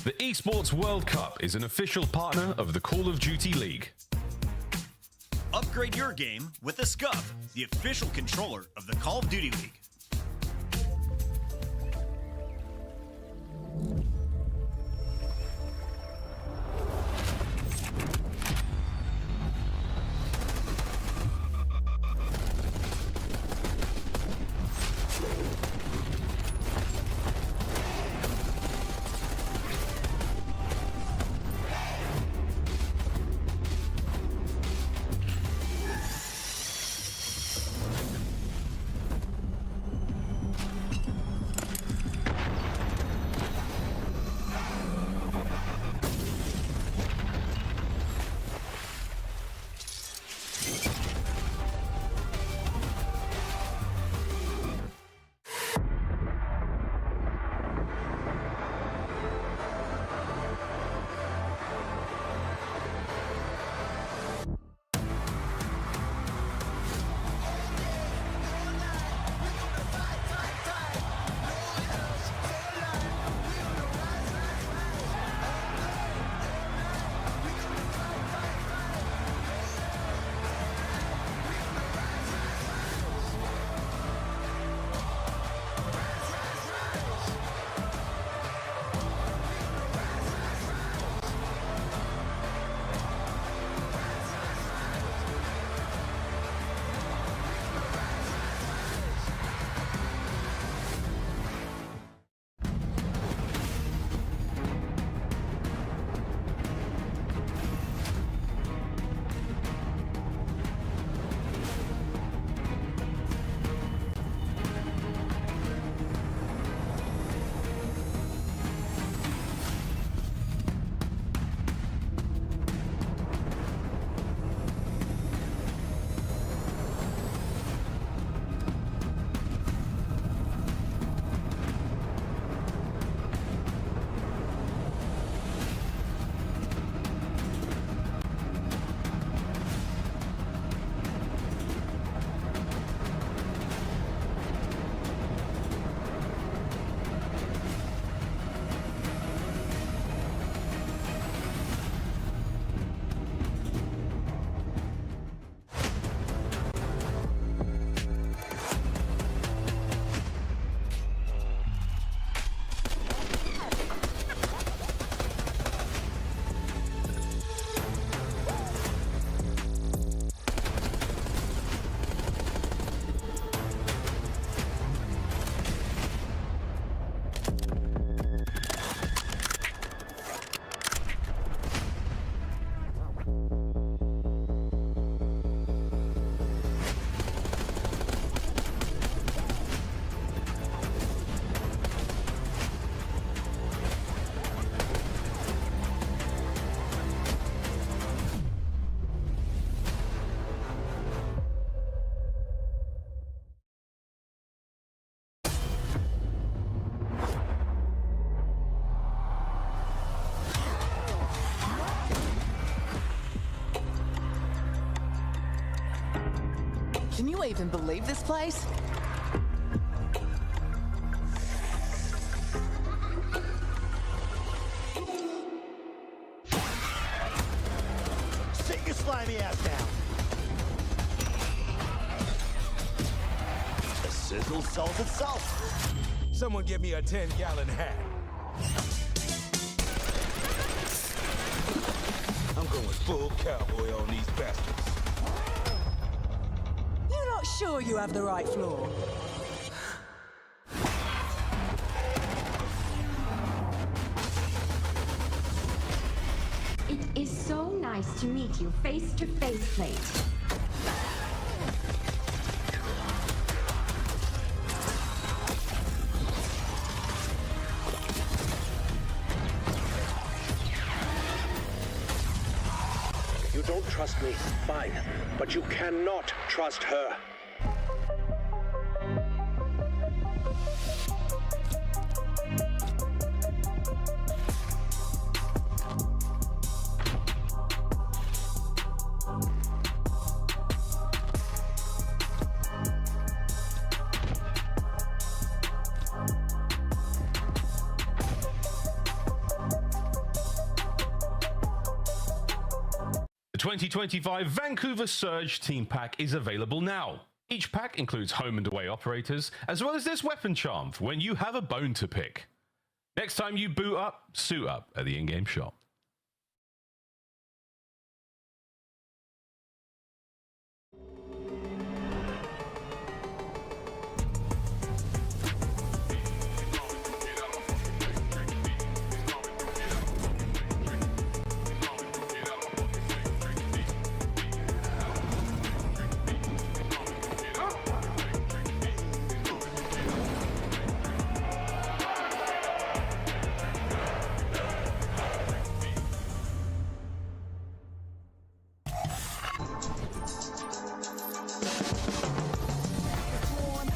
Speaker 21: The Esports World Cup is an official partner of the Call of Duty League.
Speaker 22: Upgrade your game with the Scuff, the official controller of the Call of Duty League.
Speaker 7: Can you even believe this place?
Speaker 8: Sit your slimy ass down. The sizzle sells itself. Someone give me a 10-gallon hat. I'm going full cowboy on these bastards.
Speaker 7: You're not sure you have the right floor?
Speaker 23: It is so nice to meet you face to face, Plate.
Speaker 8: You don't trust me, fine, but you cannot trust her.
Speaker 21: The 2025 Vancouver Surge Team Pack is available now. Each pack includes home and away operators, as well as this weapon charm for when you have a bone to pick. Next time you boot up, suit up at the in-game shop.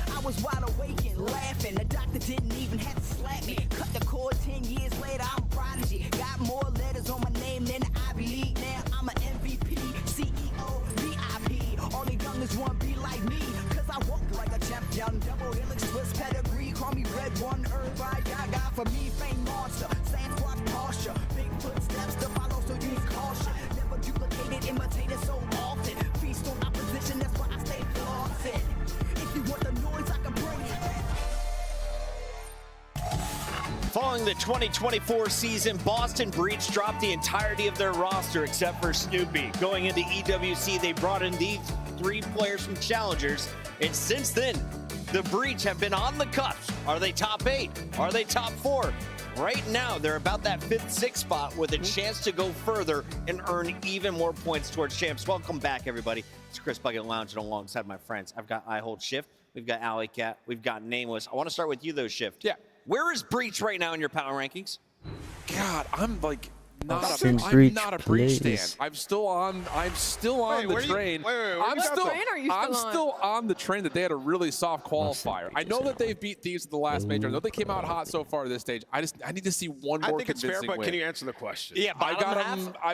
Speaker 7: I was wide awake and laughing. The doctor didn't even have to slap me. Cut the cord 10 years later, I'm a prodigy. Got more letters on my name than the Ivy League. Now I'm an MVP, CEO, VIP. All the youngest want to be like me. Cause I walk like a champion. Double helix, Swiss pedigree. Call me Red One, everybody got for me. Fame monster, sand squad posture. Big footsteps to follow, so use caution. Never duplicated, imitated so often. Feast on opposition, that's why I stay flossing. If you want the noise, I can bring it.
Speaker 14: Following the 2024 season, Boston Breach dropped the entirety of their roster except for Snoopy. Going into EWC, they brought in these 3 players from Challengers, and since then, the Breach have been on the cusp. Are they top 8? Are they top 4? Right now, they're about that 5th, 6th spot with a chance to go further and earn even more points towards champs. Welcome back, everybody. It's Chris Bucket Lounge, and alongside my friends, I've got I Hold Shift, we've got Alley Cat, we've got Nameless. I want to start with you, though, Shift. Yeah. Where is Breach right now in your power rankings?
Speaker 13: God, I'm like not
Speaker 3: Since
Speaker 13: I'm
Speaker 3: Breach
Speaker 13: not a Breach
Speaker 3: plays.
Speaker 13: stan. I'm still on the train. I'm still on the train that they had a really soft qualifier. I know that they've beat Thieves at the last major. I know they came out hot so far this stage. I need to see one more
Speaker 15: I think it's fair,
Speaker 13: convincing
Speaker 15: but
Speaker 13: win.
Speaker 15: can you answer the question?
Speaker 14: Yeah,
Speaker 13: I've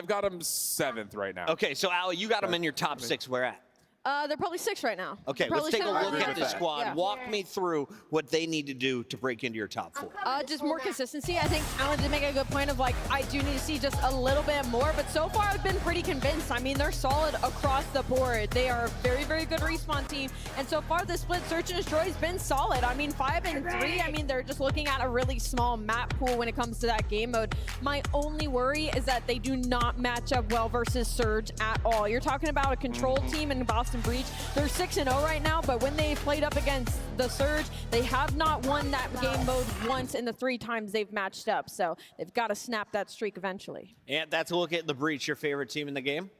Speaker 13: got him 7th right now.
Speaker 14: Okay, so Allie, you got them in your top 6. Where at?
Speaker 16: They're probably 6 right now.
Speaker 14: Okay, let's take a look at the squad.
Speaker 16: Yeah.
Speaker 14: Walk me through what they need to do to break into your top 4.
Speaker 16: Just more consistency. I think Alan did make a good point of like, I do need to see just a little bit more, but so far I've been pretty convinced. I mean, they're solid across the board. They are a very, very good respawn team, and so far the split search and destroy has been solid. I mean, 5 and 3, I mean, they're just looking at a really small map pool when it comes to that game mode. My only worry is that they do not match up well versus Surge at all. You're talking about a control team in Boston Breach. They're 6-0 right now, but when they played up against the Surge, they have not won that game mode once in the 3 times they've matched up. So they've got to snap that streak eventually.
Speaker 14: And that's a look at the Breach, your favorite team in the game?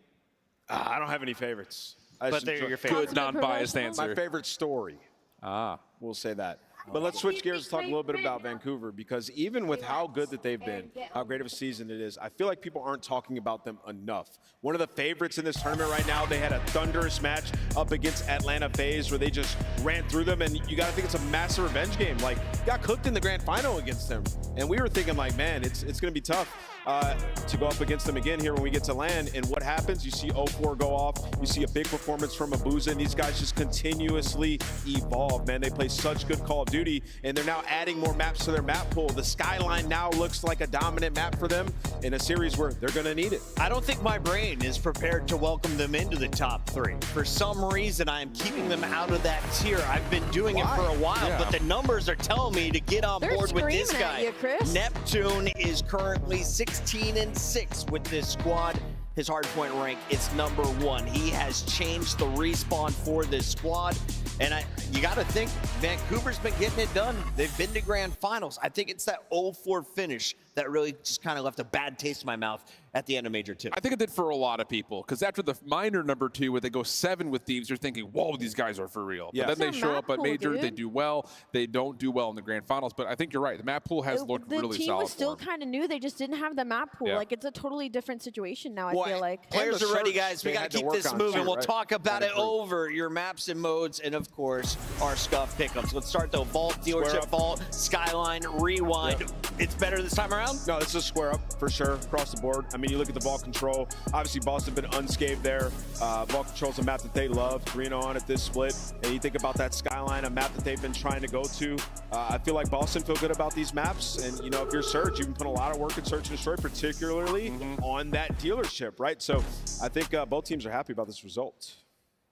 Speaker 15: I don't have any favorites.
Speaker 14: But they're your favorite.
Speaker 13: Good, non-biased answer.
Speaker 15: My favorite story. We'll say that. But let's switch gears and talk a little bit about Vancouver, because even with how good that they've been, how great of a season it is, I feel like people aren't talking about them enough. One of the favorites in this tournament right now, they had a thunderous match up against Atlanta FaZe where they just ran through them, and you got to think it's a massive revenge game. Like, got cooked in the grand final against them, and we were thinking like, man, it's going to be tough. to go up against them again here when we get to land. And what happens? You see 0-4 go off. You see a big performance from Abuza, and these guys just continuously evolve, man. They play such good Call of Duty, and they're now adding more maps to their map pool. The Skyline now looks like a dominant map for them in a series where they're going to need it.
Speaker 14: I don't think my brain is prepared to welcome them into the top 3. For some reason, I am keeping them out of that tier. I've been doing it for a while, but the numbers are telling me to get on board with this guy.
Speaker 16: You, Chris.
Speaker 14: Neptune is currently 16-6 with this squad. His hardpoint rank is #1. He has changed the respawn for this squad. And you got to think, Vancouver's been getting it done. They've been to grand finals. I think it's that 0-4 finish that really just kind of left a bad taste in my mouth at the end of Major 2.
Speaker 13: I think it did for a lot of people, because after the minor #2, where they go 7 with Thieves, you're thinking, whoa, these guys are for real.
Speaker 15: Yeah.
Speaker 13: But then they show up at
Speaker 16: pool,
Speaker 13: Major,
Speaker 16: dude.
Speaker 13: they do well. They don't do well in the grand finals. But I think you're right. The map pool has looked really
Speaker 16: The team
Speaker 13: solid
Speaker 16: was still
Speaker 13: for them.
Speaker 16: kind of new. They just didn't have the map pool.
Speaker 13: Yeah.
Speaker 16: Like, it's a totally different situation now, I
Speaker 14: Boy,
Speaker 16: feel like.
Speaker 14: Players are ready, guys. We got to keep this moving. We'll
Speaker 15: right?
Speaker 14: talk about
Speaker 15: Gotta
Speaker 14: it over your maps and modes, and of course, our Scuff pickups. Let's start though. Vault, dealership, Vault, Skyline, Rewind.
Speaker 15: Yep.
Speaker 14: It's better this time around?
Speaker 15: No, this is a square up for sure across the board. I mean, you look at the Vault Control. Obviously, Boston been unscathed there. Vault Control's a map that they love. 3-0 on at this split. And you think about that Skyline, a map that they've been trying to go to. I feel like Boston feel good about these maps. And, you know, if you're Surge, you've been putting a lot of work in Search and Destroy, particularly on that dealership, right? So I think both teams are happy about this result.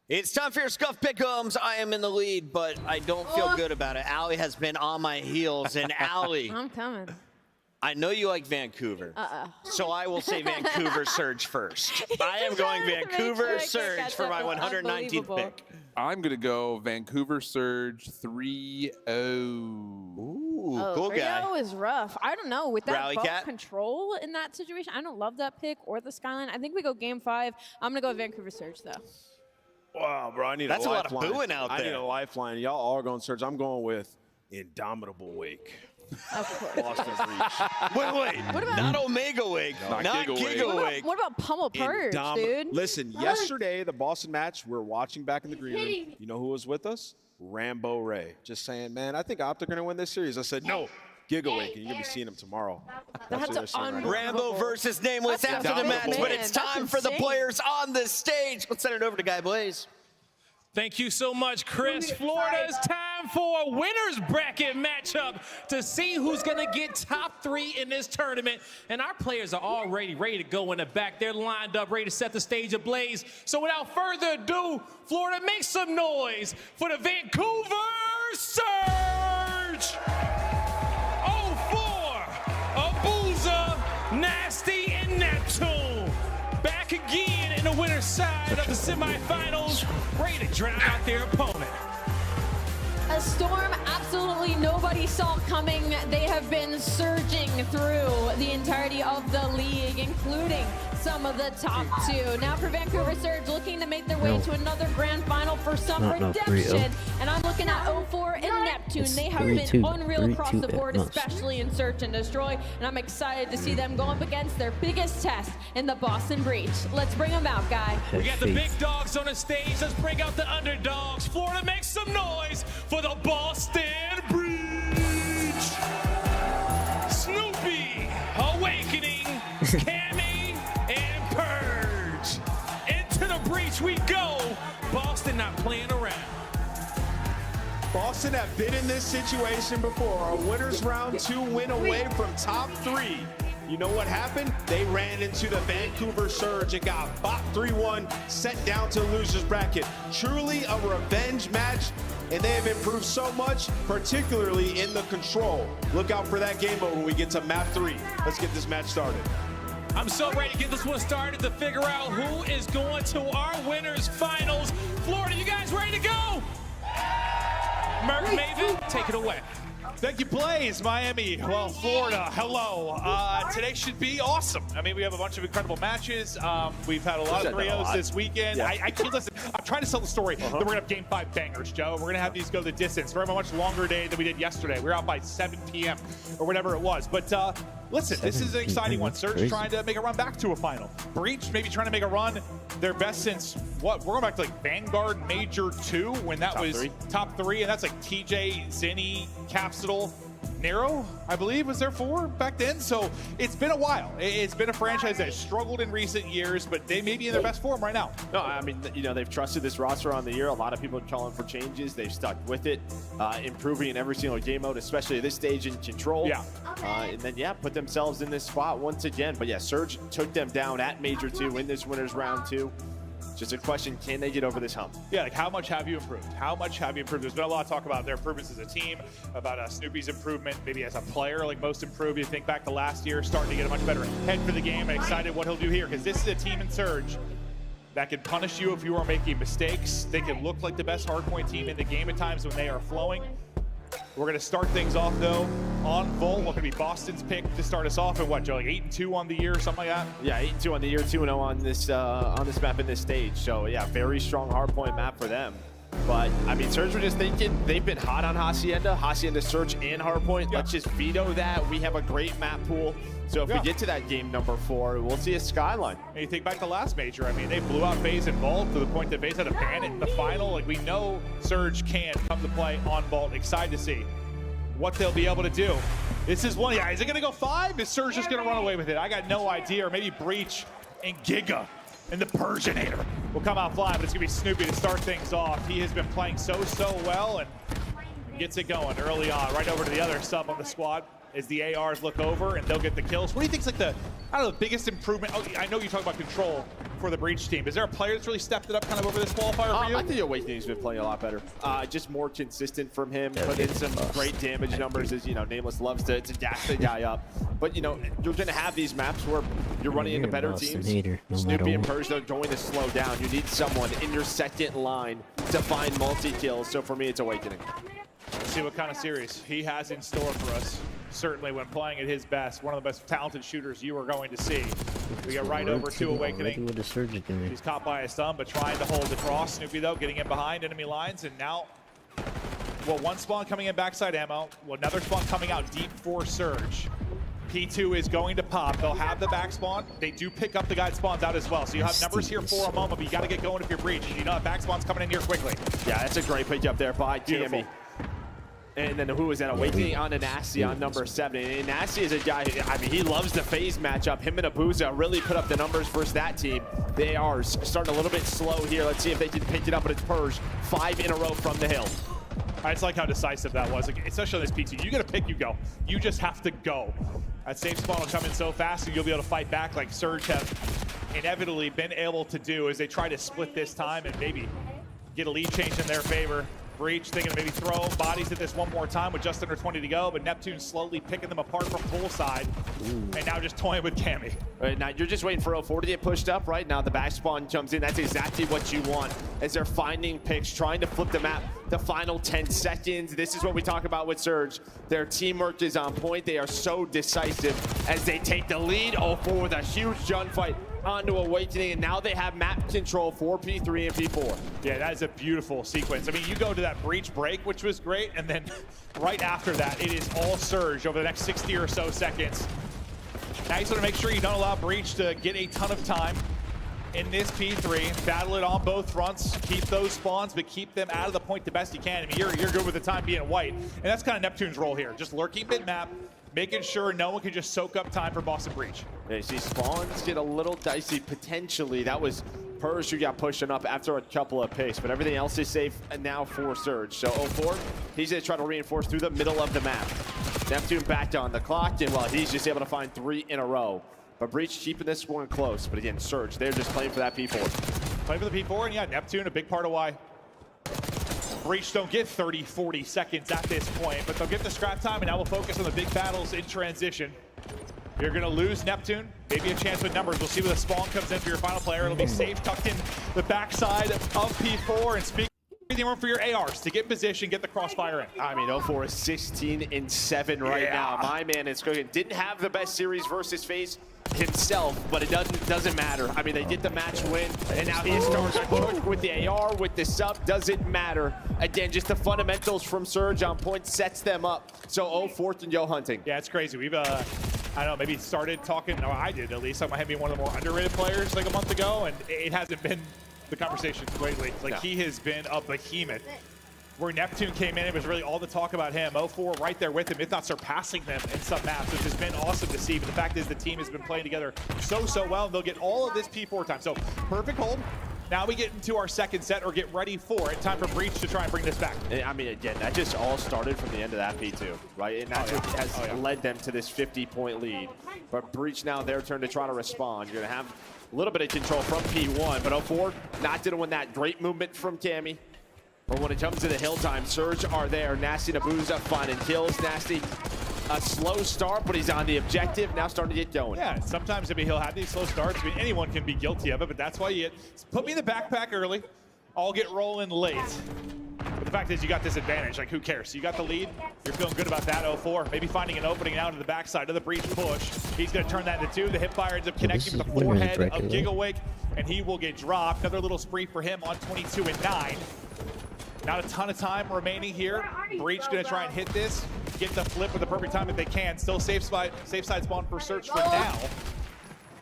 Speaker 14: It's time for your Scuff pick'ems. I am in the lead, but I don't feel good about it. Allie has been on my heels, and Allie,
Speaker 16: I'm coming.
Speaker 14: I know you like Vancouver, so I will say Vancouver Surge first. I am going Vancouver Surge for my 119th pick.
Speaker 13: I'm going to go Vancouver Surge 3-0.
Speaker 14: Ooh, cool guy.
Speaker 16: 3-0 is rough. I don't know. With that
Speaker 14: Rally
Speaker 16: Vault
Speaker 14: Cat?
Speaker 16: Control in that situation, I don't love that pick or the Skyline. I think we go Game 5. I'm going to go Vancouver Surge, though.
Speaker 15: Wow, bro, I need
Speaker 14: That's
Speaker 15: a
Speaker 14: a lot of
Speaker 15: lifeline.
Speaker 14: booing out
Speaker 15: I need
Speaker 14: there.
Speaker 15: a lifeline. Y'all all going Surge. I'm going with Indomitable Wake.
Speaker 16: Of course.
Speaker 15: Boston Breach.
Speaker 14: Wait.
Speaker 16: What about-
Speaker 14: Not Omega Wake.
Speaker 15: No,
Speaker 14: not Giga Wake.
Speaker 16: What about Pummel Purge, dude?
Speaker 15: Listen, yesterday, the Boston match, we were watching back in the green room.
Speaker 16: kidding.
Speaker 15: You know who was with us? Rambo Ray. Just saying, man, I think Optic are going to win this series. I said, no, Giga Wake, and you're going to be seeing him tomorrow. That's what they're saying right now.
Speaker 14: Rambo versus Nameless
Speaker 16: That's
Speaker 14: after the match,
Speaker 16: man.
Speaker 14: but it's
Speaker 16: That's
Speaker 14: time for the
Speaker 16: insane.
Speaker 14: players on the stage. Let's send it over to Guy Blaze.
Speaker 18: Thank you so much, Chris. Florida, it's time for a winner's bracket matchup to see who's going to get top 3 in this tournament. And our players are already ready to go in the back. They're lined up, ready to set the stage ablaze. So without further ado, Florida, make some noise for the Vancouver Surge! 0-4, Abuza, Nasty, and Neptune. Back again in the winner's side of the semifinals, ready to drown out their opponent.
Speaker 16: A storm absolutely nobody saw coming. They have been surging through the entirety of the league, including some of the top 2. Now for Vancouver Surge, looking to make their way to another grand final for some redemption. And I'm looking at 0-4 and Neptune.
Speaker 3: It's
Speaker 16: They have been
Speaker 3: 3-2,
Speaker 16: unreal across the
Speaker 3: 3-2
Speaker 16: board,
Speaker 3: at most.
Speaker 16: especially in Search and Destroy. And I'm excited to see them go up against their biggest test in the Boston Breach. Let's bring them out, Guy.
Speaker 18: We got the big dogs on the stage. Let's bring out the underdogs. Florida, make some noise for the Boston Breach. Snoopy, Awakening, Cammy, and Purge. Into the Breach we go. Boston not playing around.
Speaker 15: Boston have been in this situation before. A winner's round 2 win away from top 3. You know what happened? They ran into the Vancouver Surge and got bot 3-1, sent down to the loser's bracket. Truly a revenge match, and they have improved so much, particularly in the control. Look out for that game mode when we get to map 3. Let's get this match started.
Speaker 18: I'm so ready to get this one started to figure out who is going to our winners finals. Florida, you guys ready to go? Merc Maven, take it away.
Speaker 1: Thank you, Blaze. Miami, well, Florida, hello. Today should be awesome. I mean, we have a bunch of incredible matches. We've had a lot of 3-0s this weekend. Yeah. I can't listen. I'm trying to sell the story that we're going to have Game 5 bangers, Joe. We're going to have these go the distance. We're having a much longer day than we did yesterday. We were out by 7 p.m. or whatever it was. But listen, this is an exciting one. Surge trying to make a run back to a final. Breach maybe trying to make a run their best since, what? We're going back to like Vanguard Major 2 when that was top 3. And that's like TJ, Zinni, Capsule. Nero, I believe, was there 4 back then. So it's been a while. It's been a franchise that has struggled in recent years, but they may be in their best form right now.
Speaker 20: No, I mean, you know, they've trusted this roster on the year. A lot of people are calling for changes. They've stuck with it, improving in every single game mode, especially at this stage in control.
Speaker 1: Yeah.
Speaker 20: And then, yeah, put themselves in this spot once again. But yeah, Surge took them down at Major 2 in this winners round 2. Just a question, can they get over this hump?
Speaker 1: Yeah, like how much have you improved? How much have you improved? There's been a lot of talk about their improvements as a team, about Snoopy's improvement, maybe as a player, like most improved. You think back to last year, starting to get a much better head for the game. I'm excited what he'll do here, because this is a team in Surge that can punish you if you are making mistakes. They can look like the best hardpoint team in the game at times when they are flowing. We're going to start things off, though, on Volt. What could be Boston's pick to start us off? And what, Joe, like 8-2 on the year, something like that?
Speaker 20: Yeah, 8-2 on the year, 2-0 on this map in this stage. So, yeah, very strong hardpoint map for them. But, I mean, Surge were just thinking they've been hot on Hacienda, Surge, and hardpoint. Let's just veto that. We have a great map pool. So if we get to that game number 4, we'll see a skyline.
Speaker 1: And you think back to last major, I mean, they blew out FaZe and Vault to the point that FaZe had to ban it in the final. Like, we know Surge can come to play on Vault. Excited to see what they'll be able to do. This is one, yeah, is it gonna go 5? Is Surge just gonna run away with it? I got no idea, or maybe Breach and Giga and the Persianator will come out flying, but it's gonna be Snoopy to start things off. He has been playing so well and gets it going early on. Right over to the other sub on the squad as the ARs look over and they'll get the kills. What do you think's like the, I don't know, the biggest improvement? Oh, I know you talk about control for the Breach team. Is there a player that's really stepped it up kind of over this qualifier for you?
Speaker 20: I think Awakening's been playing a lot better. Just more consistent from him. Put in some great damage numbers, as you know, Nameless loves to gas the guy up. But you know, you're gonna have these maps where you're running into better teams. Snoopy and Purge are going to slow down. You need someone in your second line to find multi-kills. So for me, it's Awakening.
Speaker 1: Let's see what kind of series he has in store for us. Certainly when playing at his best, one of the most talented shooters you are going to see. We get right over to Awakening. He's caught by a stun, but trying to hold the cross. Snoopy, though, getting in behind enemy lines, and now, well, one spawn coming in backside ammo. Well, another spawn coming out deep for Surge. P2 is going to pop. They'll have the back spawn. They do pick up the guy that spawns out as well. So you have numbers here for a moment, but you got to get going if you're Breach. You know that back spawn's coming in here quickly.
Speaker 20: Yeah, that's a great pick up there by Tammy. And then who was that? Awakening on Anasty on number 7. And Anasty is a guy, I mean, he loves the FaZe matchup. Him and Abuza really put up the numbers versus that team. They are starting a little bit slow here. Let's see if they can pick it up, but it's Purge. 5 in a row from the hill.
Speaker 1: I just like how decisive that was, especially on this P2. You get a pick, you go. You just have to go. That safe spawn will come in so fast, and you'll be able to fight back like Surge have inevitably been able to do as they try to split this time and maybe get a lead change in their favor. Breach thinking of maybe throw bodies at this one more time with just under 20 to go, but Neptune slowly picking them apart from poolside, and now just toying with Cammy.
Speaker 20: Right now, you're just waiting for 04 to get pushed up. Right now, the back spawn jumps in. That's exactly what you want as they're finding picks, trying to flip the map. The final 10 seconds. This is what we talk about with Surge. Their teamwork is on point. They are so decisive as they take the lead. 04 with a huge gunfight onto Awakening, and now they have map control for P3 and P4.
Speaker 1: Yeah, that is a beautiful sequence. I mean, you go to that Breach break, which was great, and then right after that, it is all Surge over the next 60 or so seconds. Now you just want to make sure you don't allow Breach to get a ton of time in this P3. Battle it on both fronts. Keep those spawns, but keep them out of the point the best you can. I mean, you're good with the time being white, and that's kind of Neptune's role here. Just lurking mid-map, making sure no one can just soak up time for Boston Breach.
Speaker 20: Yeah, you see spawns get a little dicey potentially. That was Purge who got pushing up after a couple of picks, but everything else is safe now for Surge. So 04, he's gonna try to reinforce through the middle of the map. Neptune back on the clock, and well, he's just able to find 3 in a row. But Breach keeping this one close. But again, Surge, they're just playing for that P4.
Speaker 1: Playing for the P4, and yeah, Neptune, a big part of why Breach don't get 30, 40 seconds at this point, but they'll get the scrap time, and now we'll focus on the big battles in transition. You're going to lose Neptune, maybe a chance with numbers. We'll see where the spawn comes in for your final player. It'll be safe, tucked in the backside of P4, and speaking room for your ARs to get in position, get the crossfire in.
Speaker 20: I mean, 04 is 16-7 right now. My man is cooking. Didn't have the best series versus FaZe himself, but it doesn't matter. I mean, they get the match win, and now he is starting with the AR, with the sub. Doesn't matter. Again, just the fundamentals from Surge on point sets them up. So 04 can go hunting.
Speaker 1: Yeah, it's crazy. We've I don't know, maybe started talking, or I did at least, about him being one of the more underrated players like a month ago, and it hasn't been the conversation lately. Like, he has been a behemoth where Neptune came in, it was really all the talk about him. 0-4 right there with him, if not surpassing them in some maps, which has been awesome to see. But the fact is the team has been playing together so well. They'll get all of this P4 time. So perfect hold. Now we get into our second set, or get ready for it. Time for Breach to try and bring this back.
Speaker 20: I mean, again, that just all started from the end of that P2, right? And that's what has led them to this 50-point lead. But Breach now their turn to try to respond. You're going to have a little bit of control from P1, but 0-4 not doing that great movement from Cammy. But when it comes to the hill time, Surge are there. Nasty Nabuza finding kills. Nasty, a slow start, but he's on the objective. Now starting to get going.
Speaker 1: Yeah, sometimes, I mean, he'll have these slow starts. I mean, anyone can be guilty of it, but that's why you put me in the backpack early. I'll get rolling late. But the fact is, you got this advantage. Like, who cares? You got the lead. You're feeling good about that. 0-4. Maybe finding an opening out to the backside of the Breach push. He's going to turn that into 2. The hipfire ends up connecting with the forehead of Gigawake, and he will get dropped. Another little spree for him on 22 and 9. Not a ton of time remaining here. Breach gonna try and hit this, get the flip with the perfect time if they can. Still safe side spawn for Search for now.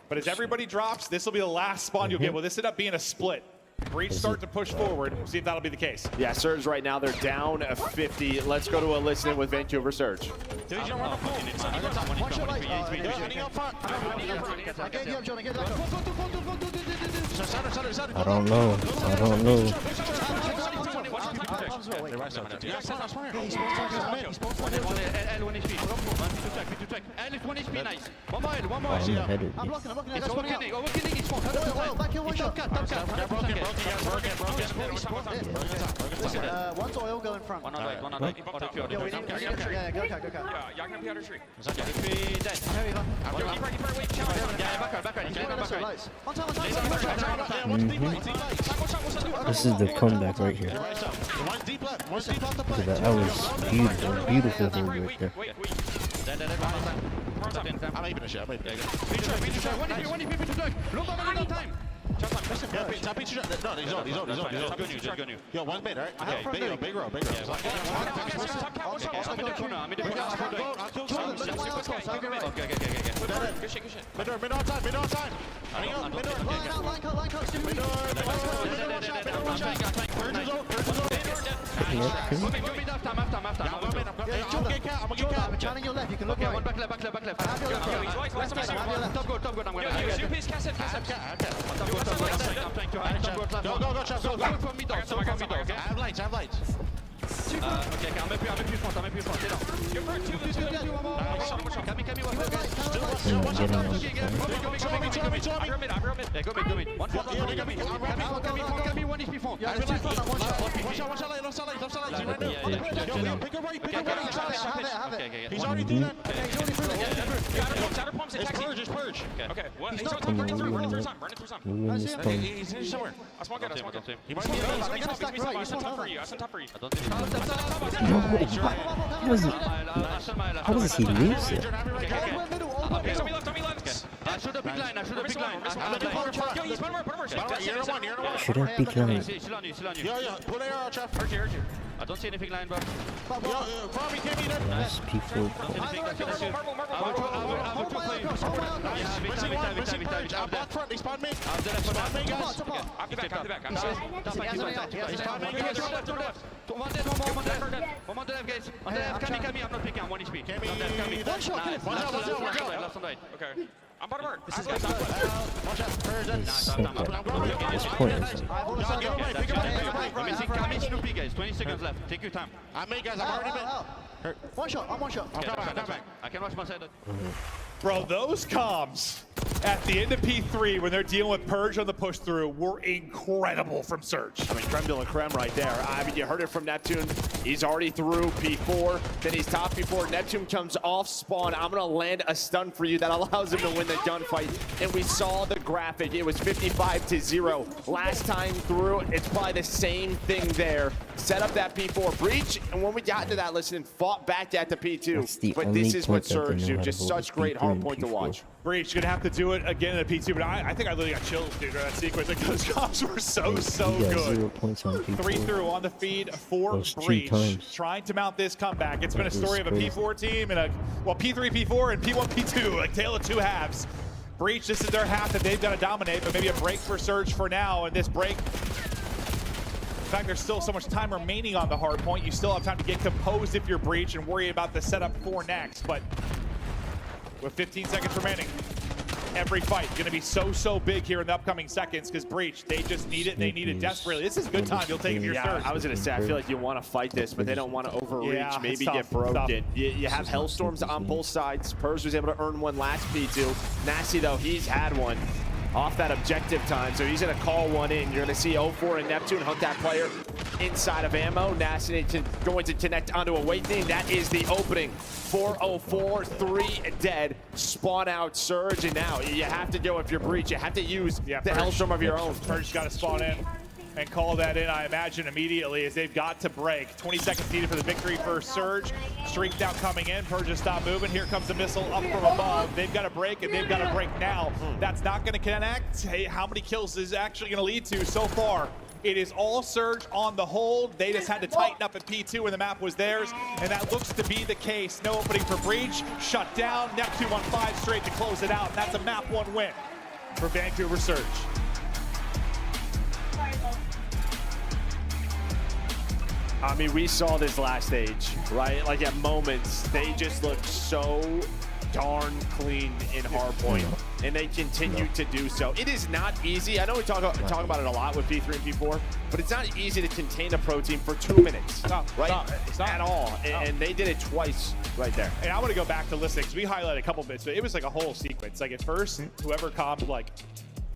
Speaker 1: But as everybody drops, this will be the last spawn you'll get. Will this end up being a split? Breach start to push forward. We'll see if that'll be the case.
Speaker 20: Yeah, Surge right now, they're down 50. Let's go to a listen with Vancouver Surge.
Speaker 3: I don't know. I don't know.
Speaker 4: One's oil, go in front. One on right. Yo, we need to yeah, go. Jag kan Peter tree.
Speaker 3: This is the comeback right here. That was beautiful thing right there.
Speaker 4: I'm aiming a shot. Yo, one mid, right? Big row. Mid on time. I'm channeling your left, you can look right. Back left. Top good. I'm going to I have lights. Okay, I'm up here front. Stay down. Go mid. One front. One HP front. Watch out, left side. Pick a right. I have it. He's already doing that. It's purge. Okay. What? He's on top. Burn it through some. He's in somewhere. I spawn good. He might be I sent top for you. I don't think
Speaker 3: How does he lose it?
Speaker 4: I should have big line. Yo, he's one more. You're one.
Speaker 3: Should have big line.
Speaker 4: Yo, pull the arrow, Jeff. I don't see anything line, bro. Probably can't be there.
Speaker 3: Last P4.
Speaker 4: I'm back front. They spawn me. I'm back. One left, guys. On the left, Cammy. I'm not picking. I'm 1 HP. One shot. Left on right. Okay. I'm bottom mark. This is good. Watch out.
Speaker 3: It's pointless.
Speaker 4: I'm missing Cammy, Snoopy, guys. 20 seconds left. Take your time. I'm already been. One shot. I'm coming back. I can watch my side.
Speaker 1: Bro, those comms at the end of P3 when they're dealing with Purge on the push through were incredible from Surge.
Speaker 20: I mean, creme de la creme right there. I mean, you heard it from Neptune. He's already through P4. Then he's top P4. Neptune comes off spawn. I'm going to land a stun for you that allows him to win the gunfight. And we saw the graphic. It was 55-0. Last time through, it's probably the same thing there. Set up that P4 breach. And when we got into that, listen, fought back at the P2. But this is what Surge do. Just such great hard point to watch.
Speaker 1: Breach gonna have to do it again in a P2, but I think I literally got chills, dude, during that sequence. Like, those comps were so good.
Speaker 3: 0 points on P4.
Speaker 1: 3 through on the feed for Breach. Trying to mount this comeback. It's been a story of a P4 team and P3, P4, and P1, P2, like tale of two halves. Breach, this is their half that they've got to dominate, but maybe a break for Surge for now, and this break fact there's still so much time remaining on the hard point. You still have time to get composed if you're Breach and worry about the setup for next. But with 15 seconds remaining, every fight going to be so big here in the upcoming seconds because Breach, they just need it. They need it desperately. This is a good time. You'll take it if you're Surge.
Speaker 20: I was going to say, I feel like you want to fight this, but they don't want to overreach, maybe
Speaker 1: tough,
Speaker 20: get broken. You have Hellstorms on both sides. Purge was able to earn one last P2. Nasty, though, he's had one off that objective time, so he's going to call one in. You're going to see 0-4 and Neptune hunt that player inside of ammo. Nasty going to connect onto Awakening. That is the opening. 4-0-4, 3 dead. Spawn out Surge, and now you have to go if you're Breach. You have to use the Hellstorm of your own.
Speaker 1: Purge's got to spawn in and call that in, I imagine, immediately as they've got to break. 20 seconds needed for the victory for Surge. Streaked out coming in. Purge has stopped moving. Here comes the missile up from above. They've got to break, and they've got to break now. That's not going to connect. Hey, how many kills is it actually going to lead to so far? It is all Surge on the hold. They just had to tighten up at P2 when the map was theirs, and that looks to be the case. No opening for Breach. Shut down. Neptune on 5 straight to close it out. And that's a map 1 win for Vancouver Surge.
Speaker 20: I mean, we saw this last stage, right? Like at moments, they just looked so darn clean in hardpoint, and they continue to do so. It is not easy. I know we talk about it a lot with P3 and P4, but it's not easy to contain a pro team for 2 minutes, right?
Speaker 1: It's not
Speaker 20: at all. And they did it twice right there.
Speaker 1: And I want to go back to listening because we highlighted a couple bits, but it was like a whole sequence. Like at first, whoever comped, like,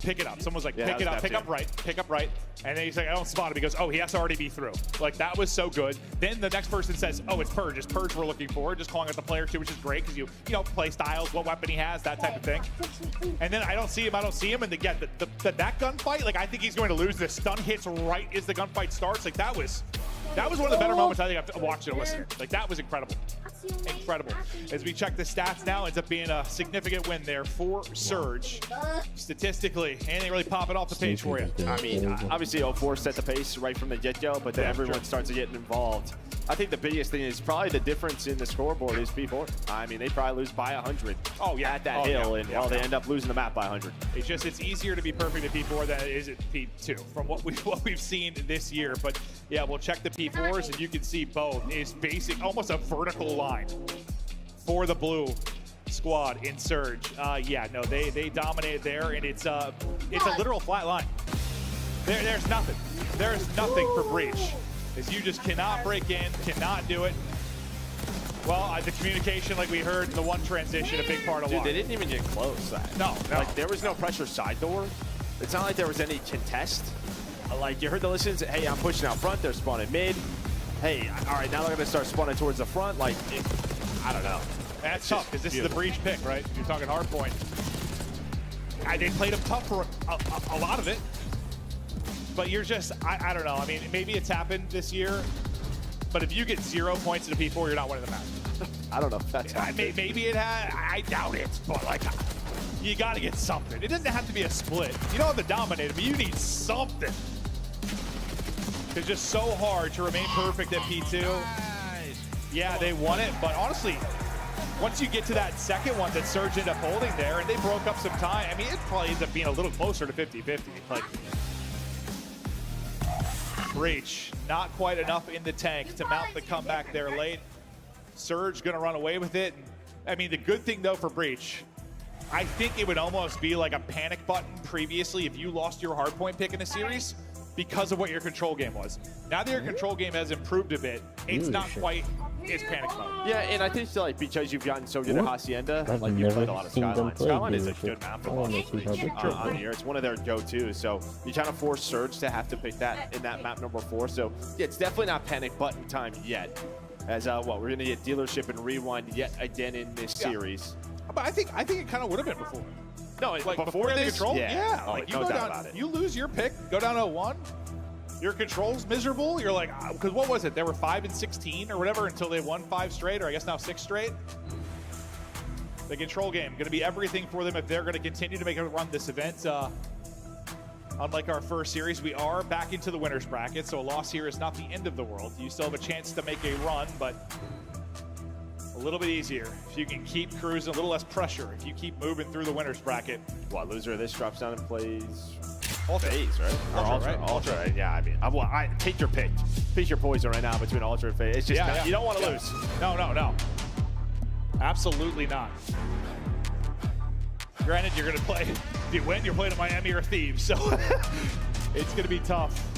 Speaker 1: pick it up. Someone's like, pick it up, pick up right. And then he's like, I don't spot him. He goes, oh, he has to already be through. Like, that was so good. Then the next person says, oh, it's Purge. It's Purge we're looking for. Just calling out the player too, which is great because you know, play styles, what weapon he has, that type of thing. And then I don't see him. And again, that gunfight, like, I think he's going to lose. The stun hits right as the gunfight starts. Like, that was one of the better moments I think I've watched it and listened. Like, that was incredible. Incredible. As we check the stats now, ends up being a significant win there for Surge. Statistically, anything really popping off the page for you?
Speaker 20: I mean, obviously 0-4 set the pace right from the get-go, but then everyone starts getting involved. I think the biggest thing is probably the difference in the scoreboard is P4. I mean, they probably lose by 100 at that hill, and they end up losing the map by 100.
Speaker 1: It's easier to be perfect at P4 than it is at P2 from what we've seen this year. But yeah, we'll check the P4s, and you can see both is basic, almost a vertical line for the blue squad in Surge. Yeah, no, they dominated there, and it's a literal flat line. There's nothing. There's nothing for Breach. Is you just cannot break in, cannot do it. Well, the communication, like we heard, the one transition, a big part of why.
Speaker 20: They didn't even get close.
Speaker 1: No.
Speaker 20: Like, there was no pressure side door. It's not like there was any contest. Like, you heard the listens, hey, I'm pushing out front, they're spawning mid. Hey, all right, now they're going to start spawning towards the front. Like, I don't know.
Speaker 1: That's tough, because this is the Breach pick, right? You're talking hard point. They played him tough for a lot of it. But you're just, I don't know. I mean, maybe it's happened this year, but if you get 0 points in a P4, you're not winning the match.
Speaker 20: I don't know if that's happened.
Speaker 1: Maybe it had. I doubt it, but like, you got to get something. It doesn't have to be a split. You don't have to dominate, but you need something. It's just so hard to remain perfect at P2. Yeah, they won it, but honestly, once you get to that second one that Surge ended up holding there, and they broke up some time, I mean, it probably ends up being a little closer to 50-50. Like, Breach, not quite enough in the tank to mount the comeback there late. Surge gonna run away with it. I mean, the good thing though for Breach, I think it would almost be like a panic button previously if you lost your hardpoint pick in a series because of what your control game was. Now that your control game has improved a bit, it's not quite as panic mode.
Speaker 20: Yeah, and I think like because you've gotten so good at Hacienda, like you've played a lot of Skyline. Skyline is a good map for on the year. It's one of their go-tos, so you kind of force Surge to have to pick that in that map number 4. So yeah, it's definitely not panic button time yet. As we're gonna get Dealership and Rewind yet again in this series.
Speaker 1: But I think it kind of would have been before.
Speaker 20: No,
Speaker 1: like
Speaker 20: before
Speaker 1: the
Speaker 20: this,
Speaker 1: control.
Speaker 20: yeah.
Speaker 1: Like you
Speaker 20: no
Speaker 1: go
Speaker 20: doubt
Speaker 1: down,
Speaker 20: about it.
Speaker 1: you lose your pick, go down 0-1. Your control's miserable. You're like, because what was it? They were 5-16 or whatever until they won 5 straight, or I guess now 6 straight. The control game going to be everything for them if they're going to continue to make a run this event. Unlike our first series, we are back into the winner's bracket, so a loss here is not the end of the world. You still have a chance to make a run, but a little bit easier if you can keep cruising, a little less pressure if you keep moving through the winner's bracket.
Speaker 20: Loser of this drops down and plays
Speaker 1: Ultra.
Speaker 20: phase, right?
Speaker 1: Ultra, right?
Speaker 20: Ultra, right? Yeah, mean, I take your pick. Pick your poison right now between Ultra and FaZe. It's just you don't want to lose.
Speaker 1: No. Absolutely not. Granted, you're going to play, if you win, you're playing a Miami or Thieves, so it's going to be tough.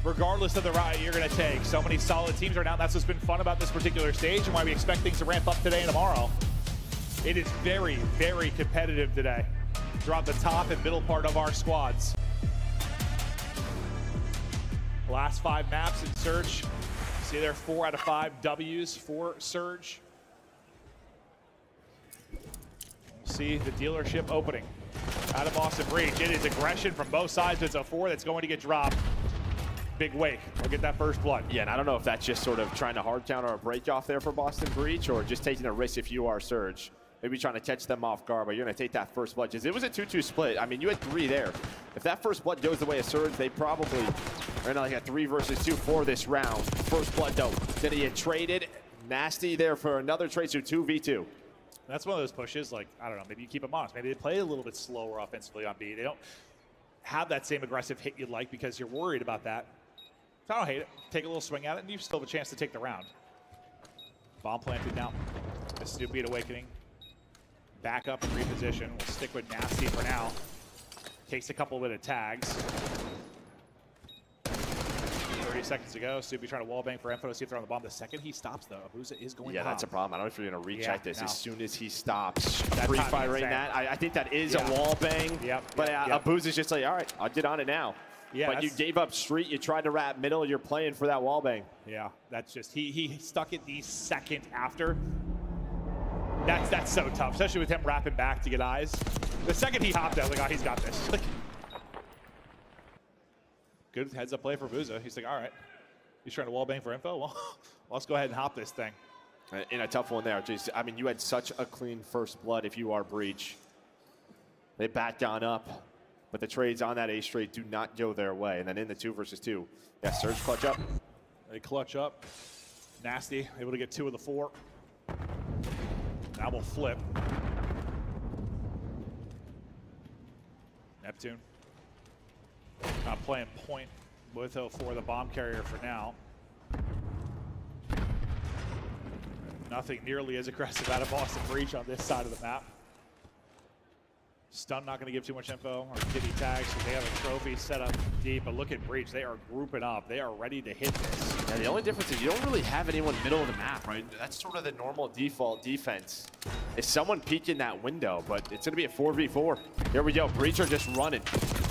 Speaker 1: Regardless of the route you're going to take. So many solid teams right now. That's what's been fun about this particular stage and why we expect things to ramp up today and tomorrow. It is very, very competitive today throughout the top and middle part of our squads. Last 5 maps in Surge. See there, 4 out of 5 W's for Surge. We'll see the dealership opening out of Boston Breach. It is aggression from both sides. It's a 4 that's going to get dropped. Big wake. We'll get that first blood.
Speaker 20: Yeah, and I don't know if that's just sort of trying to hard counter a break off there for Boston Breach or just taking a risk if you are Surge. Maybe trying to catch them off guard, but you're going to take that first blood. Because it was a 2-2 split. I mean, you had 3 there. If that first blood goes the way of Surge, they probably are in like a 3 versus 2 for this round. First blood, though. Then he get traded. Nasty there for another trade, so 2v2.
Speaker 1: That's one of those pushes, like, I don't know, maybe you keep them honest. Maybe they play a little bit slower offensively on B. They don't have that same aggressive hit you'd like because you're worried about that. So I don't hate it. Take a little swing at it, and you still have a chance to take the round. Bomb planted now. The Snoopy at Awakening. Back up and reposition. We'll stick with Nasty for now. Takes a couple bit of tags. 30 seconds to go. Snoopy trying to wallbang for info to see if they're on the bomb. The second he stops, though, Abuza is going
Speaker 20: Yeah,
Speaker 1: bomb.
Speaker 20: that's a problem. I don't know if you're going to recheck this
Speaker 1: no.
Speaker 20: as soon as he stops.
Speaker 1: That
Speaker 20: Free
Speaker 1: timing
Speaker 20: fire
Speaker 1: is
Speaker 20: right
Speaker 1: there.
Speaker 20: that. I think that is a wall bang. But Abuza's just like, all right, I'll get on it now.
Speaker 1: Yeah,
Speaker 20: but you gave up street. You tried to wrap middle. You're playing for that wall bang.
Speaker 1: Yeah, that's just, he stuck it the second after. That's so tough, especially with him wrapping back to get eyes. The second he hopped out, like, oh, he's got this. Good heads-up play for Abuza. He's like, all right. He's trying to wallbang for info? Well, let's go ahead and hop this thing.
Speaker 20: In a tough one there. Just, I mean, you had such a clean first blood if you are Breach. They back down up, but the trades on that A straight do not go their way. And then in the 2 versus 2, yeah, Surge clutch up.
Speaker 1: They clutch up. Nasty, able to get 2 of the 4. Now we'll flip. Neptune. Not playing point with 04, the bomb carrier for now. Nothing nearly as aggressive out of Boston Breach on this side of the map. Stun not going to give too much info or kitty tags, so they have a trophy set up deep. But look at Breach, they are grouping up. They are ready to hit this.
Speaker 20: Yeah, the only difference is you don't really have anyone middle of the map, right? That's sort of the normal default defense. Is someone peeking that window, but it's going to be a 4v4. Here we go. Breach are just running.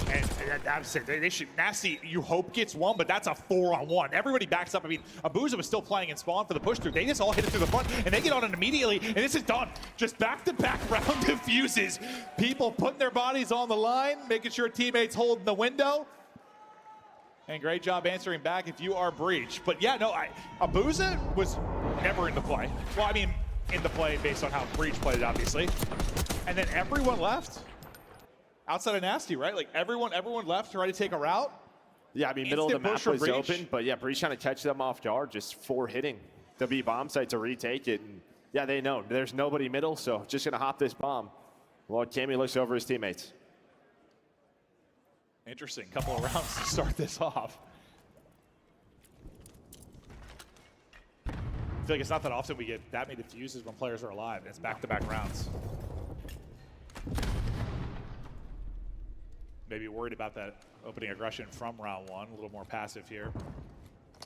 Speaker 1: And that's it. They should, Nasty, you hope gets one, but that's a 4-on-1. Everybody backs up. I mean, Abuza was still playing in spawn for the push through. They just all hit it through the front, and they get on it immediately, and this is done. Just back-to-back round diffuses. People putting their bodies on the line, making sure teammates holding the window. And great job answering back if you are Breach. But yeah, no, Abuza was never in the play. Well, I mean, in the play based on how Breach played it, obviously. And then everyone left. Outside of Nasty, right? Like everyone left to try to take a route.
Speaker 20: Yeah, I mean, middle of the map was open, but yeah, Breach trying to catch them off guard, just 4 hitting the B bomb site to retake it. And yeah, they know there's nobody middle, so just gonna hop this bomb. Well, Cammy looks over his teammates.
Speaker 1: Interesting, couple of rounds to start this off. I feel like it's not that often we get that many defuses when players are alive. It's back-to-back rounds. Maybe worried about that opening aggression from round 1. A little more passive here.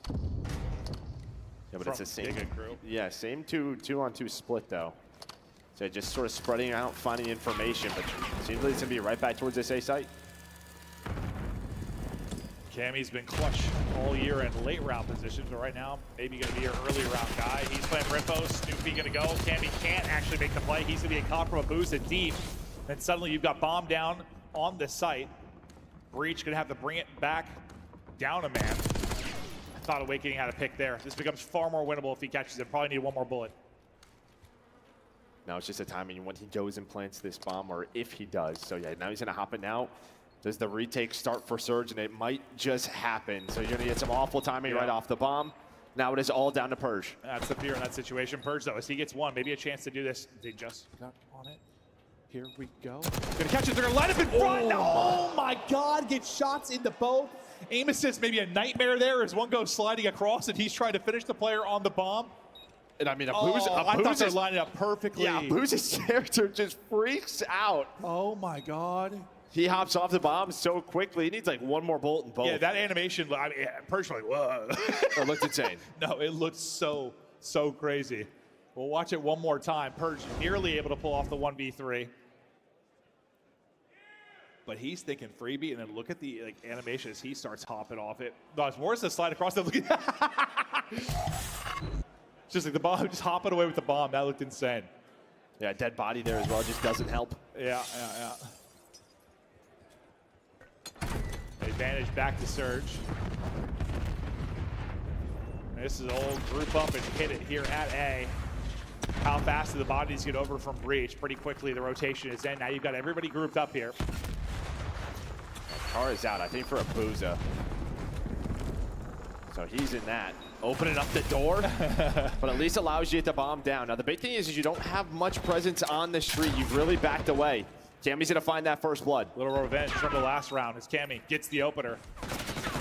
Speaker 20: Yeah, but it's the same. Yeah, same 2-on-2 split though. So just sort of spreading out, finding information, but seems like it's gonna be right back towards this A site.
Speaker 1: Cammy's been clutch all year in late round positions, but right now maybe gonna be your early round guy. He's playing Rimpo. Snoopy gonna go. Cammy can't actually make the play. He's gonna be caught from Abuza deep. Then suddenly you've got bomb down on the site. Breach gonna have to bring it back down a man. I thought Awakening had a pick there. This becomes far more winnable if he catches it. Probably need one more bullet.
Speaker 20: Now it's just a timing when he goes and plants this bomb, or if he does. So yeah, now he's gonna hop it now. Does the retake start for Surge? And it might just happen. So you're gonna get some awful timing right off the bomb. Now it is all down to Purge.
Speaker 1: That's the fear in that situation. Purge though, as he gets one, maybe a chance to do this. They just got on it. Here we go. Gonna catch it. They're gonna line up in front. Oh my God! Get shots into both. Aim assist, maybe a nightmare there as one goes sliding across and he's trying to finish the player on the bomb.
Speaker 20: And I mean,
Speaker 1: I thought they were lining up perfectly.
Speaker 20: Yeah, Booze's character just freaks out.
Speaker 1: Oh my God.
Speaker 20: He hops off the bomb so quickly. He needs like one more bolt in both.
Speaker 1: Yeah, that animation, I mean, personally, whoa.
Speaker 20: It looked insane.
Speaker 1: No, it looked so crazy. We'll watch it one more time. Purge nearly able to pull off the 1v3. But he's thinking freebie, and then look at the animation as he starts hopping off it. No, it's worse than slide across the. Just like the bomb, just hopping away with the bomb. That looked insane.
Speaker 20: Yeah, dead body there as well. Just doesn't help.
Speaker 1: Yeah. Advantage back to Surge. This is old group up and hit it here at A. How fast do the bodies get over from breach? Pretty quickly, the rotation is in. Now you've got everybody grouped up here.
Speaker 20: Car is out, I think, for a Booza. So he's in that. Opening up the door, but at least allows you to get the bomb down. Now, the big thing is you don't have much presence on the street. You've really backed away. Cammy's going to find that first blood.
Speaker 1: Little revenge from the last round as Cammy gets the opener.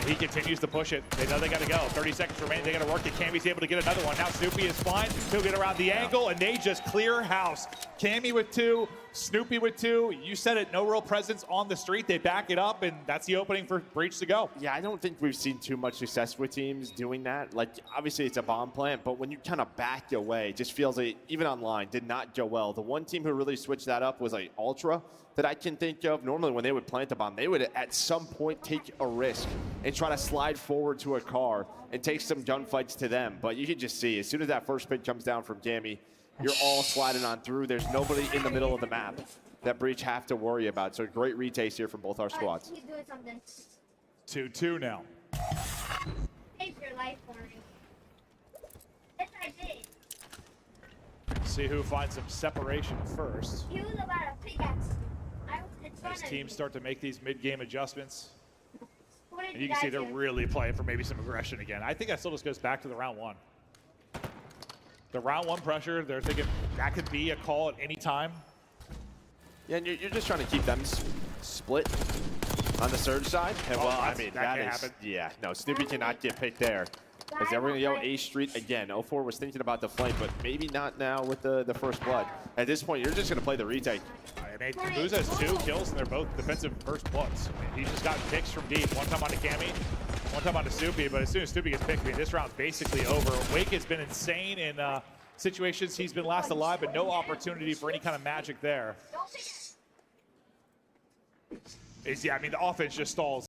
Speaker 1: He continues to push it. They know they got to go. 30 seconds remain. They got to work it. Cammy's able to get another one. Now Snoopy is fine. He'll get around the angle, and they just clear house. Cammy with 2, Snoopy with 2. You said it, no real presence on the street. They back it up, and that's the opening for Breach to go.
Speaker 20: Yeah, I don't think we've seen too much success with teams doing that. Like, obviously it's a bomb plant, but when you kind of back away, it just feels like, even online, did not go well. The one team who really switched that up was like Ultra that I can think of. Normally when they would plant a bomb, they would at some point take a risk and try to slide forward to a car and take some gunfights to them. But you can just see, as soon as that first pick comes down from Gammy, you're all sliding on through. There's nobody in the middle of the map that Breach have to worry about. So great retaste here from both our squads.
Speaker 5: He's doing something.
Speaker 1: 2-2 now.
Speaker 5: Save your life for me. Yes, I did.
Speaker 1: See who finds some separation first.
Speaker 5: He was about a pickaxe.
Speaker 1: As teams start to make these mid-game adjustments.
Speaker 5: What did
Speaker 1: And you can see they're really playing for maybe some aggression again. I think that still just goes back to the round 1. The round 1 pressure, they're thinking that could be a call at any time.
Speaker 20: Yeah, and you're just trying to keep them split on the Surge side. And well, I mean, that is, happen. Yeah, no, Snoopy cannot get picked there. As they're going to go A Street again. 0-4 was thinking about the flank, but maybe not now with the first blood. At this point, you're just going to play the retake.
Speaker 1: I mean, Booza has 2 kills, and they're both defensive first bloods. I mean, he just got picks from deep. One time onto Cammy, one time onto Snoopy, but as soon as Snoopy gets picked, I mean, this round's basically over. Wake has been insane in situations. He's been last alive, but no opportunity for any kind of magic there. Yeah, I mean, the offense just stalls